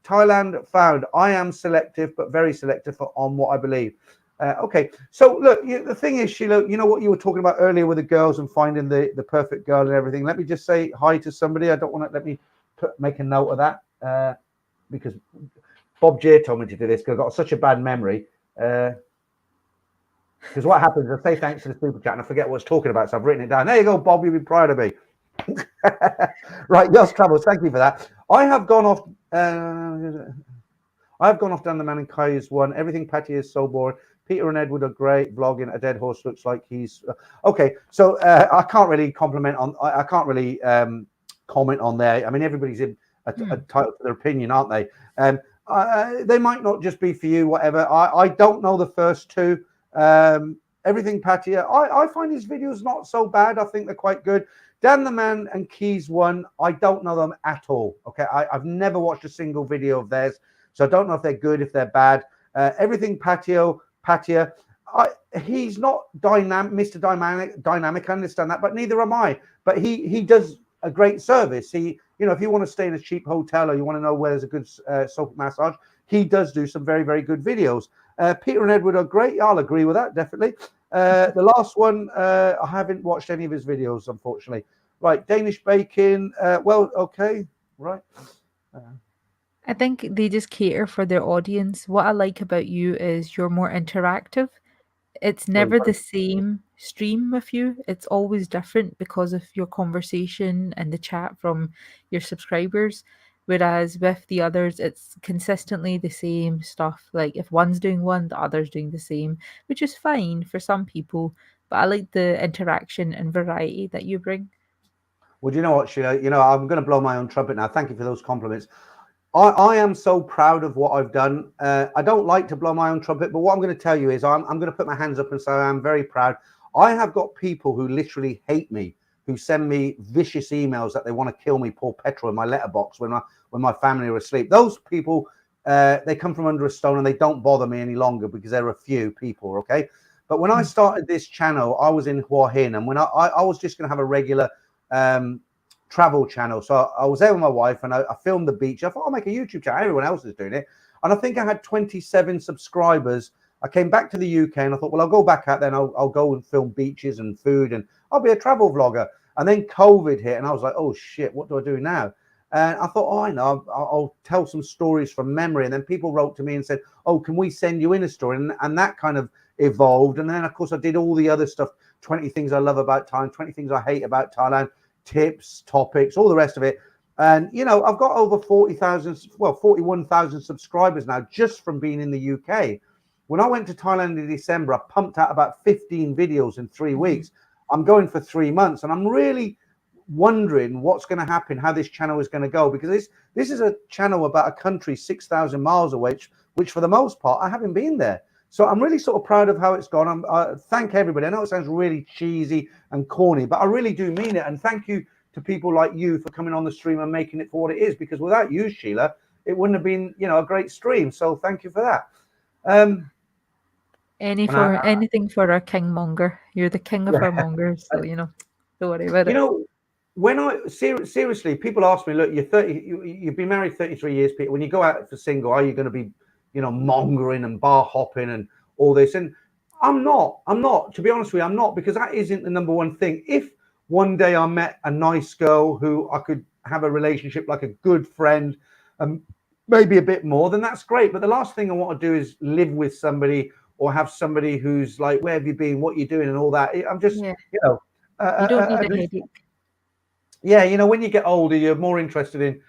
Thailand found. I am selective, but very selective on what I believe. Okay. So look, the thing is, Sheila, you know what you were talking about earlier with the girls and finding the perfect girl and everything. Let me just say hi to somebody. I don't want to let me make a note of that because Bob J told me to do this because I've got such a bad memory. Because what happens is I say thanks to the super chat and I forget what I was talking about. So I've written it down. There you go, Bob. You'll be proud of me. Right, yes, Travels. Thank you for that. I have gone off. I've gone off down the man and Kai's one. Everything Patty is so boring. Peter and Edward are great. Vlogging a dead horse looks like he's okay. So I can't really comment on. I can't really comment on there. I mean, everybody's entitled to their opinion, aren't they? They might not just be for you. Whatever. I don't know the first two. Everything Patty. I find his videos not so bad. I think they're quite good. Dan the Man and Keys one. I don't know them at all. Okay, I've never watched a single video of theirs. So I don't know if they're good, if they're bad. Everything Patia. He's not Mr. Dynamic. I understand that, but neither am I. But he does a great service. If you want to stay in a cheap hotel or you want to know where there's a good soap massage, he does do some very, very good videos. Peter and Edward are great. I'll agree with that, definitely. The last one, I haven't watched any of his videos, unfortunately. Right, Danish Bacon. Okay, right. I think they just cater for their audience. What I like about you is you're more interactive. It's never the same stream with you. It's always different because of your conversation and the chat from your subscribers. Whereas with the others, it's consistently the same stuff. Like if one's doing one, the other's doing the same, which is fine for some people. But I like the interaction and variety that you bring. Well, you know what, Sheila? I'm going to blow my own trumpet now. Thank you for those compliments. I am so proud of what I've done. I don't like to blow my own trumpet, but what I'm going to tell you is I'm going to put my hands up and say I'm very proud. I have got people who literally hate me, who send me vicious emails that they want to kill me, pour petrol in my letterbox when my family are asleep. Those people, they come from under a stone and they don't bother me any longer because there are a few people, okay? But when I started this channel, I was in Hua Hin, and when I was just going to have a regular travel channel. So I was there with my wife and I filmed the beach. I thought I'll make a YouTube channel. Everyone else is doing it. And I think I had 27 subscribers. I came back to the UK and I thought, well, I'll go back out there and I'll go and film beaches and food and I'll be a travel vlogger. And then COVID hit and I was like, oh shit, what do I do now? And I thought, oh, I know, I'll tell some stories from memory. And then people wrote to me and said, oh, can we send you in a story? And that kind of evolved. And then, of course, I did all the other stuff, 20 things I love about Thailand, 20 things I hate about Thailand, tips, topics, all the rest of it. And, you know, I've got over 41,000 subscribers now just from being in the UK. When I went to Thailand in December, I pumped out about 15 videos in 3 weeks. I'm going for 3 months and I'm really wondering what's going to happen, how this channel is going to go, because this is a channel about a country 6,000 miles away, which for the most part I haven't been there. So I'm really sort of proud of how it's gone. I thank everybody. I know it sounds really cheesy and corny, but I really do mean it. And thank you to people like you for coming on the stream and making it for what it is, because without you, Sheila, it wouldn't have been, you know, a great stream. So thank you for that. Anything for our kingmonger. You're the king of our mongers, so you know, don't worry about it. You know, when seriously, people ask me, look, you're 30, you've been married 33 years, Peter. When you go out for single, are you going to be, you know, mongering and bar hopping and all this? And I'm not, to be honest with you, I'm not, because that isn't the number one thing. If one day I met a nice girl who I could have a relationship like a good friend, maybe a bit more, then that's great. But the last thing I want to do is live with somebody or have somebody who's like, where have you been, what are you doing, and all that. I'm just, you know, you don't need a headache. Yeah, you know, when you get older, you're more interested in,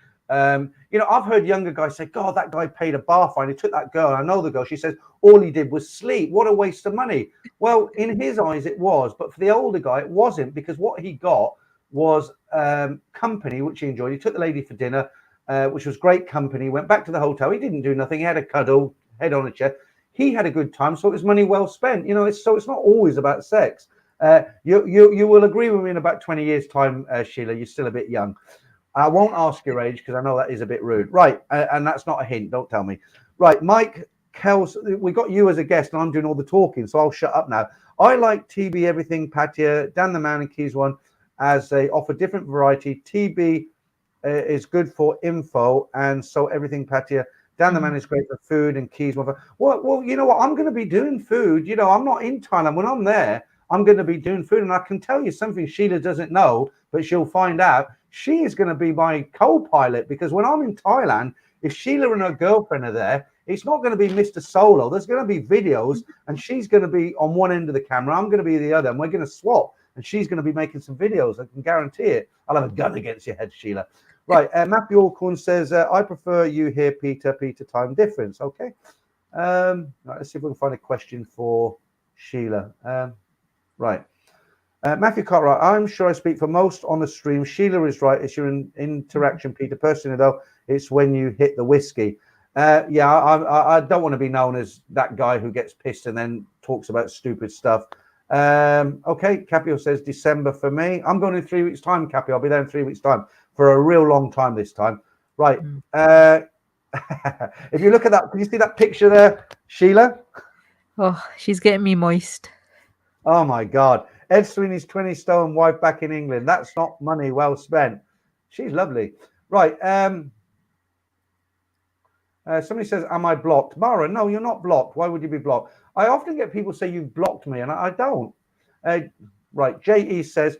you know, I've heard younger guys say, God, that guy paid a bar fine. He took that girl. I know the girl. She says, all he did was sleep. What a waste of money. Well, in his eyes, it was. But for the older guy, it wasn't, because what he got was company, which he enjoyed. He took the lady for dinner, which was great company. Went back to the hotel. He didn't do nothing. He had a cuddle, head on a chair. He had a good time. So it was money well spent. You know, it's not always about sex. You will agree with me in about 20 years' time, Sheila. You're still a bit young. I won't ask your age because I know that is a bit rude. Right, and that's not a hint. Don't tell me. Right, Mike Kels, we got you as a guest, and I'm doing all the talking, so I'll shut up now. I like TB Everything Pattaya, Dan the Man and Keys one, as they offer different variety. TB is good for info, and so Everything Pattaya. Dan the Man is great for food, and Keys one for. Well, you know what? I'm going to be doing food. You know, I'm not in Thailand. When I'm there, I'm going to be doing food, and I can tell you something Sheila doesn't know, but she'll find out. She is going to be my co-pilot, because when I'm in Thailand, if Sheila and her girlfriend are there, it's not going to be Mr. Solo. There's going to be videos, and she's going to be on one end of the camera. I'm going to be the other, and we're going to swap, and she's going to be making some videos. I can guarantee it. I'll have a gun against your head, Sheila. Right, Matthew Alcorn says, I prefer you here, Peter. Time difference. Okay. Right, let's see if we can find a question for Sheila. Right. Matthew Cartwright, I'm sure I speak for most on the stream. Sheila is right. It's your interaction, Peter. Personally, though, it's when you hit the whiskey. Yeah, I don't want to be known as that guy who gets pissed and then talks about stupid stuff. Okay, Capio says December for me. I'm going in 3 weeks' time, Capio. I'll be there in 3 weeks' time for a real long time this time. Right. If you look at that, can you see that picture there, Sheila? Oh, she's getting me moist. Oh, my God. Ed Sweeney's 20 stone wife back in England. That's not money well spent. She's lovely. Right. Somebody says, am I blocked? Mara, no, you're not blocked. Why would you be blocked? I often get people say you've blocked me, and I don't. Right. J.E. says,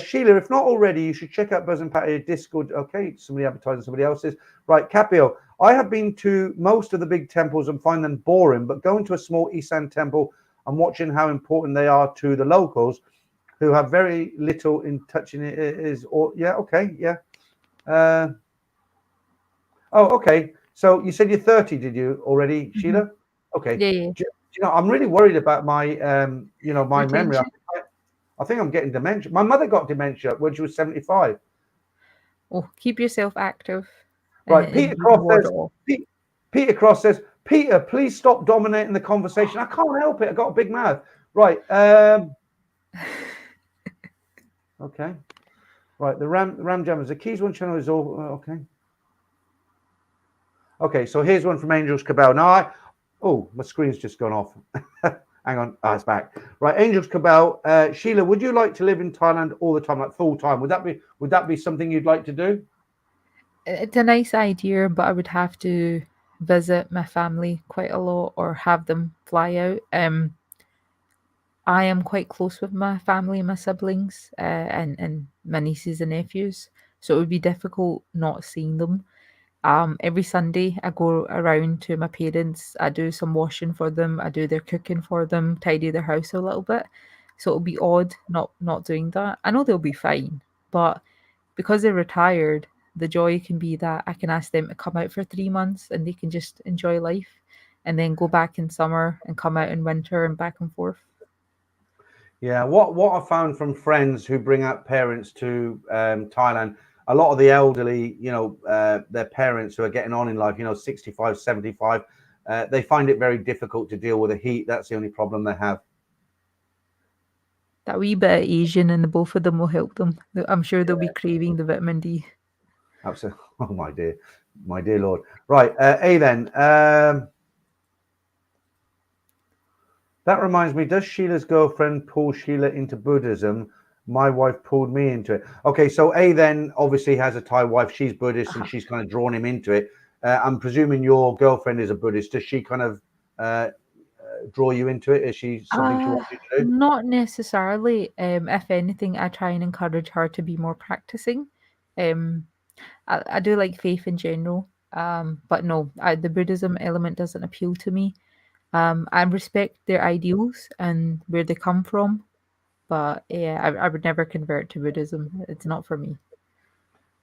Sheila, if not already, you should check out Buzz and Patty Discord. Okay, somebody advertising somebody else's. Right, Capio, I have been to most of the big temples and find them boring, but going to a small Isan temple and watching how important they are to the locals who have very little in touching it is, or yeah, okay, yeah. Oh, okay. So you said you're 30, did you already, Sheila? Okay. Yeah. Do you know, I'm really worried about my, you know, my memory. I think I'm getting dementia. My mother got dementia when she was 75. Oh, keep yourself active. Right. Peter Cross says, Peter, please stop dominating the conversation. I can't help it. I got a big mouth. Right. Okay. Right. The Ram Jammers. The Keys One channel is all okay. Okay. So here's one from Angels Cabal. Now, my screen's just gone off. Hang on. Ah, it's back. Right, Angels Cabal. Sheila, would you like to live in Thailand all the time, like full time? Would that be something you'd like to do? It's a nice idea, but I would have to visit my family quite a lot or have them fly out. I am quite close with my family and my siblings, and my nieces and nephews, so it would be difficult not seeing them. Every Sunday, I go around to my parents. I do some washing for them. I do their cooking for them, tidy their house a little bit. So it'll be odd not doing that. I know they'll be fine, but because they're retired, the joy can be that I can ask them to come out for 3 months and they can just enjoy life, and then go back in summer and come out in winter and back and forth. Yeah, what I found from friends who bring out parents to Thailand, a lot of the elderly, their parents who are getting on in life, 65, 75, they find it very difficult to deal with the heat. That's the only problem they have. That wee bit of Asian in the both of them will help them. I'm sure they'll be craving the vitamin D. Absolutely. Oh, my dear Lord. Right. Then. That reminds me, does Sheila's girlfriend pull Sheila into Buddhism? My wife pulled me into it. Okay, so then obviously has a Thai wife. She's Buddhist and she's kind of drawn him into it. I'm presuming your girlfriend is a Buddhist. Does she kind of draw you into it? Is she something she wants you to do? Not necessarily. If anything, I try and encourage her to be more practicing. Um, I do like faith in general, but no, the Buddhism element doesn't appeal to me. I respect their ideals and where they come from, but yeah, I would never convert to Buddhism. It's not for me.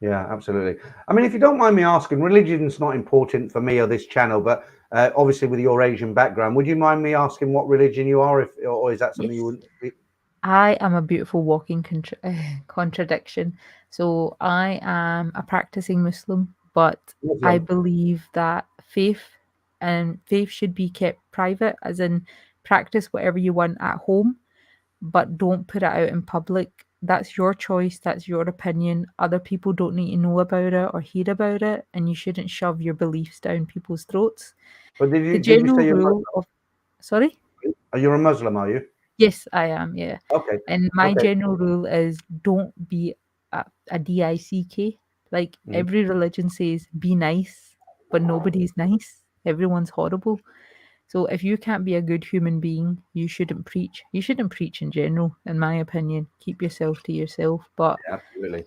Yeah, absolutely. I mean, if you don't mind me asking, religion's not important for me or this channel, but obviously with your Asian background, would you mind me asking what religion you are, or is that something you Yes. wouldn't be? I am a beautiful walking contradiction. So I am a practicing Muslim, but I Muslim? believe that faith should be kept private, as in practice whatever you want at home, but don't put it out in public. That's your choice, that's your opinion. Other people don't need to know about it or hear about it, and you shouldn't shove your beliefs down people's throats. But The did you general say you're rule Muslim? of Sorry? Are you a Muslim? Are you? Yes, I am, yeah. Okay. And my Okay. general rule is don't be a DICK. Like Mhm. every religion says, be nice, but nobody's nice. Everyone's horrible. So if you can't be a good human being, you shouldn't preach. You shouldn't preach in general, in my opinion. Keep yourself to yourself. But Yeah, absolutely.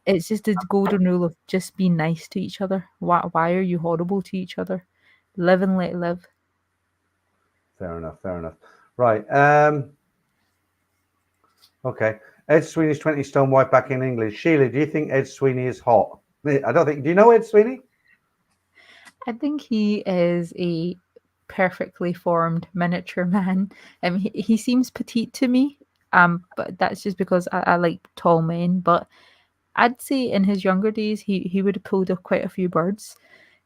it's just a golden rule of just be nice to each other. Why are you horrible to each other? Live and let live. Fair enough. Fair enough. Right. Okay. Ed Sweeney's 20 stone white back in England. Sheila, do you think Ed Sweeney is hot? I don't think. Do you know Ed Sweeney? I think he is a perfectly formed miniature man. He seems petite to me, but that's just because I like tall men. But I'd say in his younger days, he would have pulled off quite a few birds.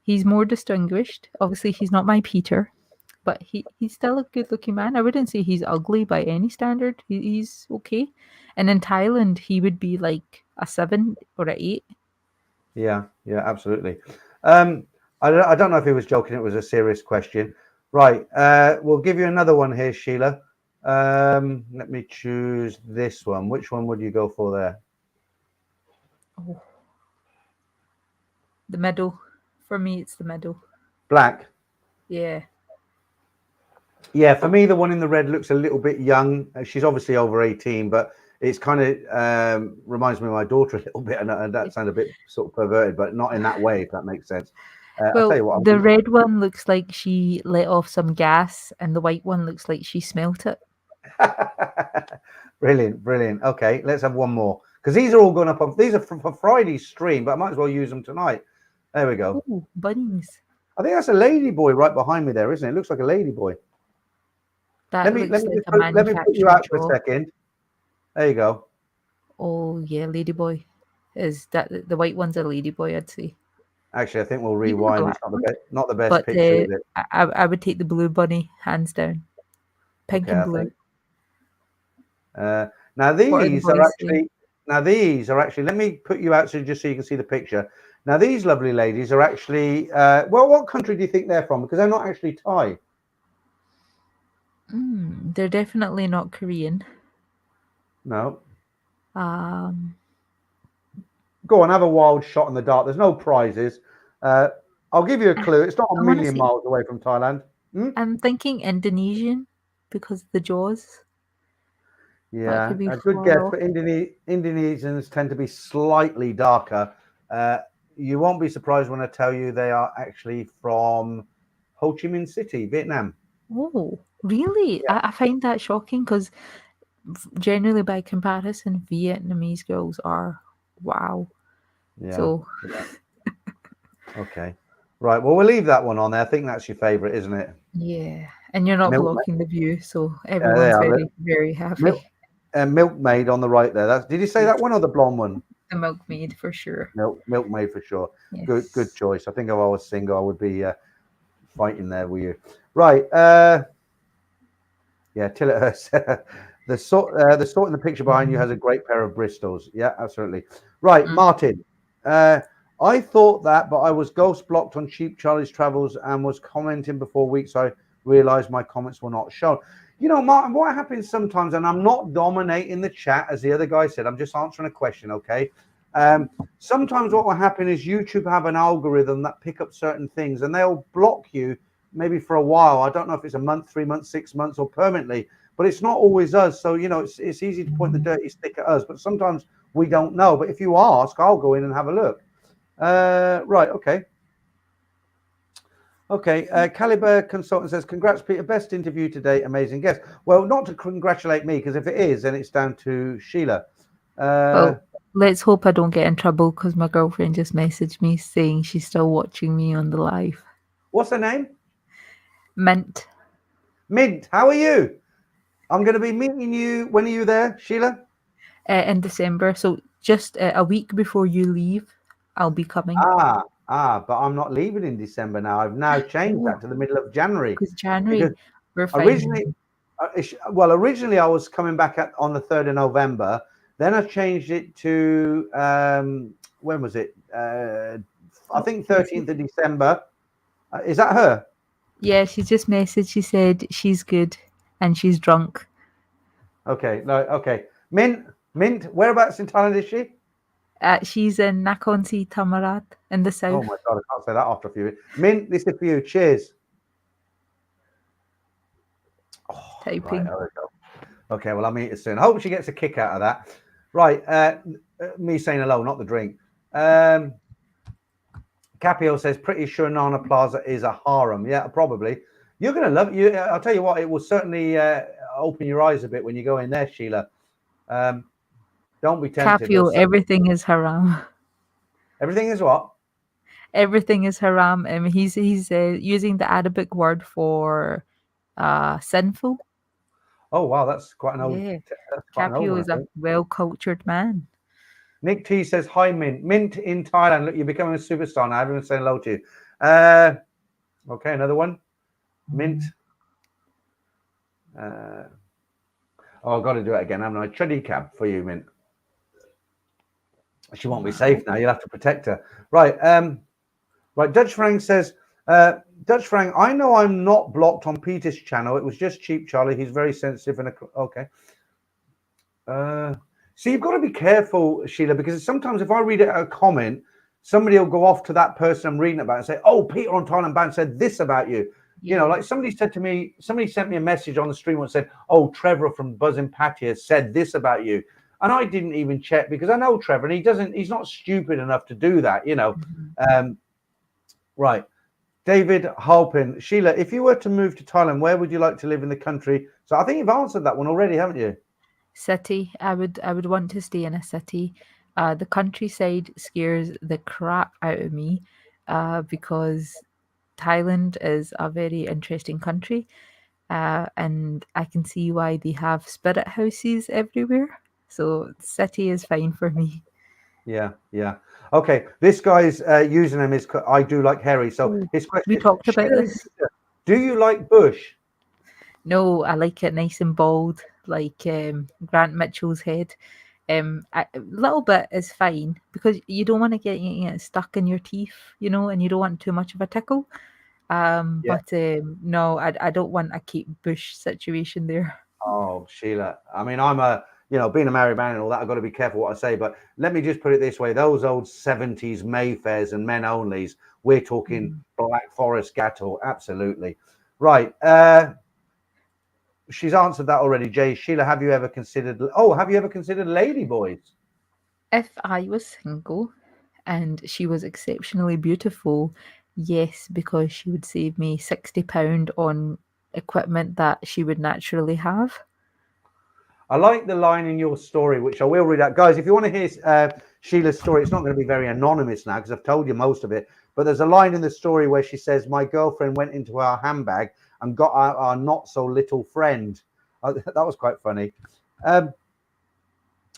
He's more distinguished. Obviously, he's not my Peter, but he's still a good looking man. I wouldn't say he's ugly by any standard. He's okay. And in Thailand, he would be like a 7 or a 8. Yeah. Yeah. Absolutely. Um, I don't know if he was joking. It was a serious question. Right. We'll give you another one here, Sheila. Let me choose this one. Which one would you go for there? Oh, the middle. For me, it's the middle. Black. Yeah. Yeah, for me, the one in the red looks a little bit young. She's obviously over 18, but it's kind of reminds me of my daughter a little bit, and that sounds a bit sort of perverted, but not in that way, if that makes sense. I'll tell Well, you what, the red one looks like she let off some gas, and the white one looks like she smelt it. brilliant, brilliant. Okay, let's have one more because these are all going up on. These are for Friday's stream, but I might as well use them tonight. There we go. Oh, bunnies. I think that's a lady boy right behind me there, isn't it? It looks like a lady boy. That Let looks me like just a let me put you manufactured out for a job. second. There you go. Oh, yeah, ladyboy. Is that the white one's a ladyboy, I'd say. Actually, I think we'll Even the rewind. It's black one. not the best But picture, is it? I would take the blue bunny, hands down. Pink Okay, and I blue. think. Now What are the these are boys saying? actually let me put you out so just so you can see the picture. Now these lovely ladies are actually well, what country do you think they're from? Because they're not actually Thai. They're definitely not Korean. No. Um, Go on, have a wild shot in the dark. There's no prizes. Uh, I'll give you a clue. It's not a I want to million say miles away from Thailand. Hmm? I'm thinking Indonesian because the jaws. That Yeah, could be a good far guess. off. But Indonesians tend to be slightly darker. Uh, you won't be surprised when I tell you they are actually from Ho Chi Minh City, Vietnam. Oh, really? Yeah, I find that shocking because generally, by comparison, Vietnamese girls are wow. yeah, So yeah. Okay. Right. Well, we'll leave that one on there. I think that's your favorite, isn't it? yeah, and you're not Milk. blocking the view, so They everyone's are. very, very Milk. happy. Milkmaid on the right there. Did you say Yes, that one or the blonde one? the milkmaid for sure. Milkmaid for sure. Good Yes. choice. I think if I was single, I would be fighting there with you. Right. Yeah, till it hurts. The sort in the picture behind you has a great pair of Bristols. Yeah, absolutely. Right, Mm. Martin. I thought that, but I was ghost blocked on Cheap Charlie's Travels and was commenting before weeks. I realised my comments were not shown. You know, Martin, what happens sometimes, and I'm not dominating the chat as the other guy said. I'm just answering a question, okay? Sometimes what will happen is YouTube have an algorithm that pick up certain things, and they'll block you maybe for a while. I don't know if it's a month, 3 months, 6 months, or permanently, but it's not always us. So, you know, it's easy to point the dirty stick at us, but sometimes we don't know. But if you ask, I'll go in and have a look. Right, okay. Okay, Caliber Consultant says, congrats, Peter. Best interview today. Amazing guest. Well, not to congratulate me, because if it is, then it's down to Sheila. Uh, Well, let's hope I don't get in trouble because my girlfriend just messaged me saying she's still watching me on the live. what's her name? Mint Mint. How are you? I'm going to be meeting you. When are you there, Sheila? in December, so just a week before you leave, I'll be coming. But I'm not leaving in December now. I've now changed Oh, that to the middle of January because because January, we're originally, fine. originally I was coming back on the 3rd of November. Then I changed it to when was it? I Oh, think can you see? 13th of December. Is that her? Yeah, she just messaged. She said she's good and she's drunk. Okay, no, okay. Mint. Whereabouts in Thailand is she? She's in Nakhon Si Thammarat in the Oh south. my God, I can't say that after a few. Mint, this is for you. Cheers. Oh, right. Typing. There we go. Okay, well, I'll meet you soon. I hope she gets a kick out of that. Right, me saying hello, not the drink. Capio says, pretty sure Nana Plaza is a harem. Yeah, probably. You're going to love it. I'll tell you what, it will certainly open your eyes a bit when you go in there, Sheila. Don't be tempted. Capio, everything is haram. Everything is what? Everything is haram. He's using the Arabic word for sinful. Oh, wow, that's quite an old Yeah, one, Capio I is a think. well cultured man. Nick T says, hi, Mint. Mint in Thailand. Look, you're becoming a superstar now. Everyone's saying hello to you. Okay, another one. Mint. I've got to do it again, haven't I? Chuddy cab for you, Mint. She won't be safe now. You'll have to protect her. Right. Right. Dutch Frank says, Dutch Frank, I know I'm not blocked on Peter's channel. It was just Cheap Charlie. He's very sensitive and okay. So you've got to be careful, Sheila, because sometimes if I read a comment, somebody will go off to that person I'm reading about and say, "Oh, Peter on Thailand Band said this about you." You know, Yeah. like somebody said to me, somebody sent me a message on the stream and said, "Oh, Trevor from Buzzin' Pattaya said this about you," and I didn't even check because I know Trevor and he's not stupid enough to do that. You know, Mhm. right. David Halpin, Sheila, if you were to move to Thailand, where would you like to live in the country? So I think you've answered that one already, haven't you? City. I would want to stay in a city. The countryside scares the crap out of me because Thailand is a very interesting country, and I can see why they have spirit houses everywhere. So city is fine for me. Yeah, yeah. Okay, this guy's username is I do like Harry. So Oh, his question we is, talked about Sheila, this. do you like Bush? No, I like it nice and bald, like Grant Mitchell's head. A little bit is fine because you don't want to get it stuck in your teeth, and you don't want too much of a tickle. Yeah. But no, I don't want a Kate Bush situation there. Oh, Sheila. I mean, I'm a, being a married man and all that, I've got to be careful what I say. But let me just put it this way: those old 70s Mayfairs and men onlys, we're talking Black Forest Gatto, absolutely. Right. She's answered that already, Jay. Sheila, have you ever considered? Oh, have you ever considered ladyboys? If I was single and she was exceptionally beautiful, yes, because she would save me £60 on equipment that she would naturally have. I like the line in your story, which I will read out. Guys, if you want to hear Sheila's story, it's not going to be very anonymous now because I've told you most of it. But there's a line in the story where she says, my girlfriend went into our handbag and got out our not so little friend. That was quite funny. All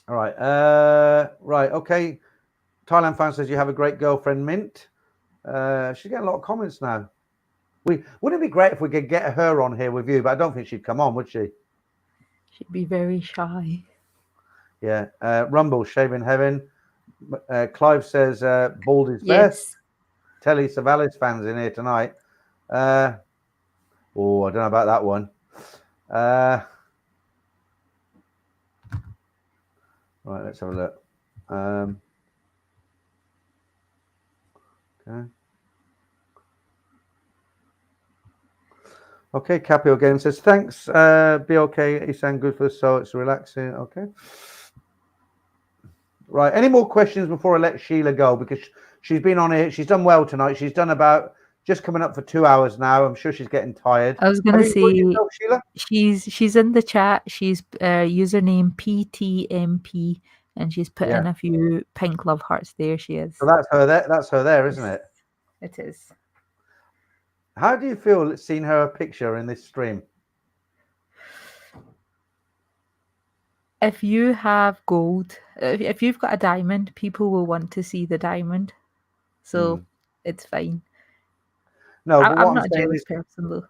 right. Right. Okay. Thailand fan says you have a great girlfriend, Mint. She's getting a lot of comments now. Wouldn't it be great if we could get her on here with you? But I don't think she'd come on, would she? She'd be very shy. Yeah. Rumble, Shave in Heaven. Clive says bald is best. Yes. Telly Savalas fans in here tonight. I don't know about that one. Right, let's have a look. Okay. Okay, Capio again says thanks. Be okay. You sound good for the soul. It's relaxing. Okay. Right. Any more questions before I let Sheila go? Because she's been on here. She's done well tonight. She's done about just coming up for 2 hours now. I'm sure she's getting tired. I was Have gonna you enjoyed say yourself, Sheila? she's in the chat. She's username PTMP, and she's put Yeah. in a few pink love hearts there. She is. So that's her there. That's her there, isn't Yes, it? it is. How do you feel seeing her picture in this stream? If you have gold, if you've got a diamond, people will want to see the diamond. So it's fine. No, but what I'm I'm not a saying jealous is, person though.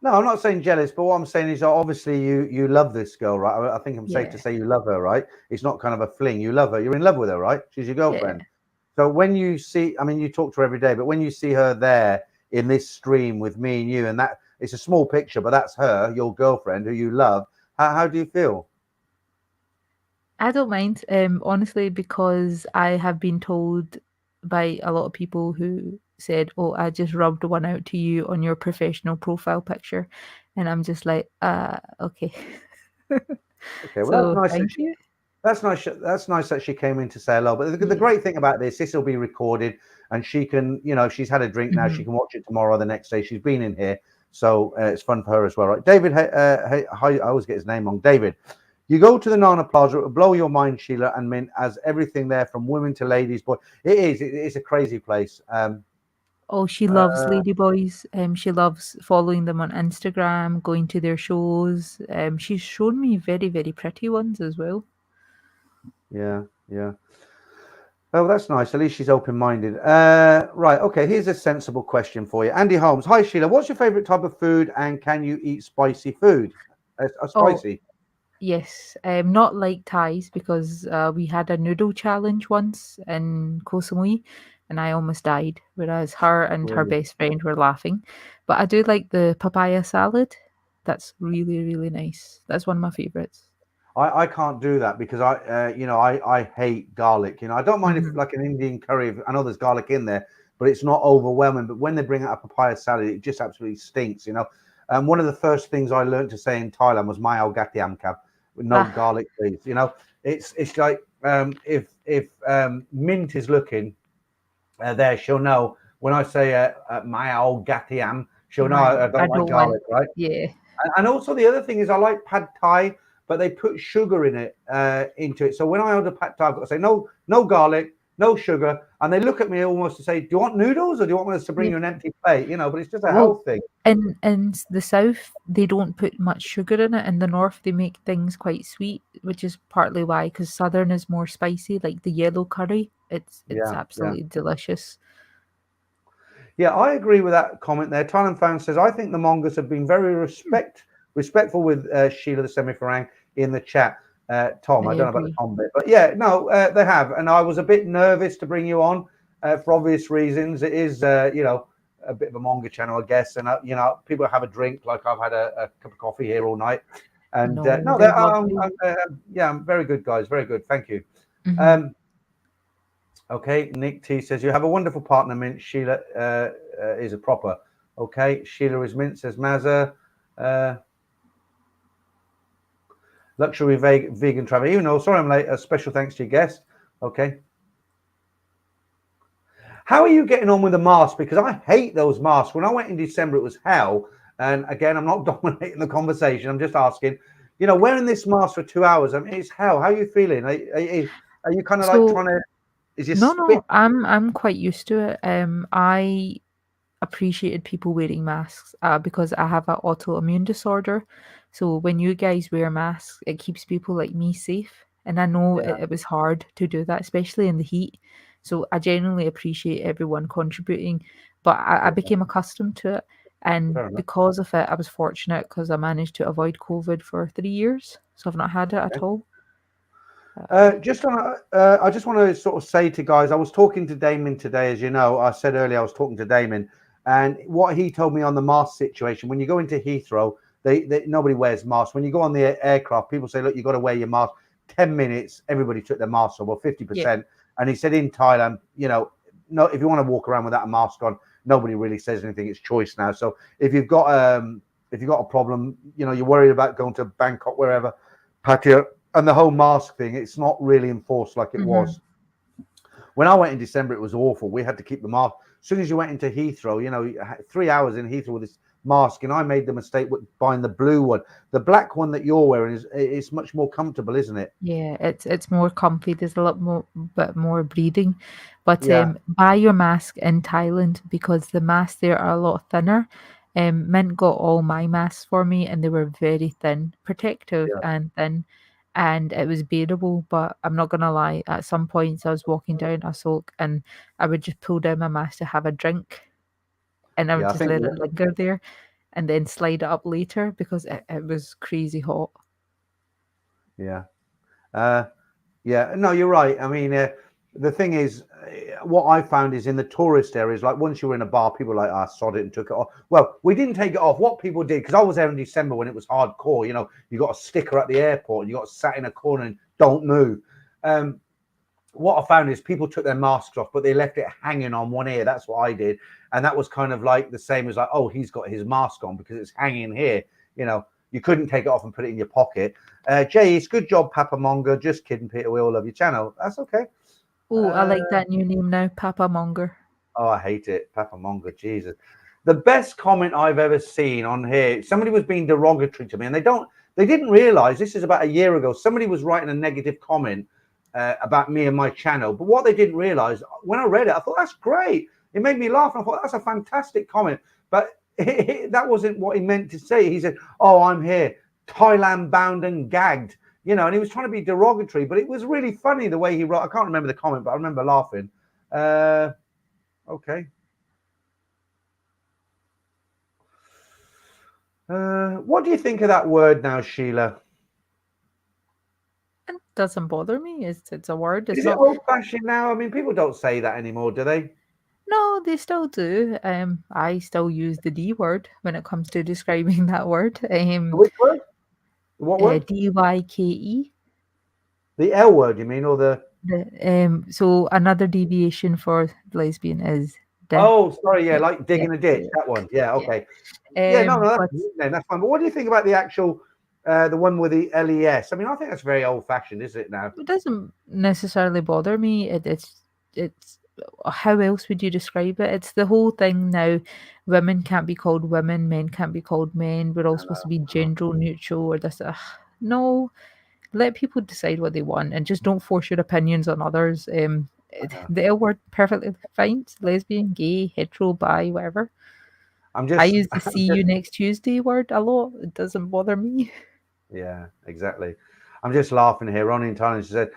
no, I'm not saying jealous, but what I'm saying is obviously you love this girl, right? I think I'm safe to Yeah. say you love her, right? It's not kind of a fling. You love her. You're in love with her, right? She's your Yeah. girlfriend. So when you see, I mean, you talk to her every day, but when you see her there in this stream with me and you, and that it's a small picture, but that's her, your girlfriend, who you love. How do you feel? I don't mind, honestly, because I have been told by a lot of people who said, "Oh, I just rubbed one out to you on your professional profile picture," and I'm just like, okay." Okay, well that's So nice that thank you. that's nice. That's nice that she came in to say hello. But the Yeah. great thing about this will be recorded, and she can, if she's had a drink now, she Mhm. can watch it tomorrow or the next day. She's been in here, so it's fun for her as well, right? David, I always get his name wrong. David, you go to the Nana Plaza, it will blow your mind, Sheila and Mint, as everything there from women to ladies. Boy, it is. It's a crazy place. Oh, she loves ladyboys. She loves following them on Instagram, going to their shows. She's shown me very, very pretty ones as well. Yeah, yeah. Oh, that's nice. At least she's open-minded. Right. Okay. Here's a sensible question for you, Andy Holmes. Hi, Sheila. What's your favorite type of food, and can you eat spicy food? Oh, Spicy. yes, not like Thais because we had a noodle challenge once in Koh Samui and I almost died, whereas her and her Really? best friend were laughing. But I do like the papaya salad. That's really, really nice. That's one of my favorites. I can't do that because I hate garlic. I don't mind if Hmm. like an Indian curry. I know there's garlic in there, but it's not overwhelming. But when they bring out a papaya salad, it just absolutely stinks. And one of the first things I learned to say in Thailand was "Mai au gati am kap," with no Ah, garlic, please. It's like if Mint is looking there, she'll know when I say "my old gatiam," she'll know I I don't like don't want. garlic, right? Yeah. And also the other thing is I like pad thai, but they put sugar in it into it. So when I order pad thai, I've got to say no garlic, no sugar, and they look at me almost to say, "Do you want noodles or do you want us to bring Yeah. you an empty plate?" But it's just a Well, health thing. in the south, they don't put much sugar in it. In the north, they make things quite sweet, which is partly why, because southern is more spicy, like the yellow curry. It's Yeah, yeah. absolutely delicious. Yeah, I agree with that comment there. Thailand fan says, I think the Mongols have been very respectful with Sheila the Semi-Farang in the chat. Tom, I I don't know about the agree. Tom bit, but yeah, no, they have. And I was a bit nervous to bring you on for obvious reasons. It is, a bit of a manga channel, I guess, and you know, people have a drink like I've had a cup of coffee here all night, and No, no, they're lovely. yeah, I'm very good, guys, very good, thank you. Hmm. Okay, Nick T says you have a wonderful partner, Mint. Sheila is a proper. Okay, Sheila is Mint, says Mazza. Luxury vegan travel. You know, sorry I'm late. A special thanks to your guest. Okay. How are you getting on with the mask? Because I hate those masks. When I went in December, it was hell. And again, I'm not dominating the conversation. I'm just asking, you know, wearing this mask for 2 hours, I mean, it's hell. How are you feeling? Are you kind of like So trying to, is your no, spit? no, I'm quite used to it. I appreciated people wearing masks because I have an autoimmune disorder. So when you guys wear masks, it keeps people like me safe. And I know Yeah, it was hard to do that, especially in the heat. So I genuinely appreciate everyone contributing, but I yeah, became accustomed to it. And fair enough. because of it, I was fortunate because I managed to avoid COVID for 3 years. So I've not had it at Okay. all. Uh, I just want to sort of say to guys, I was talking to Damon today, as you know. I said earlier I was talking to Damon, and what he told me on the mask situation. When you go into Heathrow, nobody wears masks. When you go on the aircraft, people say, "Look, you got to wear your mask." 10 minutes, everybody took their masks off, or yeah. 50%. And he said in Thailand, you know, no, if you want to walk around without a mask on, nobody really says anything. It's choice now. So if you've got a problem, you know, you're worried about going to Bangkok, wherever, Pattaya, and the whole mask thing, it's not really enforced like it Hmm. was. When I went in December, it was awful. We had to keep the mask. As soon as you went into Heathrow, you know, 3 hours in Heathrow with this mask, and I made the mistake with buying the blue one. The black one that you're wearing is much more comfortable, isn't it? Yeah, it's more comfy. There's a lot more bit more breathing. But Yeah, buy your mask in Thailand because the masks there are a lot thinner. Mint got all my masks for me and they were very thin, protective yeah, and thin, and it was bearable. But I'm not gonna lie, at some points I was walking down a soak and I would just pull down my mask to have a drink and I would yeah. I just think, let it linger there and then slide it up later because it was crazy hot. yeah. Uh, Yeah, no, you're right. I mean, the thing is, what I found is in the tourist areas, like once you were in a bar, people were like, I sod it and took it off. Well, we didn't take it off. What people did, because I was there in December when it was hardcore, you know, you got a sticker at the airport and you got sat in a corner and don't move. Um, what I found is people took their masks off, but they left it hanging on one ear. That's what I did. And that was kind of like the same as like, oh, he's got his mask on because it's hanging here. You know, you couldn't take it off and put it in your pocket. Jay, it's good job, Papa Mongo. Just kidding, Peter. We all love your channel. That's okay. Oh, I Uh, like that new name now, Papa Monger. oh, I hate it. Papa Mongo, Jesus. The best comment I've ever seen on here, somebody was being derogatory to me, and they didn't realize this is about a year ago. Somebody was writing a negative comment about me and my channel, but what they didn't realize when I read it, I thought that's great. It made me laugh, and I thought that's a fantastic comment. But that wasn't what he meant to say. He said, "Oh, I'm here, Thailand bound and gagged," you know, and he was trying to be derogatory, but it was really funny the way he wrote. I can't remember the comment, but I remember laughing. Okay. What do you think of that word now, Sheila? It doesn't bother me. It's a word. It's Is it not. old fashioned now? I mean, people don't say that anymore, do they? No, they still do. I still use the D word when it comes to describing that word. Which word? What word? DYKE. The L word, you mean, or the? So another deviation for lesbian is de. Oh, sorry, yeah, Yeah, like yeah, digging a ditch. yeah, That one. Yeah, yeah. okay. Yeah, no, no, that's But a nickname. That's fine. But what do you think about the actual, the one with the LES? I mean, I think that's very old fashioned, isn't it now? it doesn't necessarily bother me. It's how else would you describe it? It's the whole thing now. Women can't be called women, men can't be called men. We're all supposed to be I know. gender neutral or this. No, let people decide what they want and just don't force your opinions on others. I know. The L word perfectly fine. It's lesbian, gay, hetero, bi, whatever. I'm I just, use the I'm see just you next Tuesday word a lot. It doesn't bother me. Yeah, exactly. I'm just laughing here. Ronnie in Thailand, she said,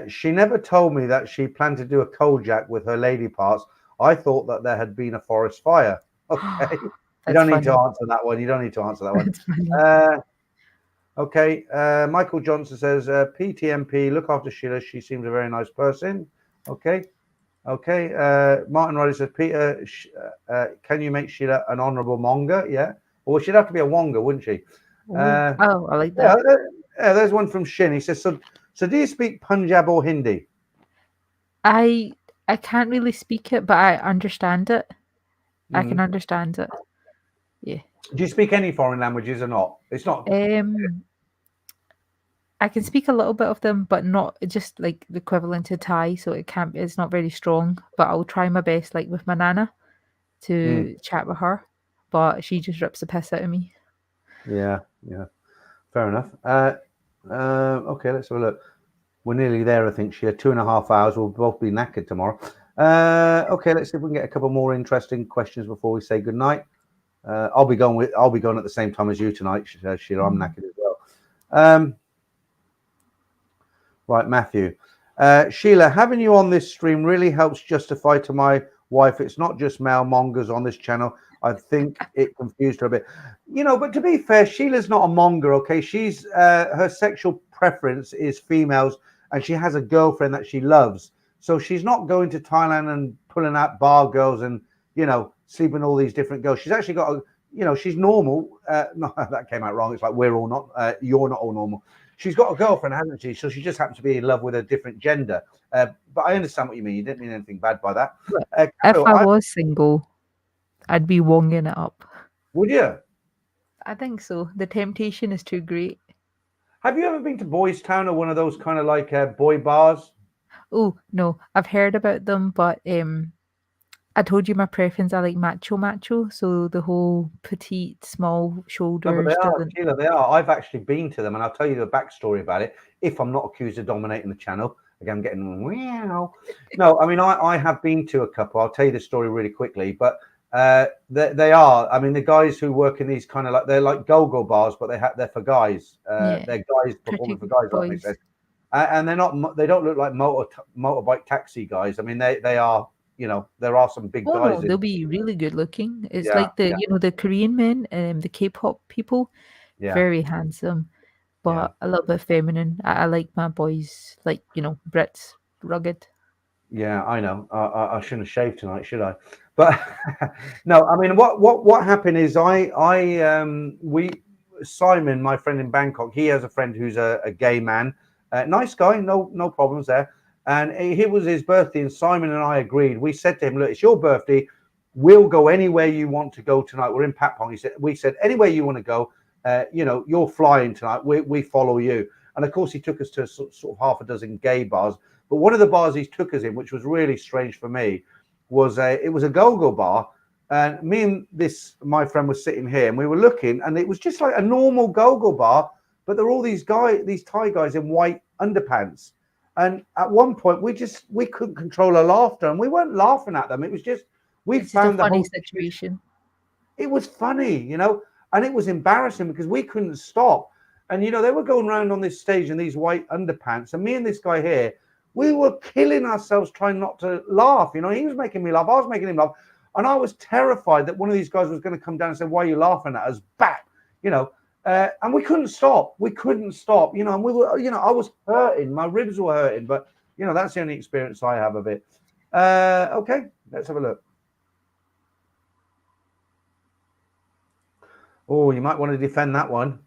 she never told me that she planned to do a Kojak with her lady parts. I thought that there had been a forest fire. Okay. You That's don't need to funny. answer that one. You don't need to answer that one. That's funny. Uh, okay. Michael Johnson says, PTMP, look after Sheila. She seems a very nice person. Okay. Okay. Martin Riley says, Peter, can you make Sheila an honourable monga? Yeah. Well, she'd have to be a wonga, wouldn't she? Oh, I like Yeah, that. there's one from Shin. He says, so do you speak Punjab or Hindi? I can't really speak it, but I understand it. I can Mm. understand it. Yeah. Do you speak any foreign languages or not? It's not. Um, I can speak a little bit of them, but not just like the equivalent to Thai, so it can't. It's not very strong. But I'll try my best, like with my nana, Mm. to chat with her. But she just rips the piss out of me. Yeah, yeah. Fair enough. Okay, let's have a look. We're nearly there, I think. She had 2.5 hours. We'll both be knackered tomorrow. Okay, let's see if we can get a couple more interesting questions before we say goodnight. I'll be going at the same time as you tonight, Sheila. I'm knackered as well. Right, Matthew. Sheila, having you on this stream really helps justify to my wife it's not just male mongers on this channel. I think it confused her a bit. But to be fair, Sheila's not a monger, okay? She's her sexual preference is females, and she has a girlfriend that she loves. So she's not going to Thailand and pulling out bar girls and, sleeping with all these different girls. She's actually got she's normal. No, that came out wrong. It's like we're all not, you're not all normal. She's got a girlfriend, hasn't she? So she just happens to be in love with a different gender. But I understand what you mean. You didn't mean anything bad by that. If Carol, I was single, I'd be wonging it up. would you? I think so. The temptation is too great. Have you ever been to Boys Town or one of those kind of like boy bars? Oh no, I've heard about them, but I told you my preference. I like macho, so the whole petite, small No, but they shoulders are, doesn't. Sheila, they are. I've actually been to them, and I'll tell you the backstory about it. If I'm not accused of dominating the channel, again, I'm getting wow. No, I mean, I have been to a couple. I'll tell you the story really quickly, but they are. I mean, the guys who work in these kind of like they're like go-go bars, but they're for guys. Yeah, They're guys pretty performing for guys. That makes boys. sense. And they're not. They don't look like motorbike taxi guys. I mean, they are. There are some big Oh no, guys they'll in. be really good looking. It's Yeah, like the yeah, the Korean men, the K-pop people, yeah, very handsome, yeah. but a little bit feminine. I like my boys, like Brits, rugged. Yeah, I know. I shouldn't have shaved tonight, should I? But no, I mean, what happened is we Simon, my friend in Bangkok, he has a friend who's a gay man, nice guy, no problems there. And it was his birthday, and Simon and I agreed. We said to him, "Look, it's your birthday. We'll go anywhere you want to go tonight. We're in Patpong." We said anywhere you want to go. You're flying tonight. We follow you. And of course, he took us to sort of half a dozen gay bars. But one of the bars he took us in, which was really strange for me, was it was a go-go bar. And me and my friend was sitting here and we were looking, and it was just like a normal go-go bar, but there were all these Thai guys in white underpants. And at one point we couldn't control our laughter, and we weren't laughing at them. It was just we It's just a found the funny whole situation. situation. It was funny, and it was embarrassing because we couldn't stop. And they were going around on this stage in these white underpants, and me and this guy here, we were killing ourselves trying not to laugh. He was making me laugh, I was making him laugh, and I was terrified that one of these guys was going to come down and say, "Why are you laughing at us?" Back, and we couldn't stop. And we were, I was hurting, my ribs were hurting, but that's the only experience I have of it. Okay, let's have a look. Oh, you might want to defend that one.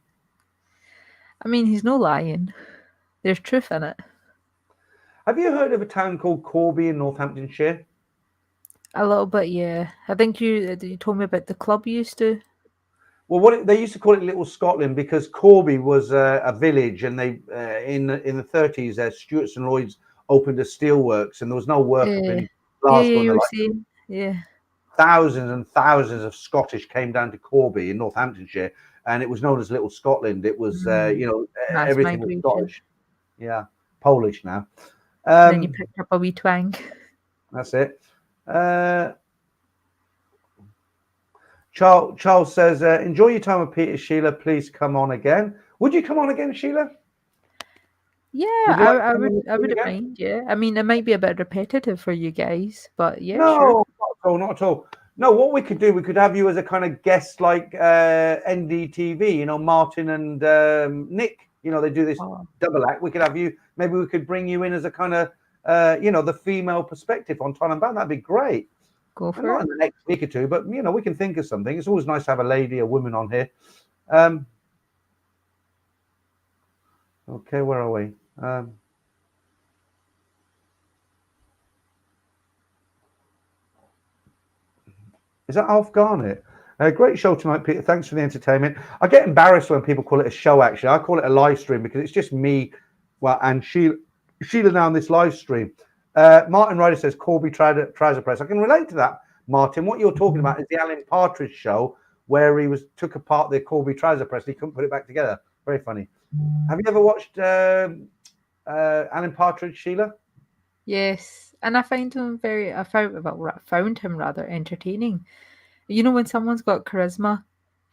I mean, he's no lying. There's truth in it. Have you heard of a town called Corby in Northamptonshire? A little bit, yeah. I think you told me about the club you used to. Well, they used to call it Little Scotland because Corby was a village, and they in the 30s, Stewarts and Lloyds opened a steelworks, and there was no work up in Yeah, Glasgow and you the were like. saying, yeah. Thousands and thousands of Scottish came down to Corby in Northamptonshire, and it was known as Little Scotland. It was, Mass everything was migration. Scottish. Yeah, Polish now. Then you picked up a wee twang. That's it. Charles says, enjoy your time with Peter. Sheila, please come on again. Would you come on again, Sheila? Yeah, Would you like I to come on would the I stream wouldn't again? mind, yeah. I mean, it might be a bit repetitive for you guys, but yeah, sure. No, not at all, not at all. No, what we could do, we could have you as a kind of guest like NDTV, Martin and Nick. They do this Oh, double act. We could have you, maybe we could bring you in as a kind of the female perspective on Thailand ban. That'd be great. Go And for not it. in the next week or two, but we can think of something. It's always nice to have a lady, a woman on here. Um, okay, where are we? Is that Alf Garnett? Great show tonight, Peter. Thanks for the entertainment. I get embarrassed when people call it a show. Actually, I call it a live stream because it's just me, and Sheila now on this live stream. Martin Ryder says Corby Trouser Press. I can relate to that, Martin. What you're talking about is the Alan Partridge show where he took apart the Corby Trouser Press and he couldn't put it back together. Very funny. Have you ever watched Alan Partridge, Sheila? Yes, and I find him found him rather entertaining. You know, when someone's got charisma,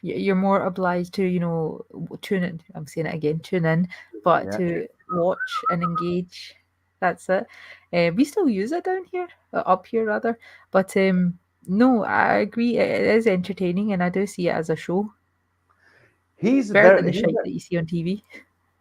you're more obliged to, tune in. I'm saying it again, tune in, but Yeah. to watch and engage. That's it. We still use it down here, up here rather. But no, I agree. It is entertaining, and I do see it as a show. He's Better than very the he's shite that you see on TV.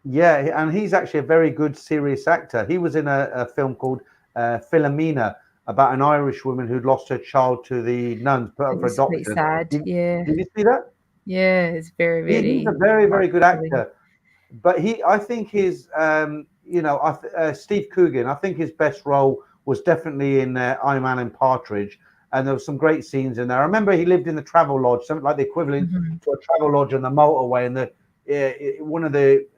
Yeah, and he's actually a very good serious actor. He was in a film called Philomena about an Irish woman who'd lost her child to the nuns, put up It for was quite adoption. sad. Did, Yeah, did you see that? yeah. It's very, He's a very very, very good heart-filling. actor. But I think his, Steve Coogan, I think his best role was definitely in I'm Alan Partridge. And there were some great scenes in there. I remember he lived in the travel lodge, something like the equivalent Mhm. to a travel lodge on the motorway. And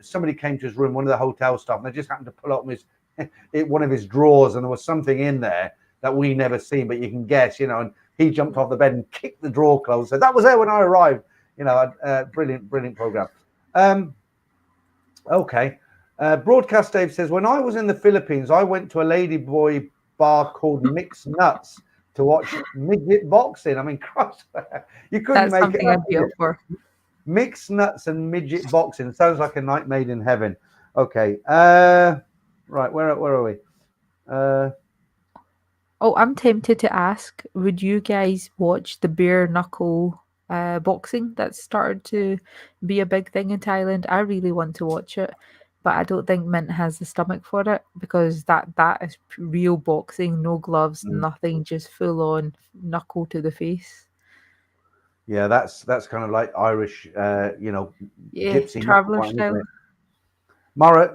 somebody came to his room, one of the hotel staff, and they just happened to pull up one of his drawers, and there was something in there that we never seen, but you can guess, and he jumped off the bed and kicked the drawer closed. So that was there when I arrived. Brilliant, brilliant program. Okay. Broadcast Dave says, when I was in the Philippines, I went to a ladyboy bar called Mixed Nuts to watch midget boxing. I mean, Christ, you couldn't That's make it something up. I'd be up for. Mixed nuts and midget boxing sounds like a night made in heaven. Okay. Right. Where are we? Oh, I'm tempted to ask, would you guys watch the bare knuckle boxing that's started to be a big thing in Thailand? I really want to watch it, but I don't think Mint has the stomach for it because that is real boxing, no gloves, nothing, just full on knuckle to the face. Yeah, that's kind of like Irish, Yeah, gypsy knuckle traveler fighting, isn't style. it?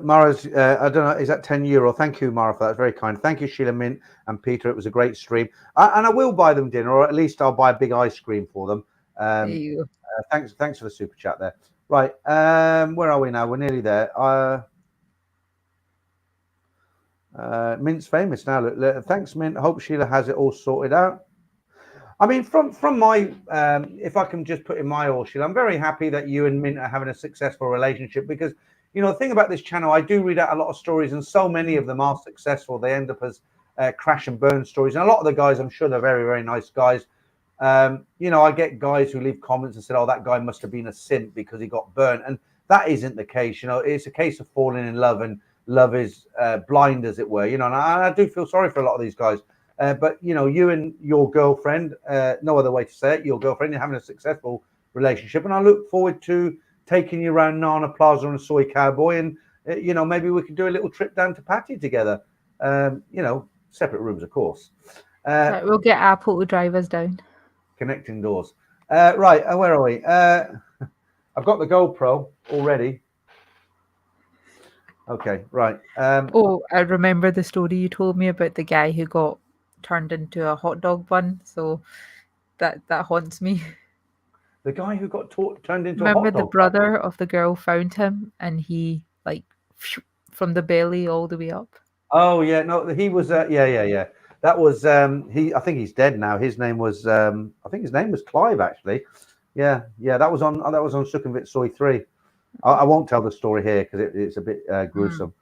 Mara's, I don't know, is that €10? Thank you, Mara, for that. Very kind. Thank you, Sheila, Mint, and Peter. It was a great stream. And I will buy them dinner, or at least I'll buy a big ice cream for them. There you go. Thanks for the super chat there. Right, where are we now? We're nearly there. Mint's famous now. Look, thanks, Mint. Hope Sheila has it all sorted out. I mean, from my, if I can just put in my all, Sheila, I'm very happy that you and Mint are having a successful relationship because, the thing about this channel, I do read out a lot of stories and so many of them are successful. They end up as crash and burn stories. And a lot of the guys, I'm sure they're very, very nice guys. I get guys who leave comments and said, oh, that guy must have been a simp because he got burnt. And that isn't the case. It's a case of falling in love, and love is blind, as it were, and I do feel sorry for a lot of these guys. But you and your girlfriend, no other way to say it, your girlfriend, you're having a successful relationship, and I look forward to taking you around Nana Plaza on a soy cowboy, and maybe we could do a little trip down to Patty together. Separate rooms, of course. Right, we'll get Apple to drive us down. Connecting doors. Right, where are we? I've got the GoPro already. Okay, right. Oh, I remember the story you told me about the guy who got turned into a hot dog bun. So that haunts me. The guy who got turned into a Remember hot the dog bun. brother of the girl found him and he like from the belly all the way up. Oh yeah, no, he was. Yeah. That was he. I think he's dead now. His name was. I think his name was Clive, actually. Yeah. That was on. That was on Sukhumvit Soy 3. I won't tell the story here because it's a bit gruesome.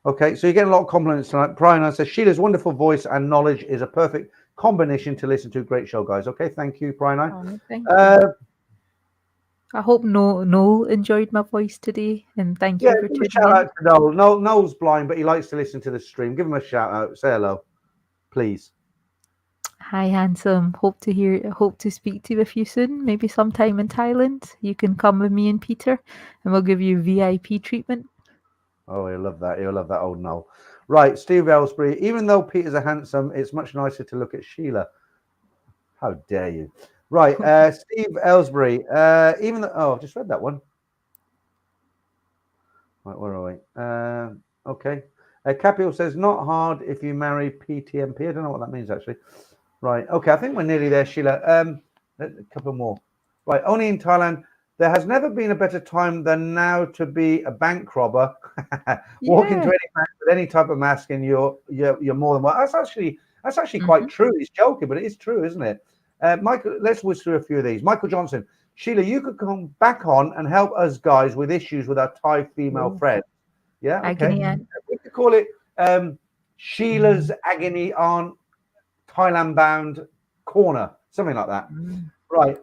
Okay, so you're getting a lot of compliments tonight. Brian says Sheila's wonderful voice and knowledge is a perfect combination to listen to. Great show, guys. Okay, thank you, Brian. Oh, thank you. I hope Noel enjoyed my voice today, and thank you for give a tuning shout in. out to Noel. Noel's blind, but he likes to listen to the stream. Give him a shout out. Say hello, please. Hi, handsome. Hope to speak to you with you soon. Maybe sometime in Thailand. You can come with me and Peter, and we'll give you VIP treatment. Oh, he'll love that. He'll love that old Noel. Right, Steve Ellsbury. Even though Peter's a handsome, it's much nicer to look at Sheila. How dare you? Right, Steve Ellsbury. Even though, oh, I've just read that one. Right, where are we? Okay. Capio says, not hard if you marry PTMP. I don't know what that means, actually. Right, okay. I think we're nearly there, Sheila. A couple more. Right, only in Thailand. There has never been a better time than now to be a bank robber. Walk into Yeah. any bank with any type of mask, and you're more than well. That's actually quite true. He's joking, but it is true, isn't it? Michael, let's whiz through a few of these. Michael Johnson, Sheila, you could come back on and help us guys with issues with our Thai female friends. Yeah, okay. Agony. We could call it Sheila's agony on Thailand bound corner, something like that. Right.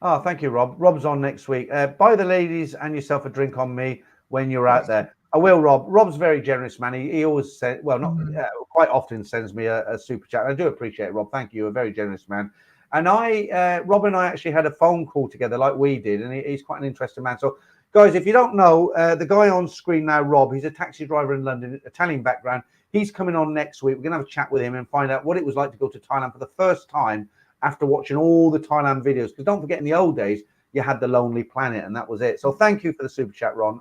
Oh, thank you, Rob. Rob's on next week. Buy the ladies and yourself a drink on me when you're out there. I will, Rob. Rob's very generous, man. He always sends, well, not quite often sends me a super chat. I do appreciate it, Rob. Thank you. A very generous man. And Rob and I actually had a phone call together like we did, and he's quite an interesting man. So, guys, if you don't know, the guy on screen now, Rob, he's a taxi driver in London, Italian background. He's coming on next week. We're going to have a chat with him and find out what it was like to go to Thailand for the first time after watching all the Thailand videos. Because don't forget, in the old days, you had the Lonely Planet, and that was it. So thank you for the super chat, Rob.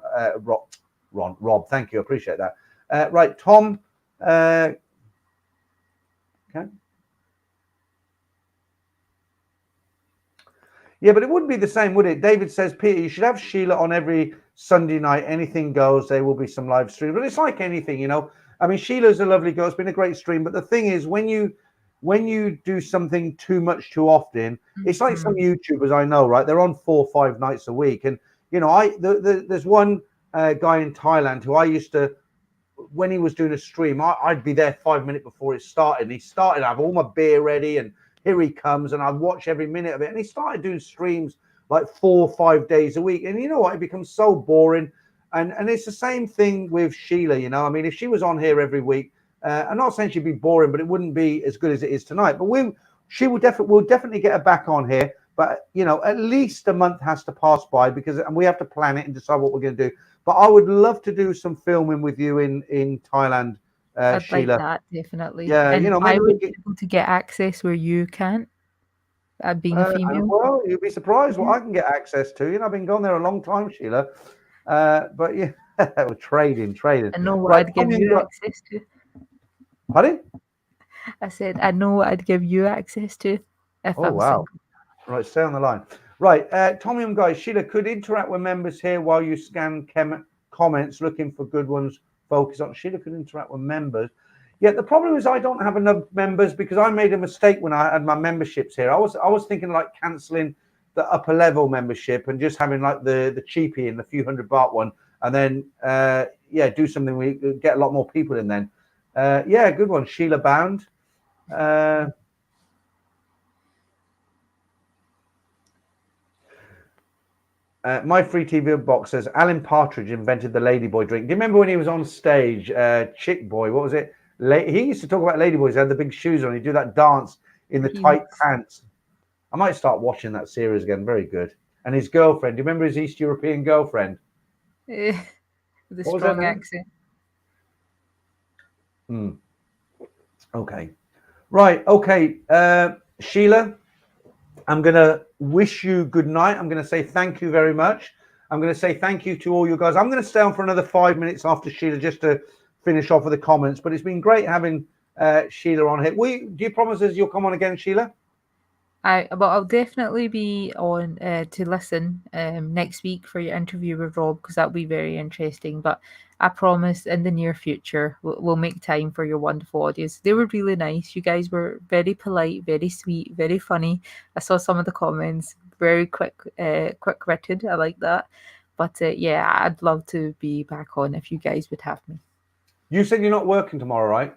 Thank you. I appreciate that. Right, Tom. Okay. Yeah, but it wouldn't be the same, would it? David says, Peter, you should have Sheila on every Sunday night. Anything goes. There will be some live stream. But it's like anything, you know. I mean, Sheila's a lovely girl. It's been a great stream. But the thing is, when you do something too much too often, it's like some YouTubers I know, right? They're on 4 or 5 nights a week. And, you know, there's one guy in Thailand who I used to, when he was doing a stream, I'd be there 5 minutes before it started. And he started, I have all my beer ready, and here he comes, and I'd watch every minute of it. And he started doing streams like 4 or 5 days a week. And you know what? It becomes so boring. And it's the same thing with Sheila, you know. I mean, if she was on here every week, I'm not saying she'd be boring, but it wouldn't be as good as it is tonight. But we'll definitely get her back on here. But, you know, at least a month has to pass by and we have to plan it and decide what we're going to do. But I would love to do some filming with you in Thailand, I'd Sheila. like that, definitely. Yeah, and you know, I maybe would be able to get access where you can't, being a female. well, you'd be surprised what I can get access to. You know, I've been going there a long time, Sheila. But yeah, we're trading. I know what Right, I'd give you access to. Pardon? I said, I know what I'd give you access to if I was single. Right, stay on the line. Right, Tommy and guys, Sheila could interact with members here while you scan comments, looking for good ones. Focus on. Sheila could interact with members. Yeah, the problem is I don't have enough members because I made a mistake when I had my memberships here. I was thinking like cancelling the upper level membership and just having like the cheapie and the few $100 one, and then do something we get a lot more people in then. Good one, Sheila Bound. My free TV box says Alan Partridge invented the Ladyboy drink. Do you remember when he was on stage? Chick Boy, what was it? He used to talk about Ladyboys. He had the big shoes on. He'd do that dance in the tight pants. I might start watching that series again. Very good. And his girlfriend. Do you remember his East European girlfriend? With a strong accent. Okay. Right. Okay. Sheila, I'm going to wish you good night. I'm going to say thank you very much. I'm going to say thank you to all you guys. I'm going to stay on for another 5 minutes after Sheila just to finish off with the comments. But it's been great having Sheila on here. Do you promise us you'll come on again, Sheila? I'll definitely be on to listen next week for your interview with Rob, because that'll be very interesting. But I promise in the near future we'll make time for your wonderful audience. They were really nice. You guys were very polite, very sweet, very funny. I saw some of the comments, very quick witted. I like that. But I'd love to be back on if you guys would have me. You said you're not working tomorrow, right?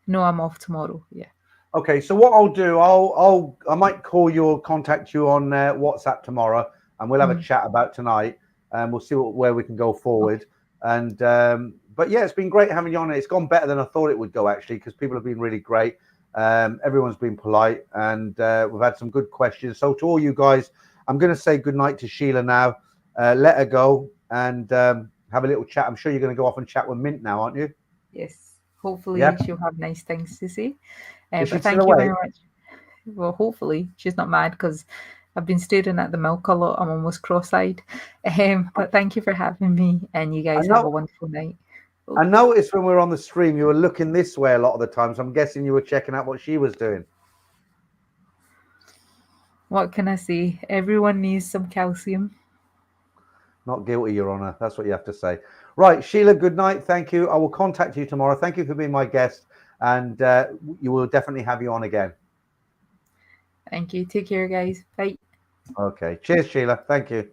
No, I'm off tomorrow. Yeah. Okay, so what I'll do, I might call you or contact you on WhatsApp tomorrow, and we'll have a chat about tonight, and we'll see where we can go forward. And but yeah, it's been great having you on. It's gone better than I thought it would go, actually, because people have been really great. Everyone's been polite, and we've had some good questions. So to all you guys, I'm going to say goodnight to Sheila now. Let her go and have a little chat. I'm sure you're going to go off and chat with Mint now, aren't you? Yes. Hopefully Yeah. she'll have nice things to say. Is she But still thank you very awake? much. Well, hopefully she's not mad because I've been staring at the milk a lot. I'm almost cross-eyed. But thank you for having me, and you I guys have know. a wonderful night. I noticed when we were on the stream, you were looking this way a lot of the time. So I'm guessing you were checking out what she was doing. What can I say? Everyone needs some calcium. Not guilty, Your Honor. That's what you have to say. Right, Sheila, good night. Thank you. I will contact you tomorrow. Thank you for being my guest. And you will definitely have you on again. Thank you. Take care, guys. Bye. Okay. Cheers, Sheila. Thank you.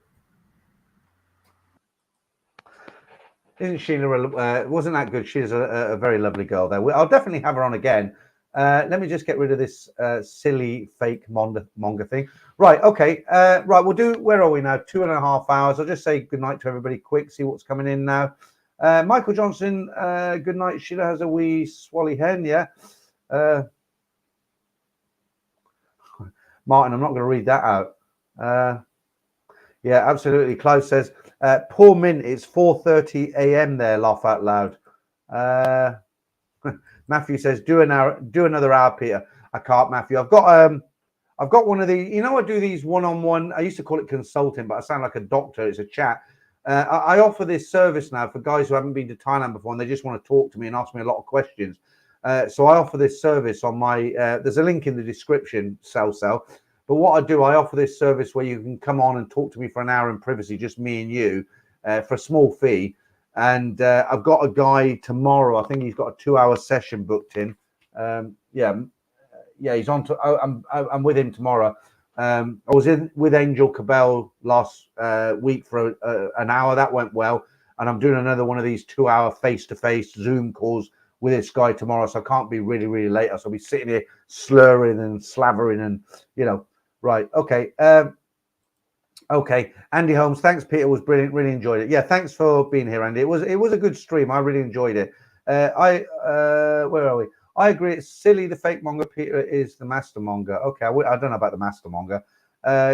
Isn't Sheila, wasn't that good? She's a very lovely girl there. I'll definitely have her on again. Let me just get rid of this silly fake manga thing. Right, okay. Right, we'll do, where are we now? 2.5 hours. I'll just say goodnight to everybody quick, see what's coming in now. Michael Johnson, good night. Sheila has a wee swally hen, yeah. Martin, I'm not going to read that out. Yeah, absolutely. Clive says, poor Mint, it's 4:30 a.m. there, laugh out loud. Matthew says, do another hour, Peter. I can't, Matthew. I've got one of the, I do these one-on-one. I used to call it consulting, but I sound like a doctor. It's a chat. I offer this service now for guys who haven't been to Thailand before and they just want to talk to me and ask me a lot of questions. So I offer this service on my, there's a link in the description, sell. But what I do, I offer this service where you can come on and talk to me for an hour in privacy, just me and you, for a small fee. And I've got a guy tomorrow. I think he's got a 2-hour session booked in. Yeah, he's on. I'm with him tomorrow. I was with Angel Cabell last week for an hour. That went well. And I'm doing another one of these 2-hour face-to-face Zoom calls with this guy tomorrow. So I can't be really, really late. So I'll be sitting here slurring and slavering and, right. Okay. Okay. Andy Holmes. Thanks, Peter. Was brilliant. Really enjoyed it. Yeah. Thanks for being here, Andy. It was a good stream. I really enjoyed it. Where are we? I agree. It's silly. The fake manga. Peter is the master manga. Okay. I don't know about the master manga.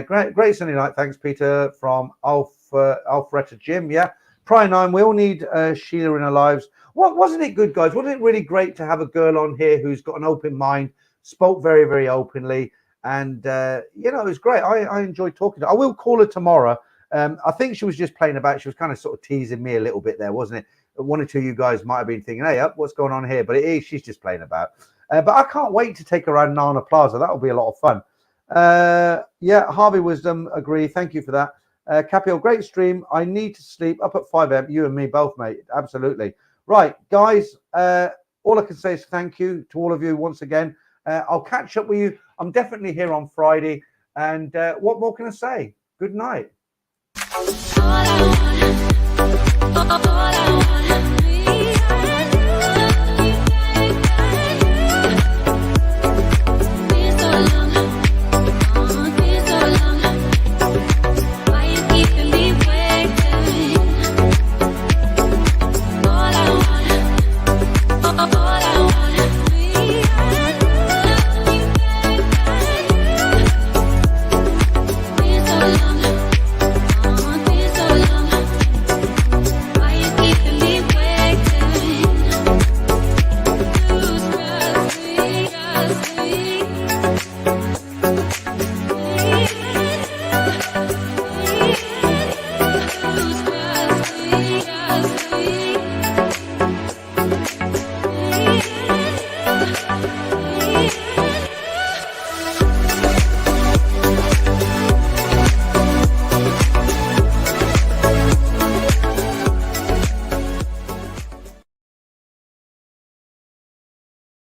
Great Sunday night. Thanks, Peter from Alpharetta Jim. Yeah. Prior 9. We all need Sheila in our lives. Wasn't it good, guys? Wasn't it really great to have a girl on here who's got an open mind, spoke very, very openly, and it was great. I enjoyed talking to her. I will call her tomorrow. I think she was just playing about. She was kind of sort of teasing me a little bit there, wasn't it? One or two of you guys might have been thinking, hey, what's going on here? But she's just playing about. But I can't wait to take her around Nana Plaza. That'll be a lot of fun. Yeah, Harvey Wisdom, agree. Thank you for that. Capio, great stream. I need to sleep up at 5 a.m. You and me both, mate. Absolutely. Right, guys, all I can say is thank you to all of you once again. I'll catch up with you. I'm definitely here on Friday. And what more can I say? Good night.